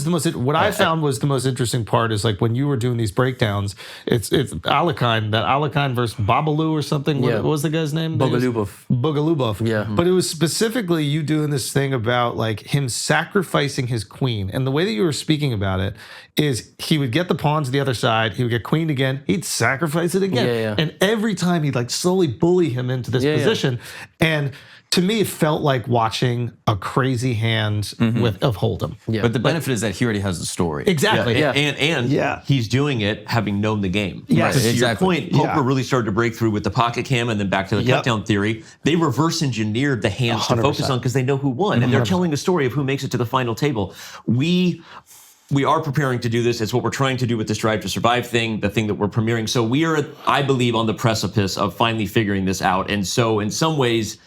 I found was the most interesting part is like when you were doing these breakdowns, it's Alekhine versus Babalu or something. Yeah. What was the guy's name? Boголюбов. Yeah. But it was specifically you doing this thing about like him sacrificing his queen. And the way that you were speaking about it is he would get the pawn to the other side, he would get queen again, he'd sacrifice it again. Yeah. And every time he'd like slowly bully him into this position. And to me, it felt like watching a crazy hand of Hold'em. Yeah. But the benefit is that he already has the story. Exactly. Yeah. And he's doing it having known the game. Yes. Because to Exactly. your point, poker really started to break through with the pocket cam and then back to the cut-down theory. They reverse engineered the hands to focus on because they know who won. And they're telling a story of who makes it to the final table. We are preparing to do this. It's what we're trying to do with this Drive to Survive thing, the thing that we're premiering. So we are, I believe, on the precipice of finally figuring this out. And so in some ways,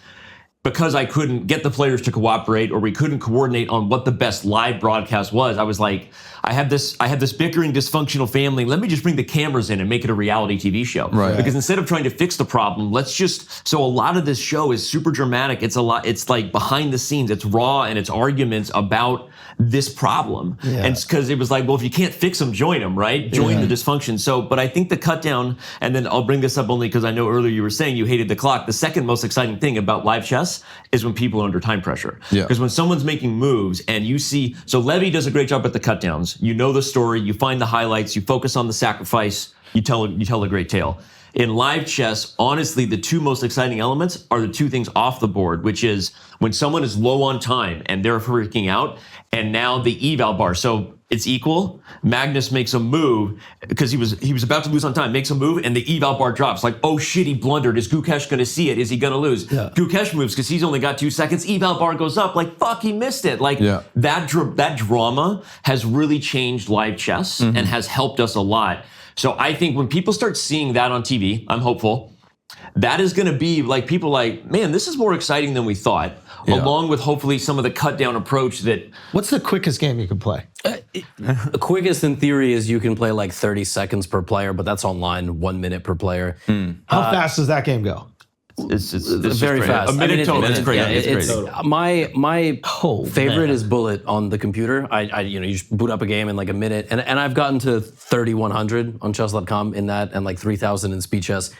because I couldn't get the players to cooperate or we couldn't coordinate on what the best live broadcast was, I was like, I have this bickering, dysfunctional family. Let me just bring the cameras in and make it a reality TV show. Right. Because instead of trying to fix the problem, so a lot of this show is super dramatic. It's like behind the scenes. It's raw and it's arguments about this problem. Yeah. And because it was like, well, if you can't fix them, join them, right? Join the dysfunction. So, but I think the cut down, and then I'll bring this up only because I know earlier you were saying you hated the clock. The second most exciting thing about live chess is when people are under time pressure. Yeah. Because when someone's making moves and you see, so Levy does a great job at the cut downs. You know the story, you find the highlights, you focus on the sacrifice, you tell a great tale. In live chess, honestly, the two most exciting elements are the two things off the board, which is when someone is low on time and they're freaking out, and now the eval bar. So it's equal. Magnus makes a move because he was about to lose on time, makes a move, and the eval bar drops. Like, oh shit, he blundered. Is Gukesh going to see it? Is he going to lose? Yeah. Gukesh moves because he's only got 2 seconds. Eval bar goes up. Like, fuck, he missed it. Like, that drama has really changed live chess and has helped us a lot. So I think when people start seeing that on TV, I'm hopeful, that is going to be like people like, man, this is more exciting than we thought, along with hopefully some of the cut down approach that. What's the quickest game you can play? The quickest in theory is you can play like 30 seconds per player, but that's online, 1 minute per player. How fast does that game go? It's very fast. A minute total. It's crazy. Yeah, it's crazy. My favorite is Bullet on the computer. You just boot up a game in like a minute, and I've gotten to 3100 on chess.com in that, and like 3000 in speed chess.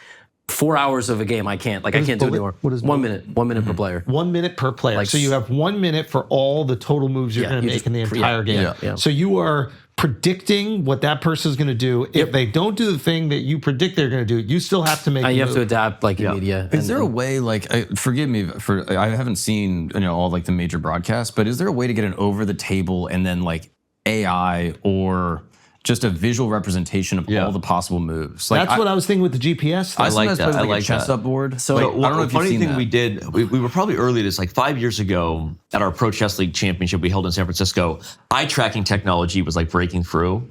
4 hours of a game, I can't do it anymore. What is 1 minute? 1 minute per player. 1 minute per player. So you have 1 minute for all the total moves you're going to make in the entire game. Yeah. So you are predicting what that person is going to do. If they don't do the thing that you predict they're going to do, you still have to make. You have to adapt like immediate. Is there a way, like, forgive me for I haven't seen all like the major broadcasts, but is there a way to get an over the table and then like AI or just a visual representation of all the possible moves? Like, that's what I was thinking with the GPS. I like that. I like a chess that. up board. So I don't know if you've funny seen thing that. we did, we were probably early this, like 5 years ago at our Pro Chess League Championship we held in San Francisco. Eye tracking technology was like breaking through.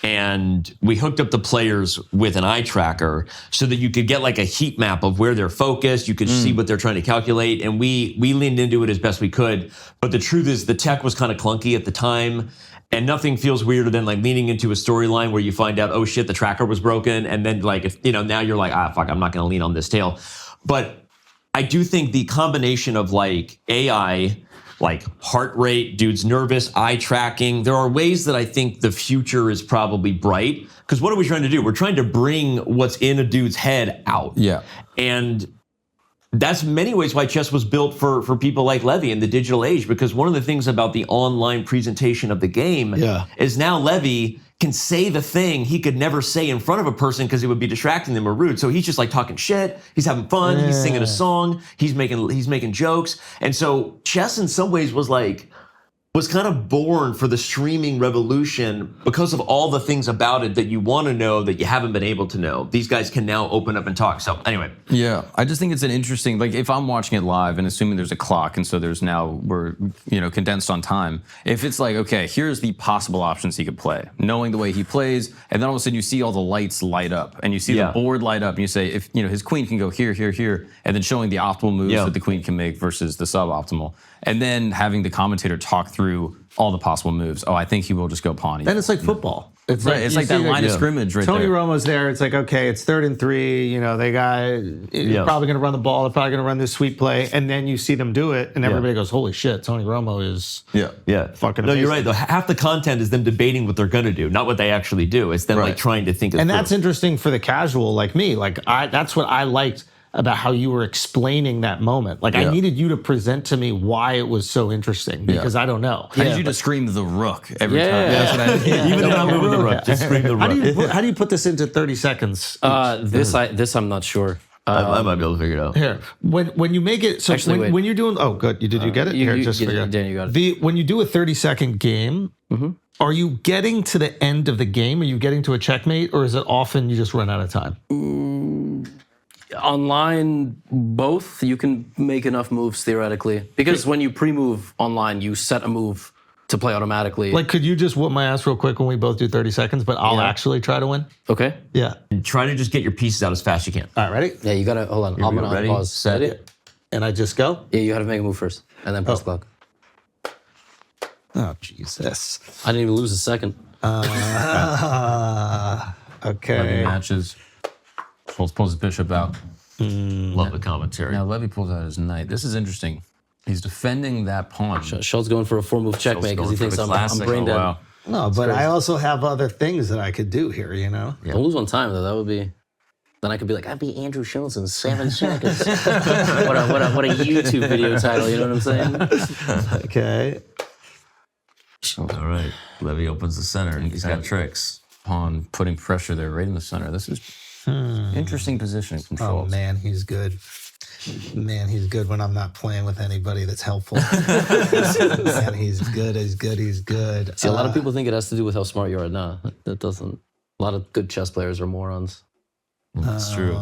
And we hooked up the players with an eye tracker so that you could get like a heat map of where they're focused. You could see what they're trying to calculate. And we leaned into it as best we could. But the truth is the tech was kind of clunky at the time. And nothing feels weirder than like leaning into a storyline where you find out, oh shit, the tracker was broken. And then like, if now you're like, fuck, I'm not going to lean on this tail. But I do think the combination of like AI, like heart rate, dude's nervous, eye tracking. There are ways that I think the future is probably bright. Because what are we trying to do? We're trying to bring what's in a dude's head out. Yeah. And that's many ways why chess was built for people like Levy in the digital age. Because one of the things about the online presentation of the game is now Levy can say the thing he could never say in front of a person because it would be distracting them or rude. So he's just like talking shit. He's having fun. He's singing a song. He's making jokes. And so chess in some ways was kind of born for the streaming revolution because of all the things about it that you want to know that you haven't been able to know. These guys can now open up and talk. So anyway. Yeah, I just think it's an interesting, like if I'm watching it live and assuming there's a clock and so we're condensed on time. If it's like, okay, here's the possible options he could play, knowing the way he plays, and then all of a sudden you see all the lights light up and you see the board light up and you say, if his queen can go here, here, here, and then showing the optimal moves that the queen can make versus the suboptimal. And then having the commentator talk through through all the possible moves. Oh, I think he will just go pawn. Then it's like football. It's Right, it's you like that see line of scrimmage right Tony there. Romo's there. It's like, okay, it's 3rd and 3. You know, they got probably going to run the ball. They're probably going to run this sweep play, and then you see them do it, and everybody goes, "Holy shit, Tony Romo is fucking." No, you're amazing. right. Though half the content is them debating what they're going to do, not what they actually do. It's them like trying to think. And that's interesting for the casual like me. Like that's what I liked about how you were explaining that moment. Like I needed you to present to me why it was so interesting because I don't know. I need you to scream the rook every time. That's what I did. even if I'm moving the rook, just scream the rook. How do you put this into 30 seconds? This I'm not sure. I might be able to figure it out. Here, when you make it so Actually, when you're doing good, did you get it? Here, just figure it. Dan, you got it. When you do a 30-second game, are you getting to the end of the game? Are you getting to a checkmate, or is it often you just run out of time? Online, both. You can make enough moves theoretically because when you pre-move online, you set a move to play automatically. Like, could you just whoop my ass real quick when we both do 30 seconds, but I'll actually try to win? Okay. Yeah. And try to just get your pieces out as fast as you can. All right, ready? Yeah, you gotta hold on. I'm gonna ready, pause. set Ready? it. And I just go? Yeah, you gotta make a move first, and then press the clock. Oh, Jesus. I didn't even lose a second. Okay. Levy matches. Schulz pulls his bishop out. Love the commentary. Now Levy pulls out his knight. This is interesting. He's defending that pawn. Schulz going for a 4-move checkmate because he thinks I'm brain dead. Wow. No, but I also have other things that I could do here, you know? Don't lose on time though. That would be. Then I could be like, I beat Andrew Schulz in 7 seconds. what a YouTube video title. You know what I'm saying? Okay. All right. Levy opens the center. He's got tricks. Pawn putting pressure there right in the center. This is interesting positioning from Oh, Schulz. man, he's good. Man, he's good when I'm not playing with anybody that's helpful. Man, he's good, he's good, he's good. See, a lot of people think it has to do with how smart you are. Nah, that doesn't. A lot of good chess players are morons. That's true.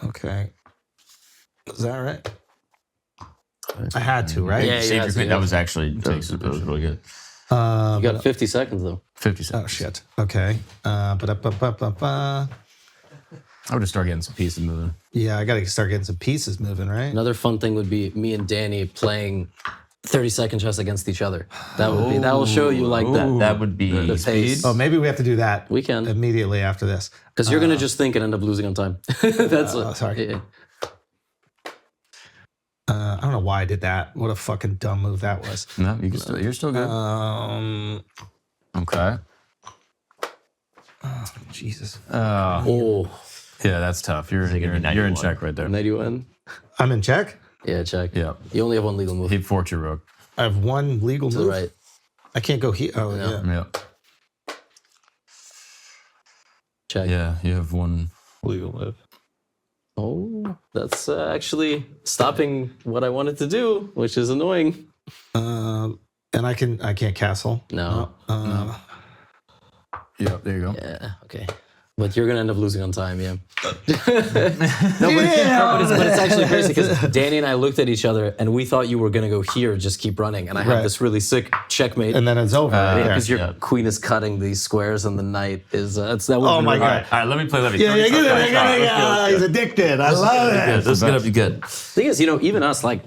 Okay. Is that right? I had to, right? Yeah, you had to, That was actually that was really good. You got 50 seconds though. 50 seconds. Oh, shit. Okay. Ba-da-ba-ba-ba-ba. I would just start getting some pieces moving. Yeah, I got to start getting some pieces moving, right? Another fun thing would be me and Danny playing 30-second chess against each other. That would be. That will show you like that. That would be The pace. Oh, maybe we have to do that. We can. Immediately after this. Because you're gonna just think and end up losing on time. That's what. sorry. Yeah. I don't know why I did that. What a fucking dumb move that was. No, you're still good. Okay. Jesus. Oh, Yeah, that's tough. You're in check right there. 91. I'm in check. Yeah, check. Yeah. You only have one legal move. He forked your rook. I have one legal To move. the right. I can't go here. Oh, yeah. Yeah. Check. Yeah, you have one. Legal move. Oh, that's actually stopping what I wanted to do, which is annoying. And I can't castle. No. Yeah, there you go. Yeah. Okay. But you're gonna end up losing on time, yeah. But it's actually crazy because Danny and I looked at each other and we thought you were gonna go here, just keep running, and I had Right. this really sick checkmate. And then it's over. right there. because your queen is cutting these squares and the knight is that would Oh be my really- God. All right, let me play Levy. Yeah, yeah, he's addicted. I love it. This is gonna be good. Thing is, even us, like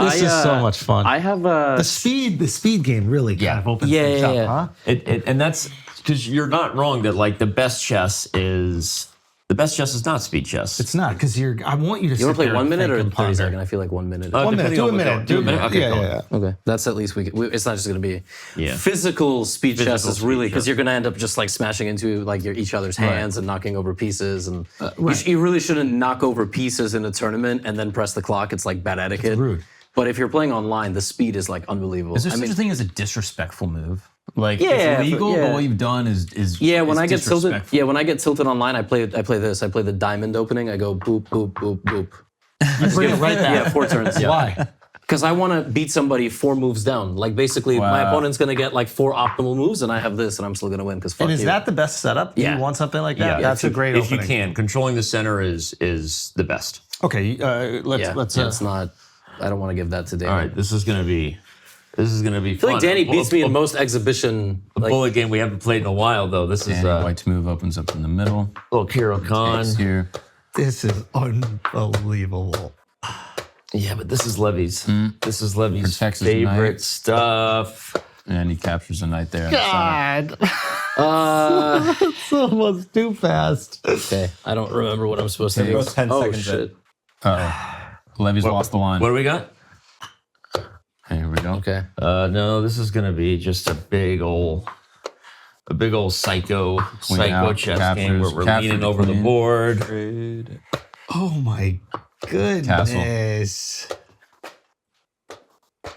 This is so much fun. I have the speed game really kind of opens things up, huh? And that's because you're not wrong that like the best chess is not speed chess. It's not because I want you to. You want to play 1 minute or 30 ponder. second? I feel like 1 minute. 1 minute. Depending Do on a what minute. do a minute. Okay, yeah, cool. yeah, yeah. Okay, that's at least it's not just going to be Yeah. physical speed chess Physical is really speed because chess. you're going to end up just like smashing into like each other's hands and knocking over pieces, and you really shouldn't knock over pieces in a tournament and then press the clock. It's like bad etiquette. It's rude. But if you're playing online, the speed is like unbelievable. Is there such a thing as a disrespectful move? Like Yeah, it's legal, but but what you've done is yeah, when is I get tilted, disrespectful. when I get tilted online, I play this. I play the diamond opening. I go boop boop boop boop. Bring it right back. Yeah, 4 turns. Why? Because I want to beat somebody 4 moves down. Like basically, my Wow. opponent's gonna get like 4 optimal moves, and I have this, and I'm still gonna win. Because And is that the best setup? Do Yeah. you want something like that? Yeah, That's a great if opening. you can. Controlling the center is the best. Okay, let's. it's not. I don't want to give that to Danny. All right, this is gonna be I feel like Danny beats me in most exhibition. Like, bullet game we haven't played in a while though. This is And white's move opens up in the middle. little Kiro Khan. Here. This is unbelievable. Yeah, but this is Levy's. This is Levy's Protects his favorite knight. stuff. And he captures a knight there. God. It's almost too fast. Okay, I don't remember what I'm supposed to Okay. do. Goes 10 oh seconds shit. Levy's lost the line. What do we got? Here we go. Okay. No, this is gonna be just a big old psycho out, chess game where we're captures leaning the over the queen. board. Oh my goodness.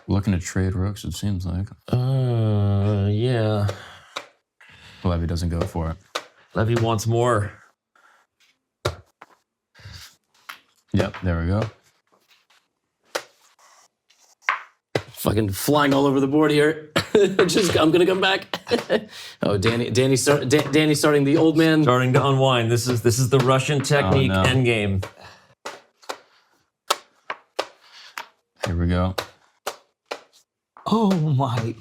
Looking to trade rooks, it seems like. Yeah. Levy doesn't go for it. Levy wants more. Yep, there we go. Fucking flying all over the board here. I'm gonna come back. Oh, Danny's starting the old man. Starting to unwind. This is the Russian technique no. endgame. Here we go. Oh my.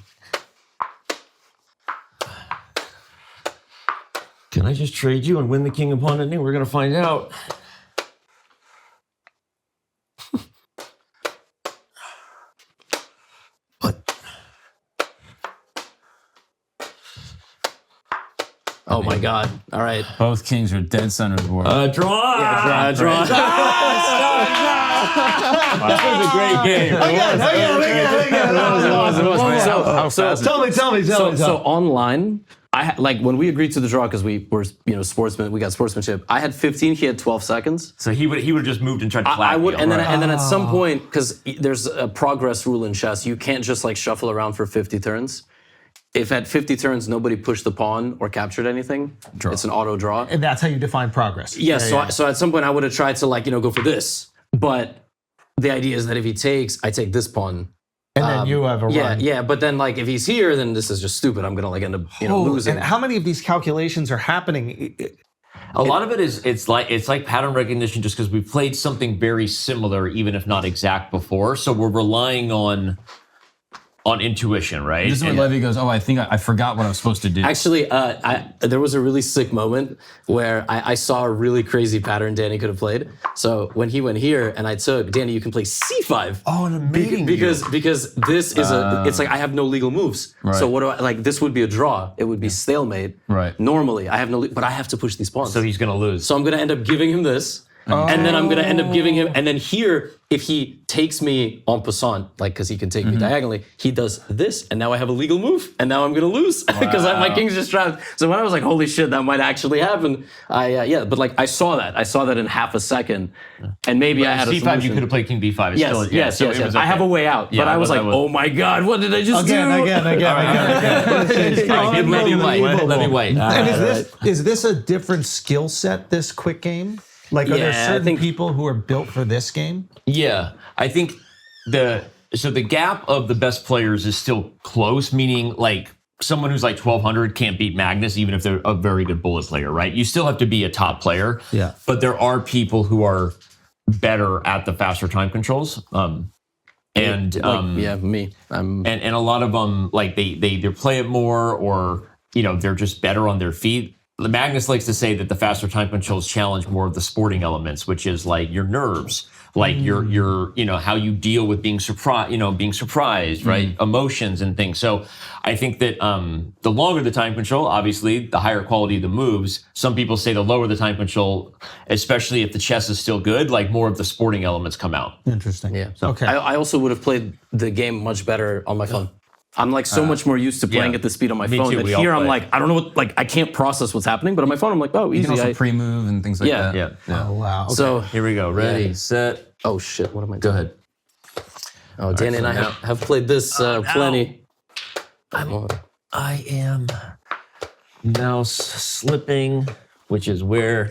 Can I just trade you and win the king upon ending? We're gonna find out. Oh my god. All right. Both kings are dead center of the board. Draw. Draw. That was a great game. Tell me. So online, like when we agreed to the draw because we were sportsmen, we got sportsmanship. I had 15. He had 12 seconds. So he would have just moved and tried to flat I would, you, and right? then at some point, because there's a progress rule in chess, you can't just like shuffle around for 50 turns. If at 50 turns nobody pushed the pawn or captured anything, it's an auto draw. And that's how you define progress. Yeah, so at some point I would have tried to go for this, but the idea is that if he takes, I take this pawn. And then you have a run. Yeah, but then like if he's here, then this is just stupid. I'm gonna end up losing. And how many of these calculations are happening? A lot of it is it's like pattern recognition, just because we've played something very similar, even if not exact before. So we're relying on intuition, right? This is where Levy goes, I think I forgot what I was supposed to do. Actually, there was a really sick moment where I saw a really crazy pattern Danny could have played. So when he went here and I took, Danny, you can play c5. Oh, an amazing because this is it's like I have no legal moves. Right. So what do I this would be a draw. It would be stalemate. Right. Normally, I have but I have to push these pawns. So he's gonna lose. So I'm gonna end up giving him this. And then I'm gonna end up giving him, and then here, if he takes me en passant, like because he can take me diagonally, he does this, and now I have a legal move, and now I'm gonna lose because my king's just trapped. So when I was like, holy shit, that might actually happen, but like I saw that in half a second, and maybe I had a C5, solution. you could have played king b5. Yes. I have a way out, Yeah, but I was like, oh my god, what did I just do? Again. Let me wait. And is this a different skill set, this quick game? Like, are there Yeah, I certain think- people who are built for this game? Yeah, I think the gap of the best players is still close, meaning like someone who's like 1200 can't beat Magnus even if they're a very good bullet player, right? You still have to be a top player. Yeah. But there are people who are better at the faster time controls. Me. And a lot of them like they either play it more or they're just better on their feet. Magnus likes to say that the faster time controls challenge more of the sporting elements, which is like your nerves, like your how you deal with being surprised, right? Emotions and things. So I think that the longer the time control, obviously, the higher quality of the moves. Some people say the lower the time control, especially if the chess is still good, like more of the sporting elements come out. Interesting. Yeah. Okay. I also would have played the game much better on my phone. I'm like so much more used to playing at the speed on my phone. too, That we all here I'm play. like, I don't know what, like I can't process what's happening, but on my phone I'm like, oh, You easy. can also pre-move and things like Yeah. that. Yeah. Oh, wow. Okay. So Here we go. Ready, Yeah. set. oh shit, what am I Go doing? ahead. Oh, Danny and I have played this plenty. I am mouse slipping, which is where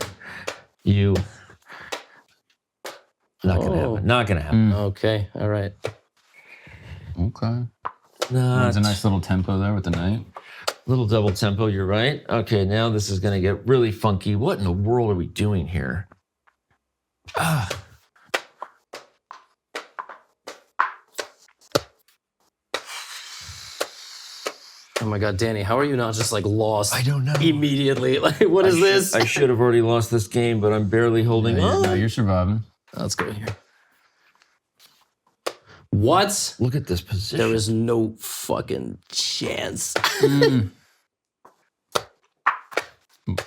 you. Not gonna happen. Not gonna happen. Okay, all right. Okay. Not There's a nice little tempo there with the knight. little double tempo. You're right. Okay, now this is gonna get really funky. What in the world are we doing here? Oh my god, Danny, how are you not just like lost? I don't know. Immediately. Like, what is this? I should have already lost this game, but I'm barely holding on. No, you're surviving. Let's go here. What? Look at this position. There is no fucking chance.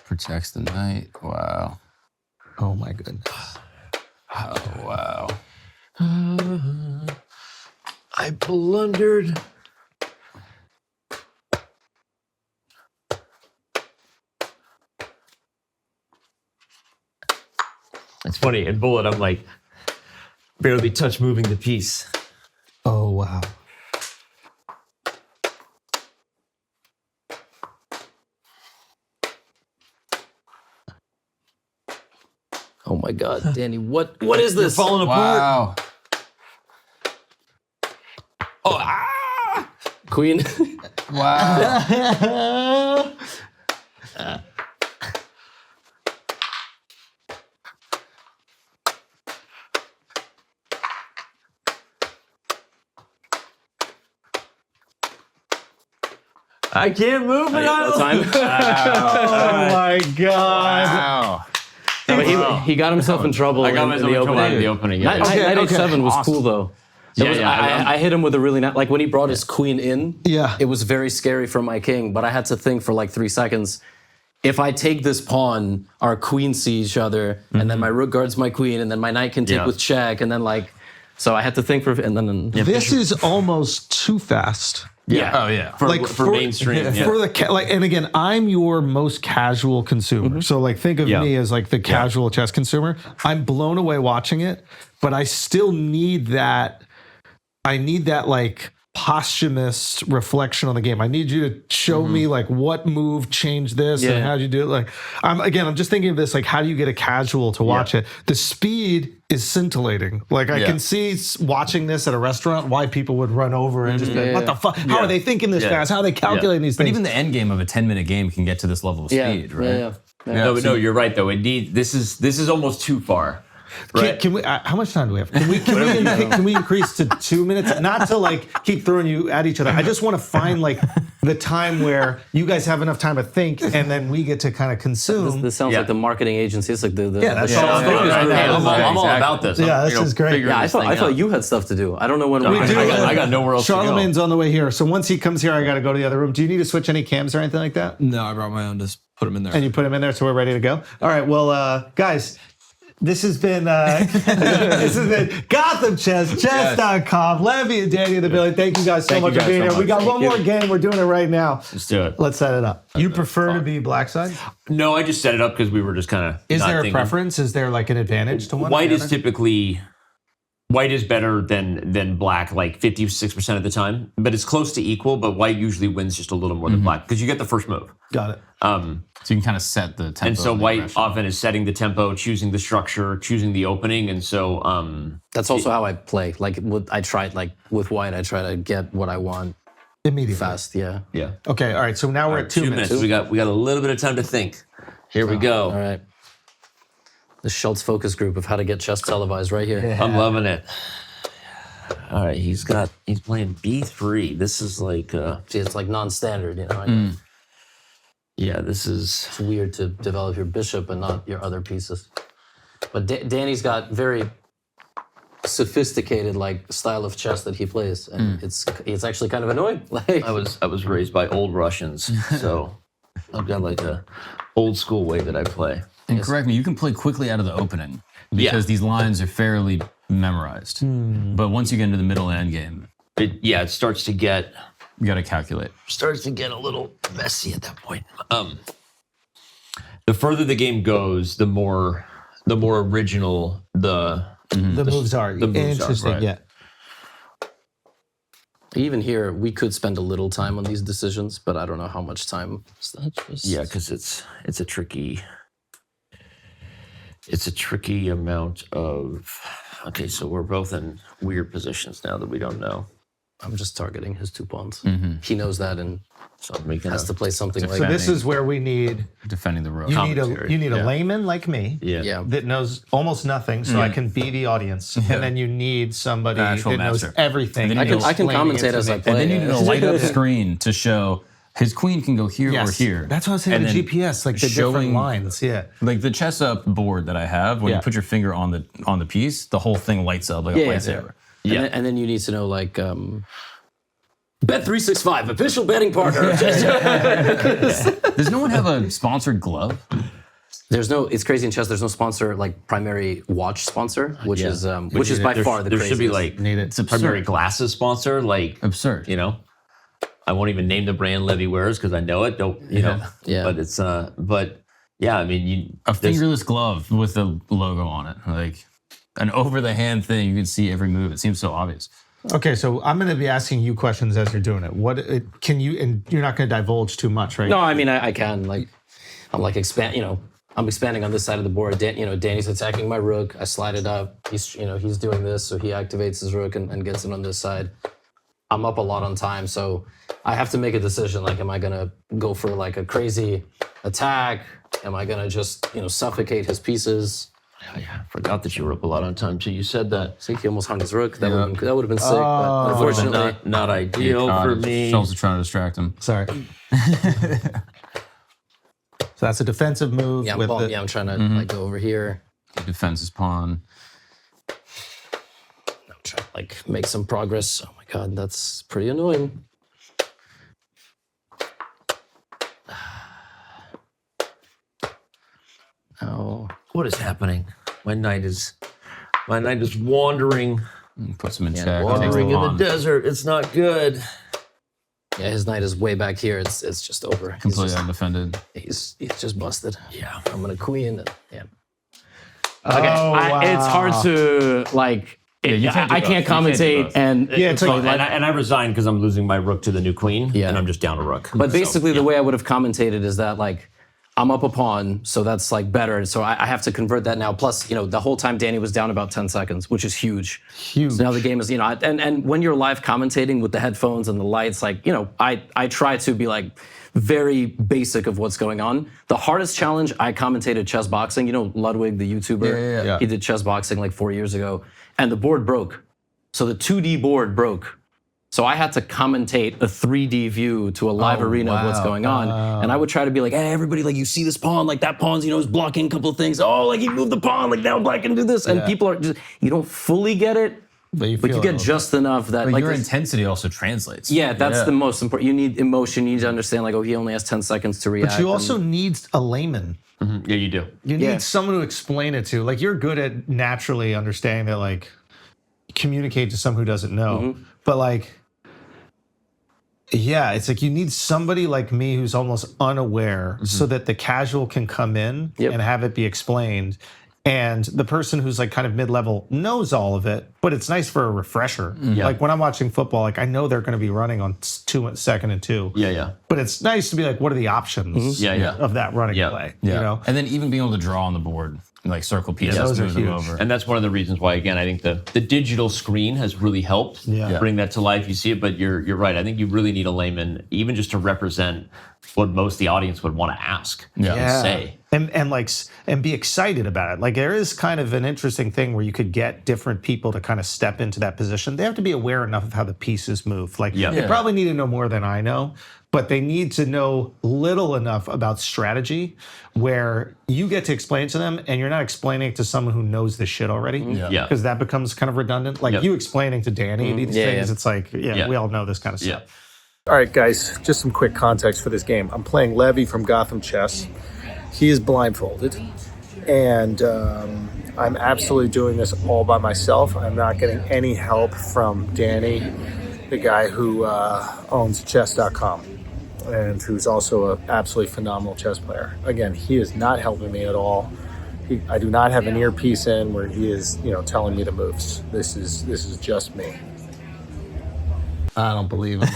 Protects the knight. Wow. Oh my goodness. Oh, wow. I blundered. It's funny, in Bullet, I'm like, barely touch moving the piece. Oh wow. Oh my God, Danny, what is this? Falling apart. Wow. Oh, ah! Queen. Wow. I can't move it That on. time. Oh my God. Wow. No, he got himself in trouble. I got in myself the in trouble opening. in the opening. Yeah. Knight H7 was cool though. I hit him with a really like when he brought his queen in. Yeah. It was very scary for my king, but I had to think for like 3 seconds. If I take this pawn, our queens see each other, and then my rook guards my queen, and then my knight can take Yeah. with check, and then like, so I had to think for, and then This is almost too fast. Oh, yeah. For mainstream. Yeah. For the and again, I'm your most casual consumer. So like think of Yeah. me as like the casual chess consumer. I'm blown away watching it, but I still need that. I need that like posthumous reflection on the game. I need you to show me like what move changed this and how'd you do it. Like I'm just thinking of this like how do you get a casual to watch it? The speed is scintillating. Like I can see watching this at a restaurant why people would run over and just be like, what the fuck? How are they thinking this fast? How are they calculating these But things? even the end game of a 10-minute game can get to this level of speed, right? No, you're right though. Indeed, this is almost too far. Right. Can we? How much time do we have? Can we increase to 2 minutes? Not to like keep throwing you at each other. I just want to find like the time where you guys have enough time to think, and then we get to kind of consume. this sounds like the marketing agency. It's like the that's the all. I'm all about this. Yeah, I'm, this is great. figuring Yeah, I this thought thing out. you had stuff to do. I don't know when we do. I got nowhere else Charlemagne's on the way here, so once he comes here, I got to go to the other room. Do you need to switch any cams or anything like that? No, I brought my own. Just put them in there. And you put him in there, so we're ready to go. All right, well, guys. This has been Gotham Chess, chess.com, Levy and Danny in the building. Thank you guys so much for being here. We got one more game. We're doing it right now. Let's do it. Let's set it up. You prefer to be black side? No, I just set it up because we were just kind of. Is there a preference? Is there like an advantage to one? White is typically. White is better than black, like 56% of the time, but it's close to equal. But white usually wins just a little more than black because you get the first move. Got it. So you can kind of set the tempo. And so of the white aggression. often is setting the tempo, choosing the structure, choosing the opening, and so That's also how I play. Like I tried like with white, I try to get what I want Immediately. fast. Yeah. yeah. Okay, all right. So now we're at 2 minutes. We got a little bit of time to think. Here we go. All right. The Schultz focus group of how to get chess televised right here. I'm loving it. All right, he's playing B3. This is like See, it's like non-standard, you know. yeah, this is It's weird to develop your bishop and not your other pieces. But Danny's got very sophisticated like style of chess that he plays, and it's actually kind of annoying. Like I was raised by old Russians, so I've got like a old school way that I play. And correct me, you can play quickly out of the opening because these lines are fairly memorized. But once you get into the middle and end game, It starts to get you got to calculate. a little messy at that point. The further the game goes, the more original the moves are. the moves are, Interesting, right. yeah. even here, we could spend a little time on these decisions, but I don't know how much time. Yeah, because it's a tricky amount of. Okay, so we're both in weird positions now that we don't know. I'm just targeting his 2 pawns. He knows that and So I'm making has to play something like So this is where we need Defending the rook. you need a layman like me yeah. that knows almost nothing, so I can be the audience, and then you need somebody that Actual knows master. everything. And then you I can explaining it commentate to as me. I play. And then you need yeah. to light up screen to show his queen can go here or here. That's what I was saying. And The then GPS, like the different showing- lines. Yeah. Like the chess up board that I have, when Yeah. you put your finger on the piece, the whole thing lights up like a Yeah, yeah. lightsaber. Yeah. And then you need to know like Bet365, official betting partner. Does no one have a sponsored glove? There's no. It's crazy in chess. There's no sponsor like primary watch sponsor, which is by far the There craziest. should be like It's absurd. primary glasses sponsor, like Absurd. you know. I won't even name the brand Levy wears because I know it. Don't you know? Yeah. But it's but yeah, I mean A fingerless glove with the logo on it, like an over-the-hand thing. You can see every move. It seems so obvious. Okay, so I'm going to be asking you questions as you're doing it. Can you? And you're not going to divulge too much, right? No, I mean I can like I'm like I'm expanding on this side of the board. Danny's attacking my rook. I slide it up. He's doing this, so he activates his rook and gets it on this side. I'm up a lot on time, so I have to make a decision. Like, am I gonna go for like a crazy attack? Am I gonna just suffocate his pieces? I forgot that you were up a lot on time too. You said that. See, he almost hung his rook. That would have been sick. But unfortunately, Not ideal for me. Schulz is trying to distract him. Sorry. So that's a defensive move. yeah, I'm trying to like go over here. He defends his pawn. I'm trying to like make some progress. Oh my god, that's pretty annoying. Oh. What is happening? My knight is wandering Puts him in check. Takes the in the pawn. desert. It's not good. Yeah, his knight is way back here. It's just over. Completely undefended. He's just busted. Yeah. I'm gonna queen. Yeah. Wow. It's hard to like. you can't do I both. can't You can't do commentate, both. and it's like- And I resigned because I'm losing my rook to the new queen. Yeah. And I'm just down a rook. But basically, the way I would have commentated is that like I'm up a pawn, so that's like better. So I have to convert that now. Plus, the whole time Danny was down about 10 seconds, which is huge. Huge. So now the game is, and when you're live commentating with the headphones and the lights, like, I try to be like very basic of what's going on. The hardest challenge, I commentated chess boxing. Ludwig, the YouTuber, Yeah. he did chess boxing like 4 years ago, and the board broke. So the 2D board broke. So I had to commentate a 3D view to a live arena of what's going on. And I would try to be like, hey, everybody, like, you see this pawn? Like, that pawn's, is blocking a couple of things. Oh, like, he moved the pawn. Like, now black can do this. And people are just, you don't fully get it, but you get just enough that, But like, your this- intensity also translates. yeah, that's the most important. You need emotion. You need to understand, like, oh, he only has 10 seconds to react. But you also need a layman. Yeah, you do. You need someone to explain it to. Like, you're good at naturally understanding that, like, communicate to someone who doesn't know. But, like, yeah, it's like you need somebody like me who's almost unaware so that the casual can come in and have it be explained. And the person who's like kind of mid-level knows all of it, but it's nice for a refresher. Like when I'm watching football, like I know they're going to be running on 2nd and 2. Yeah. But it's nice to be like, what are the options of that running play? Yeah. You know? And then even being able to draw on the board, like circle pieces, those are move them huge. over. And that's one of the reasons why, again, I think the digital screen has really helped bring that to life. You see it, but you're right. I think you really need a layman, even just to represent what most of the audience would want to ask and say. And be excited about it. Like there is kind of an interesting thing where you could get different people to kind of step into that position. They have to be aware enough of how the pieces move. Like they probably need to know more than I know, but they need to know little enough about strategy where you get to explain to them and you're not explaining it to someone who knows this shit already. Yeah. Because that becomes kind of redundant. Like you explaining to Danny these things, it's like, we all know this kind of stuff. All right, guys, just some quick context for this game. I'm playing Levy from GothamChess. He is blindfolded, and I'm absolutely doing this all by myself. I'm not getting any help from Danny, the guy who owns chess.com, and who's also an absolutely phenomenal chess player. Again, he is not helping me at all. I do not have an earpiece in where he is, telling me the moves. This is just me. I don't believe him.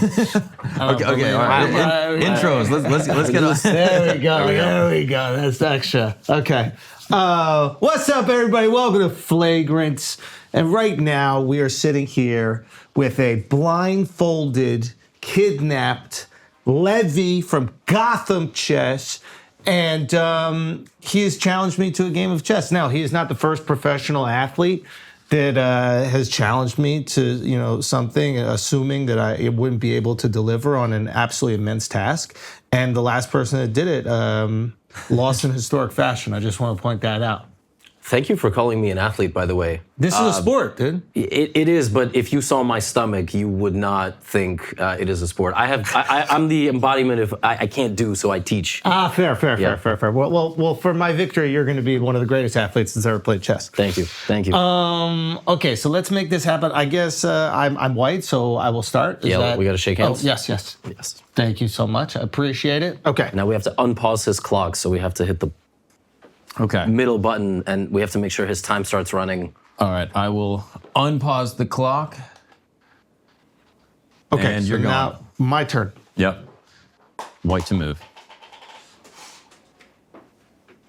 Okay, all right. Intros. Let's get on. There we go. There we go. That's extra. Okay. What's up, everybody? Welcome to Flagrant. And right now, we are sitting here with a blindfolded, kidnapped Levy from GothamChess. And he has challenged me to a game of chess. Now, he is not the first professional athlete that has challenged me to, something, assuming that I wouldn't be able to deliver on an absolutely immense task. And the last person that did it lost in historic fashion. I just want to point that out. Thank you for calling me an athlete, by the way. This is a sport, dude. It is, but if you saw my stomach, you would not think it is a sport. I'm the embodiment of I can't do, so I teach. Fair. Well, for my victory, you're going to be one of the greatest athletes that's ever played chess. Thank you. Okay, so let's make this happen. I guess I'm white, so I will start. We got to shake hands. Oh, yes. Thank you so much. I appreciate it. Okay. Now we have to unpause his clock, so we have to hit the middle button, and we have to make sure his time starts running. All right, I will unpause the clock. Okay, and so you're now gone. my turn. Yep. White to move.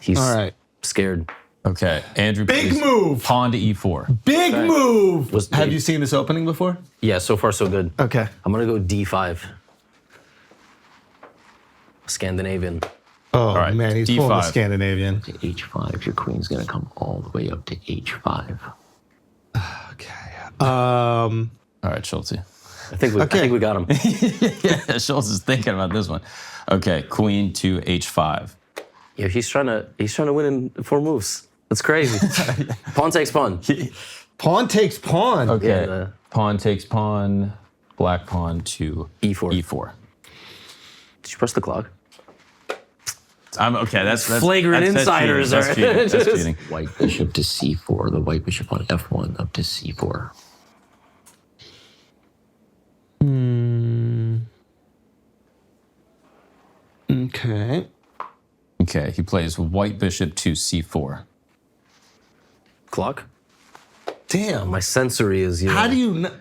He's All right. scared. Okay, Andrew. Big please. move. Pawn to e4. Big move. Was Have big. you seen this opening before? Yeah, so far so good. Okay. I'm gonna go d5. Scandinavian. Oh, right, man, he's pulling the D5. Scandinavian. To h5, your queen's going to come all the way up to h5. Okay. All right, Schultz. I think we got him. Yeah, Schultz is thinking about this one. Okay, queen to h5. Yeah, he's trying to win in 4 moves. That's crazy. Pawn takes pawn. Pawn takes pawn. Okay, Yeah, pawn takes pawn. Black pawn to E4. e4. Did you press the clock? I'm okay. That's Flagrant that's insiders That's cheating. That's cheating. White bishop to c4, the white bishop on f1 up to c4. Okay. Okay, he plays white bishop to c4. Clock? Damn. My sensory is How do you know?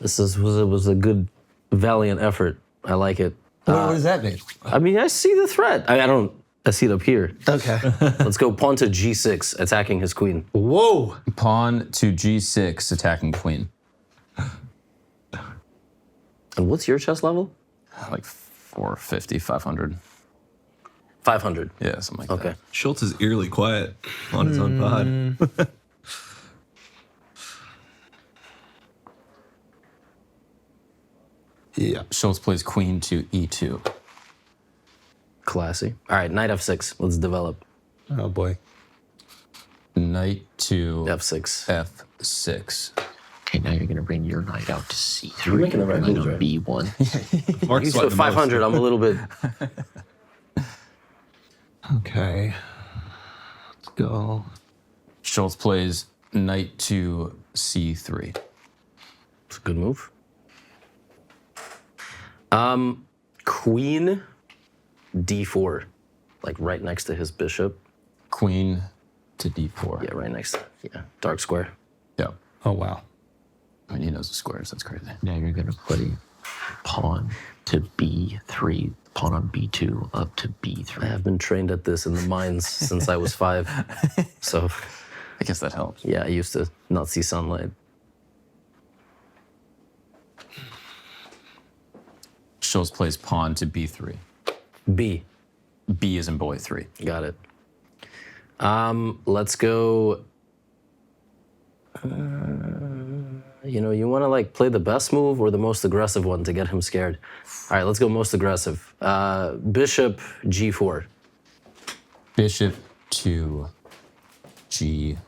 This was a good valiant effort. I like it. What does that mean? I mean, I see the threat. I see it up here. Okay. Let's go pawn to g6, attacking his queen. Whoa. Pawn to g6, attacking queen. And what's your chess level? Like 450, 500. 500. Yeah, something like Okay. that. Schultz is eerily quiet on his own pod. Yeah. Schultz plays queen to e2. Classy. All right, knight f6. Let's develop. Oh boy. Knight to f6. f6. Okay, now you're going to bring your knight out to c3. You're making the right Knight moves, on right? b1. Mark's He's sweating at the most. 500. I'm a little bit. Okay. Let's go. Schultz plays knight to c3. It's a good move. Queen d4, like right next to his bishop. Queen to d4. Yeah, right next. Yeah, dark square. Yep. Oh wow. I mean, he knows the squares. That's crazy. Now you're going to play pawn to b3, pawn on b2 up to I b3. have been trained at this in the mines since I was 5. So I guess that helps. yeah, I used to not see sunlight. Schultz plays pawn to b3. B. B is in boy 3. Got it. Let's go. You want to like play the best move or the most aggressive one to get him scared. All right, let's go most aggressive. Bishop g4. Bishop to g4.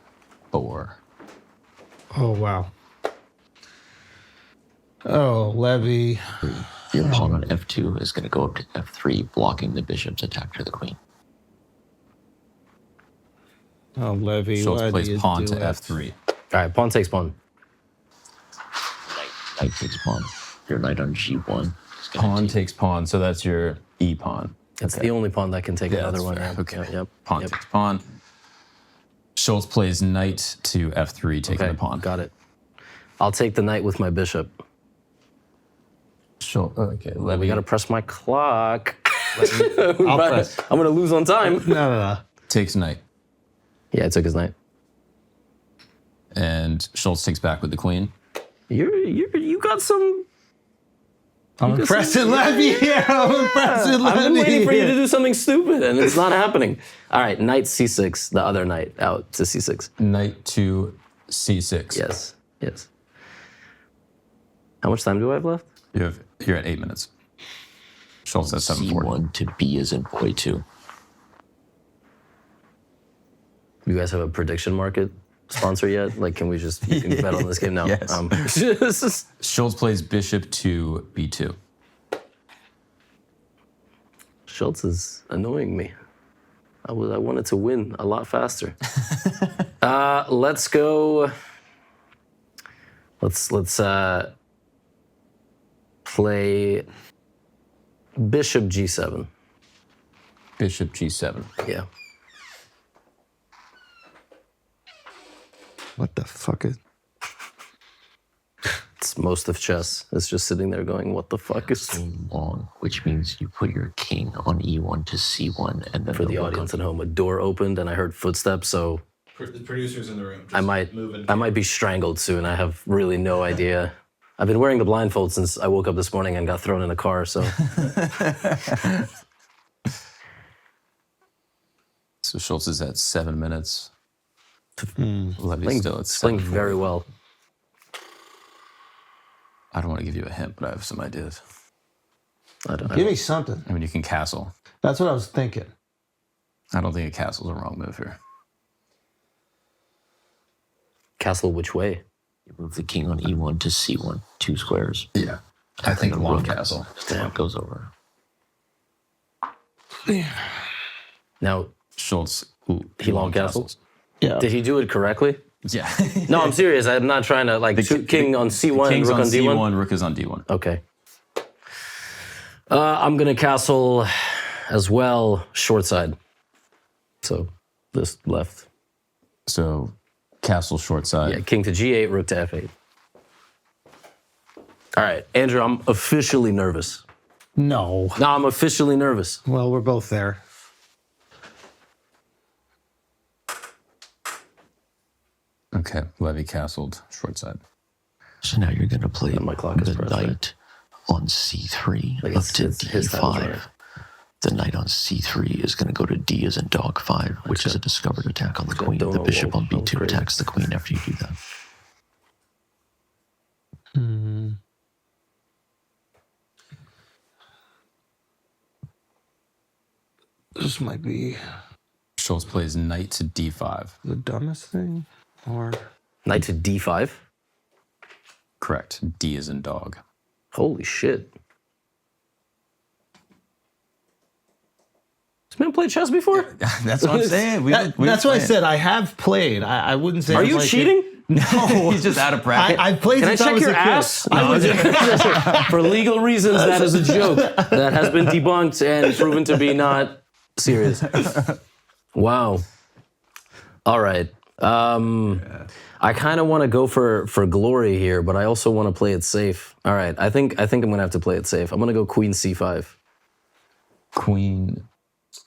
Oh wow. Oh, Levy. Your pawn on f2 is going to go up to f3, blocking the bishop's attack to the queen. Oh, Levy. Schultz why do plays you pawn do to it? f3. All right, pawn takes pawn. Knight takes pawn. Your knight on g1 is going Pawn to takes pawn, so that's your e pawn. It's the only pawn that can take another that's one. fair. Yeah. Okay. Yep. Pawn Yep. takes pawn. Schultz plays knight to f3, taking Okay, the pawn. got it. I'll take the knight with my bishop. Okay, We Levy gotta press my clock. I'll press. I'm gonna lose on time. No. takes knight, Yeah, I took his knight. and Schultz takes back with the queen. You got some. I'm impressing Levy here. I'm impressing Levy. I've been waiting for you to here. do something stupid, and it's not happening. All right, knight c6. The other knight out to c6. Knight to c6. Yes. How much time do I have left? You're at 8 minutes. Schultz has 7:40. c1 to b is in boy 2. You guys have a prediction market sponsor yet? Like, can we just you can bet on this game now? Yes. Schulz plays bishop to b2. Schulz is annoying me. I wanted to win a lot faster. Let's go. Let's play bishop g7. Bishop g7. Yeah. What the fuck is? It's most of chess. It's just sitting there going, what the fuck is... Long, which means you put your king on e1 to c1, and then For the audience at home, a door opened and I heard footsteps, so... The producers in the room. I might be strangled soon. I have really no idea. I've been wearing the blindfold since I woke up this morning and got thrown in a car, so... So Schulz is at 7 minutes. Levy's still at 7. Playing very well. I don't want to give you a hint, but I have some ideas. Give me something. I mean, you can castle. That's what I was thinking. I don't think a castle's a wrong move here. Castle which way? You move the king on e1 to c1, 2 squares. Yeah. I think long castle. Damn. Goes over. Now, Schulz, he long castles? Yeah. Did he do it correctly? Yeah. No, I'm serious. I'm not trying to like king on c1 and King's rook on on d1. c1, rook is on d1. Okay. I'm gonna castle as well, short side. So this left. So castle short side. Yeah, king to g8, rook to f8. All right, Andrew, I'm officially nervous. No. No, I'm officially nervous. Well, we're both there. Okay, Levy castled short side. So now you're going to play my clock is the pressed, right? knight on c3 Like up to his time's d5. right. The knight on c3 is going to go to d as in dog 5, which is a discovered attack on the queen. The Donut bishop roll. on That was b2 crazy. attacks the queen after you do that. This might be Schulz plays knight to d5. the dumbest thing, or Knight to d5. Correct. D is in dog. Holy shit. This man played chess before? That's what I'm saying. that's why I said I have played. I wouldn't say. Are I'm you like cheating? No, He's just out of practice. I've played Can I since check was your a kid. ass? No, for legal reasons, that is a joke that has been debunked and proven to be not serious. Wow. All right. I kind of want to go for glory here, but I also want to play it safe. All right. I think I'm gonna have to play it safe. I'm gonna go queen c5. Queen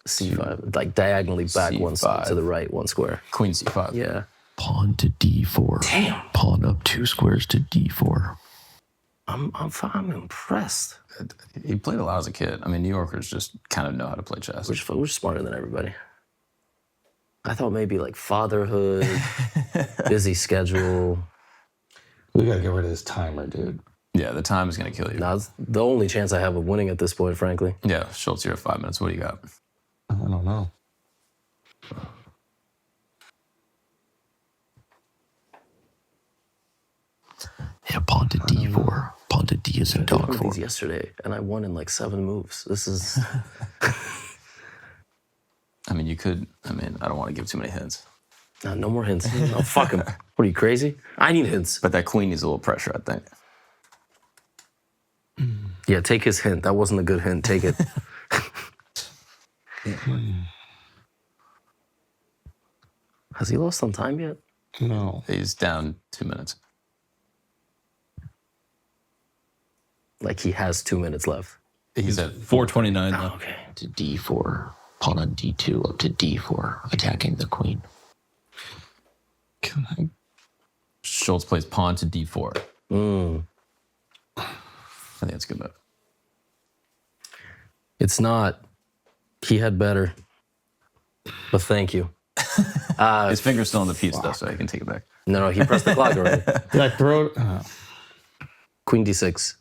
C5, like diagonally back one side C5. to the right, one square. Queen c5. Yeah. Pawn to d4. Damn. Pawn up 2 squares to d4. I'm impressed. He played a lot as a kid. I mean, New Yorkers just kind of know how to play chess. We're smarter than everybody. I thought maybe like fatherhood, busy schedule. We gotta get rid of this timer, dude. Yeah, the time is going to kill you. Now, it's the only chance I have of winning at this point, frankly. Yeah, Schulz, you're at 5 minutes. What do you got? I don't know. Yeah, pawn to d4. Pawn to d is in I did one dog of 4. these yesterday, and I won in like 7 moves. This is... I mean, you could. I mean, I don't want to give too many hints. No more hints. No, fuck him. What are you, crazy? I need hints. But that queen needs a little pressure, I think. Yeah, take his hint. That wasn't a good hint. Take it. Has he lost on time yet? No. He's down 2 minutes. Like he has 2 minutes left. He's at 429 now. Okay. To d4. Pawn on d2 up to d4, attacking the queen. Can I? Schulz plays pawn to d4. I think that's a good move. It's not. He had better. But thank you. His finger's still on the piece, though, so I can take it back. No, he pressed the clock already. Did I throw it? Queen d6.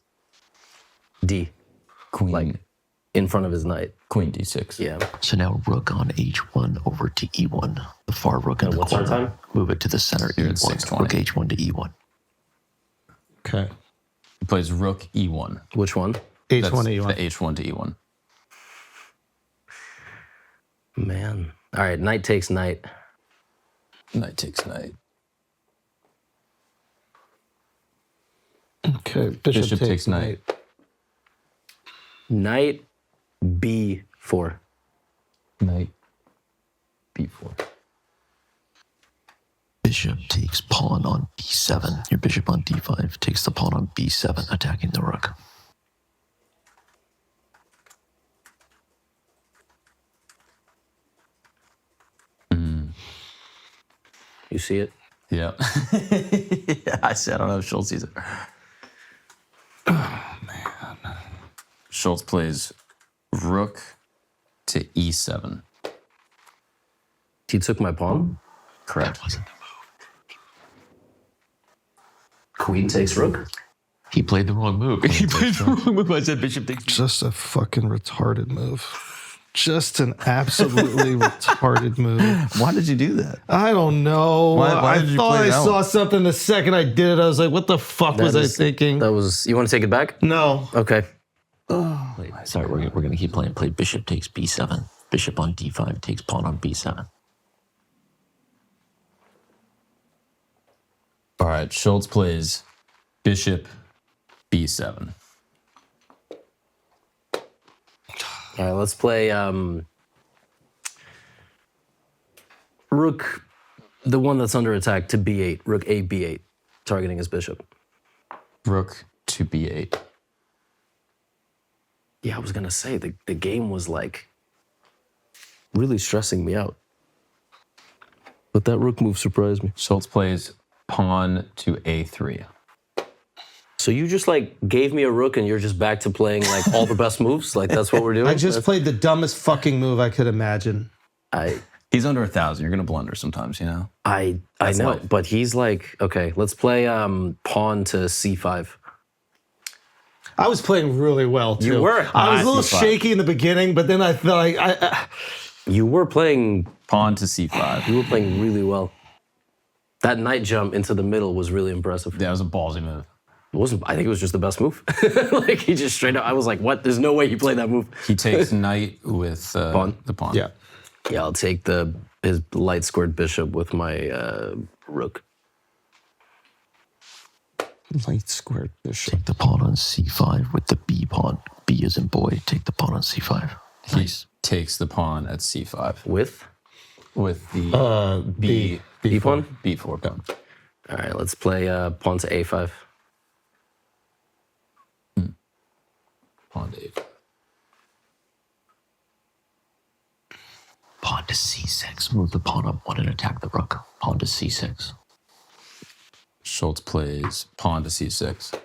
D. Queen in front of his knight. Queen d6. Yeah. So now rook on h1 over to e1. The far rook in the what's our corner. time? Move it to the center You're at e1. 620. Rook h1 to e1. Okay. He plays rook e1. Which one? That's H1 the E1. h1 to e1. Man. All right, knight takes knight. Knight takes knight. Okay. Bishop takes knight. Knight b4. Knight b4. Bishop takes pawn on b7. Your bishop on d5 takes the pawn on b7, attacking the rook. You see it? Yeah. Yeah, I don't know if Schultz sees it. Oh, man. Schultz plays rook to e7. He took my pawn. Correct. Queen takes rook. He played the wrong move. He played the wrong move. I said bishop takes. Just a fucking retarded move. Just an absolutely retarded move. Why did you do that? I don't know. Why did I you thought play I that saw one? something the second I did it. I was like, what the fuck was I thinking? That was. You want to take it back? No. Okay. Sorry, we're going to keep playing. Play bishop takes b7. Bishop on d5 takes pawn on b7. All right, Schultz plays bishop b7. All right, let's play rook, the one that's under attack, to b8. Rook a b8, targeting his bishop. Rook to b8. Yeah, I was gonna say the game was like really stressing me out, but that rook move surprised me. Schultz plays pawn to a3. So you just like gave me a rook, and you're just back to playing like all the best moves. Like that's what we're doing. I just played the dumbest fucking move I could imagine. He's under 1,000. You're gonna blunder sometimes, you know. I know, life. but he's like, okay, let's play pawn to c5. I was playing really well too. You were. I was a little C5. shaky in the beginning, but then I felt like You were playing. Pawn to c5. You were playing really well. That knight jump into the middle was really impressive. That was a ballsy move. It wasn't. I think it was just the best move. Like he just straight up. I was like, what? There's no way he played that move. He takes knight with Pawn. the pawn. yeah. Yeah, I'll take his light squared bishop with my rook. Light squared bishop. Take the pawn on c5 with the b pawn. B as in boy. Take the pawn on c5. He takes the pawn at c5 With the B pawn. b4 pawn. All right, let's play pawn to a5. Pawn to a5. Pawn to c6. Move the pawn up one and attack the rook. Pawn to c6. Schultz plays pawn to c6.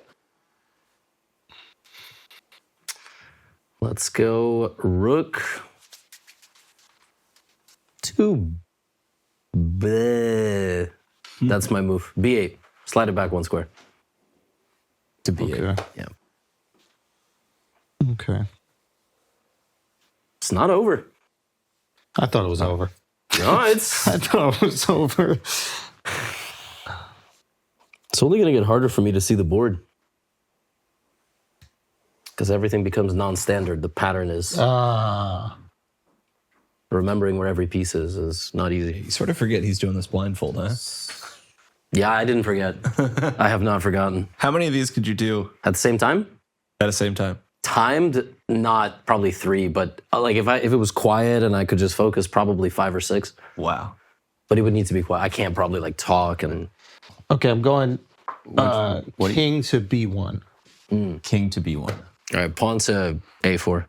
Let's go rook to b. That's my move. b8. Slide it back one square. To b8. Okay. Yeah. Okay. It's not over. I thought it was over. No, it's I thought it was over. it's only gonna get harder for me to see the board. Because everything becomes non-standard. The pattern is remembering where every piece is not easy. You sort of forget he's doing this blindfold, huh? Yeah, I didn't forget. I have not forgotten. How many of these could you do At the same time? at the same time? Timed, not probably 3, but like if it was quiet and I could just focus, probably 5 or 6. Wow. But it would need to be quiet. I can't probably like talk and Okay, I'm going king to b1. King to b1. all right, pawn to a4.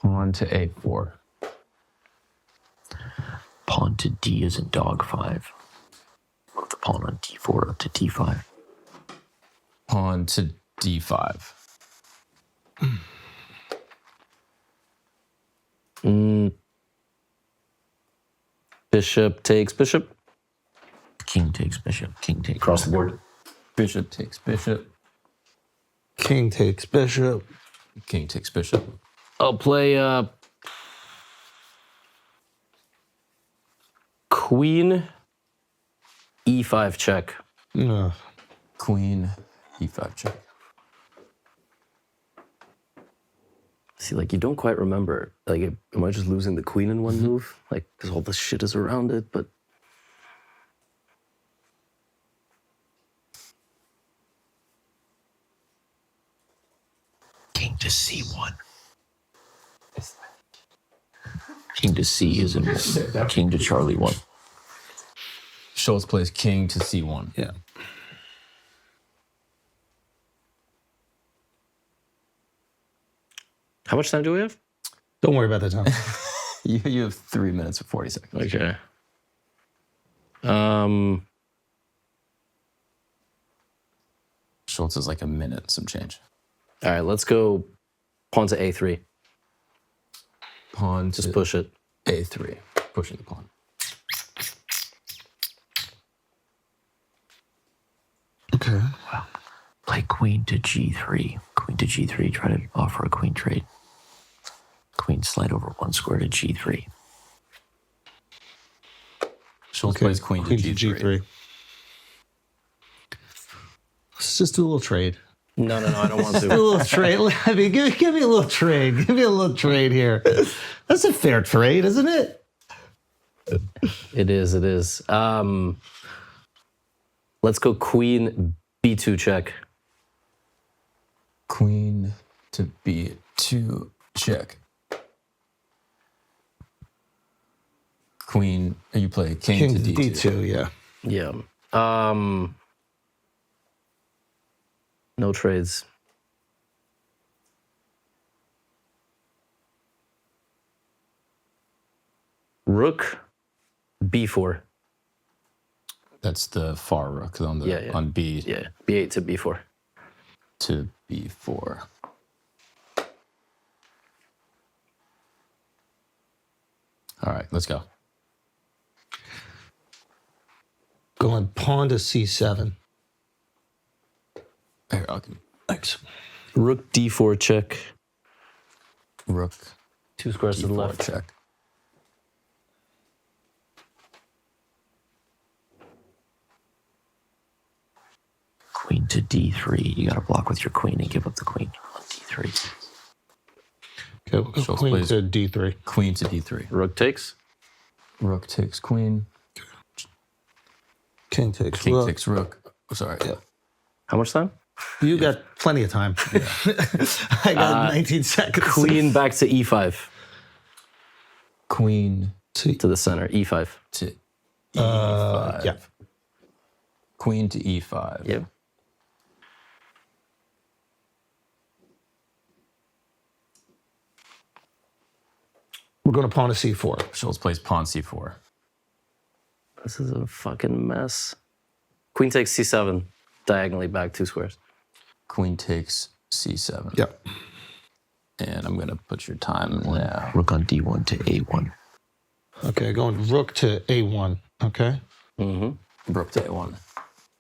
Pawn to a4. Pawn to d as in dog 5. Move the pawn on d4 up to d5. Pawn to d5. Bishop takes bishop. King takes bishop. King takes Across the board. Bishop takes bishop. King takes bishop. King takes bishop. I'll play Queen E5 check. Queen E5 check. See, like, you don't quite remember. Like, am I just losing the queen in one move? Like, because all this shit is around it, but... King to C1. King to C is in King to Charlie 1. Schulz plays king to C1. Yeah. How much time do we have? Don't worry about that time. You have 3 minutes and 40 seconds. Okay. Schulz is like a minute and some change. All right, let's go pawn to A3. Pawn Just to push it. A3. Pushing the pawn. Okay. Play queen to G3. Queen to G3, try to offer a queen trade. Queen slide over 1 square to G3. Schulz plays queen to G3. Let's just do a little trade. No, I don't want Do a to. little trade. I mean, give me a little trade. Give me a little trade here. That's a fair trade, isn't it? It is. Let's go queen B2 check. Queen to B2 check. Queen, you play king to D2. D2, yeah. Yeah. No trades. Rook B4. That's the far rook on the on B Yeah, B8 to B4. to B4. All right, let's go. Going pawn to C7. Here, I'll give Thanks. Rook D4 check. rook 2 squares to the D4 left. check. Queen to D3. You got to block with your queen and give up the queen on D3. Okay, we'll go Schulz queen plays to D3. Queen to D3. Rook takes. Rook takes queen. King takes King rook. takes rook. Oh, sorry. Yeah. How much time? You got plenty of time. I got 19 seconds. Queen back to E5. Queen To the center. E5. to E5. Yeah. Queen to E5. Yep. We're going to pawn to C4. Schulz plays pawn C4. This is a fucking mess. Queen takes C7. Diagonally back 2 squares. Queen takes C7. Yep. And I'm going to put your time now. Rook on D1 to A1. Okay, going rook to A1. Okay. Rook to A1.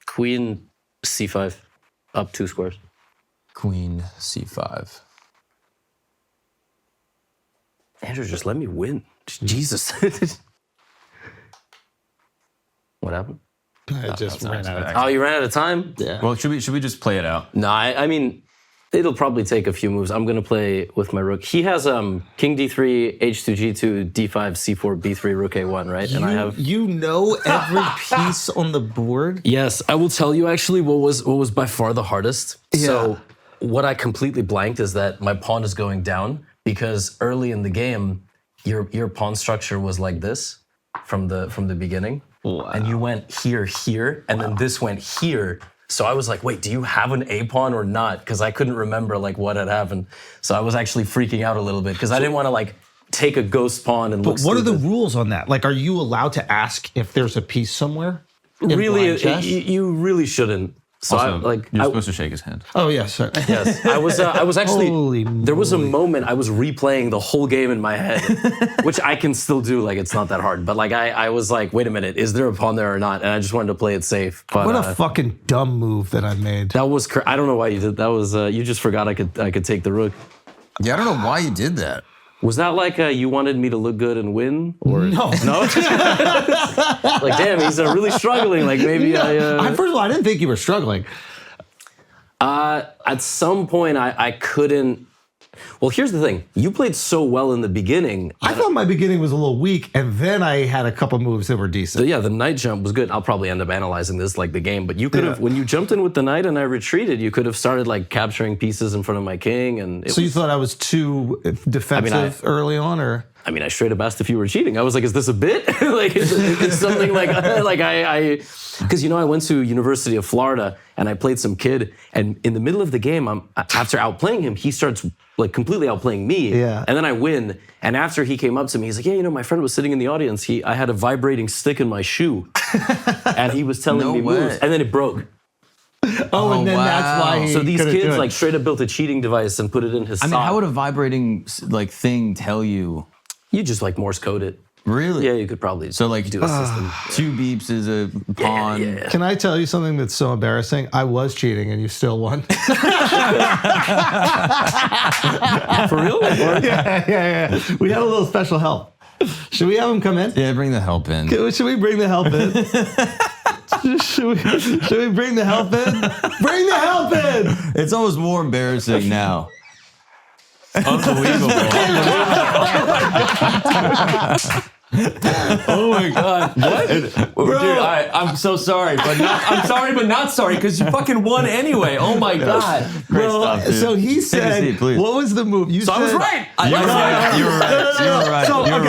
Queen C5. Up 2 squares. Queen C5. Andrew, just let me win. Jesus. What happened? I just ran out of time. Oh, you ran out of time? Yeah. Well, should we just play it out? No, I mean, it'll probably take a few moves. I'm going to play with my rook. He has king D3, H2, G2, D5, C4, B3, rook A1, right? And I have... You know every piece on the board? Yes, I will tell you actually what was by far the hardest. Yeah. So what I completely blanked is that my pawn is going down because early in the game, your pawn structure was like this from the beginning. Wow. And you went here, and then this went here. So I was like, wait, do you have an A pawn or not? Because I couldn't remember like what had happened. So I was actually freaking out a little bit because I didn't want to like take a ghost pawn and look But what are the stupid. rules on that? Like, are you allowed to ask if there's a piece somewhere? in Really, blind chess? you really shouldn't. So Also, I you're supposed to shake his hand. Oh, yes. Sir. Yes, I was actually. Holy there was a moly. moment I was replaying the whole game in my head, which I can still do. Like it's not that hard, but like I was like, wait a minute, is there a pawn there or not? And I just wanted to play it safe. But What a fucking dumb move that I made. that was. I don't know why you did. That was. You just forgot I could take the rook. Yeah, I don't know why you did that. Was that like you wanted me to look good and win? Or No. Like, damn, he's really struggling. Like, maybe First of all, I didn't think you were struggling. At some point, I couldn't. Well, here's the thing. You played so well in the beginning. I thought my beginning was a little weak, and then I had a couple moves that were decent. Yeah, the knight jump was good. I'll probably end up analyzing this like the game, but you could have, when you jumped in with the knight and I retreated, you could have started like capturing pieces in front of my king. And So you thought I was too defensive early on, or? I mean, I straight up asked if you were cheating. I was like, is this a bit? Like, it's something like because, I went to University of Florida and I played some kid, and in the middle of the game, after outplaying him, he starts like completely outplaying me. Yeah. And then I win. And after he came up to me, he's like, yeah, my friend was sitting in the audience. I had a vibrating stick in my shoe. And he was telling me moves. And then it broke. Oh, and then that's why. So these kids like straight up built a cheating device and put it in his sock. I mean, how would a vibrating like thing tell you? You just like Morse code it. Really? Yeah, you could probably So like do a system. 2 beeps is a pawn. Yeah. Can I tell you something that's so embarrassing? I was cheating and you still won. For real? Yeah. We had a little special help. Should we have him come in? Yeah, bring the help in. Should we bring the help in? should we bring the help in? Bring the help in! It's almost more embarrassing now. Unbelievable. Oh my God! What, dude? I'm so sorry, but I'm sorry, but not sorry because you fucking won anyway. Oh my God! Great stuff, dude. So he said, seat, please. what was the move? You said, I was right. You were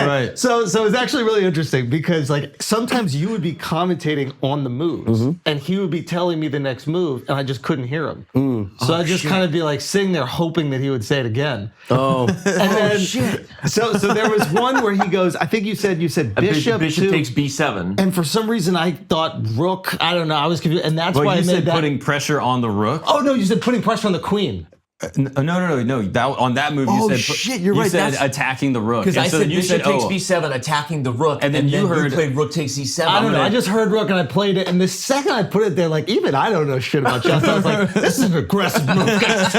right. So it's actually really interesting because like sometimes you would be commentating on the moves and he would be telling me the next move and I just couldn't hear him. So I'd just kind of be like sitting there hoping that he would say it again. Oh. And then, So there was one where he goes, I think you said bishop takes b7. and for some reason I thought rook, I don't know, I was confused, and that's Well, why I you made said that. putting pressure on the rook. Oh no, you said putting pressure on the queen. No. On that move, you Oh, said shit, you're you right, said that's- attacking the rook. Because And I so said then you bishop said, takes b7, attacking the rook, And then you heard- played rook takes e7. I don't know. I just heard rook and I played it, and the second I put it there, like even I don't know shit about chess. I was like, this is an aggressive move, guys.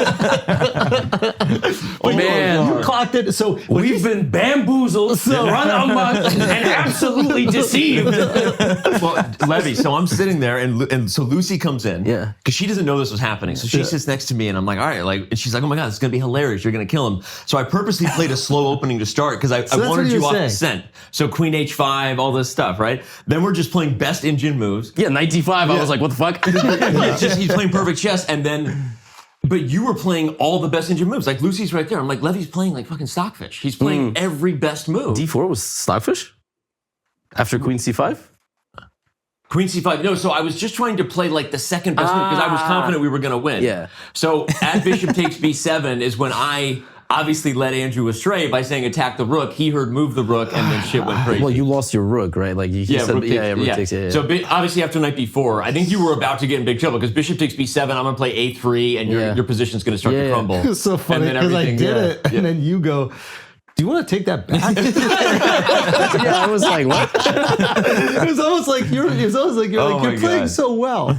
But man. you clocked it. So We've been bamboozled, run amok, and absolutely deceived. Well, Levy, so I'm sitting there, and so Lucy comes in, Yeah. because she doesn't know this was happening. So she sits next to me, and I'm like, all right, like, and she's like, oh my God, this is gonna be hilarious. You're gonna kill him. So I purposely played a slow opening to start because I that's wanted what you you off were the saying. scent. So Queen H5, all this stuff, right? Then we're just playing best engine moves. Yeah, 95. I was like, what the fuck? It's just he's playing perfect chess, and then. But you were playing all the best engine moves. Like Lucy's right there. I'm like, Levy's playing like fucking stockfish. He's playing every best move. D4 was stockfish? After Queen C5? Queen C5. No, so I was just trying to play like the second best move because I was confident we were going to win. Yeah. So at bishop takes b7 is when I obviously led Andrew astray by saying attack the rook. He heard move the rook and then shit went crazy. Well, you lost your rook, right? Like you said, rook takes, rook takes, yeah. So obviously after knight b4, I think you were about to get in big trouble because bishop takes b7. I'm going to play a3 and your position's going to start to crumble. It's so funny because I did it, and then you go, do you want to take that back? Yeah, I was like, what? It was almost like you're Oh like, you're playing so well.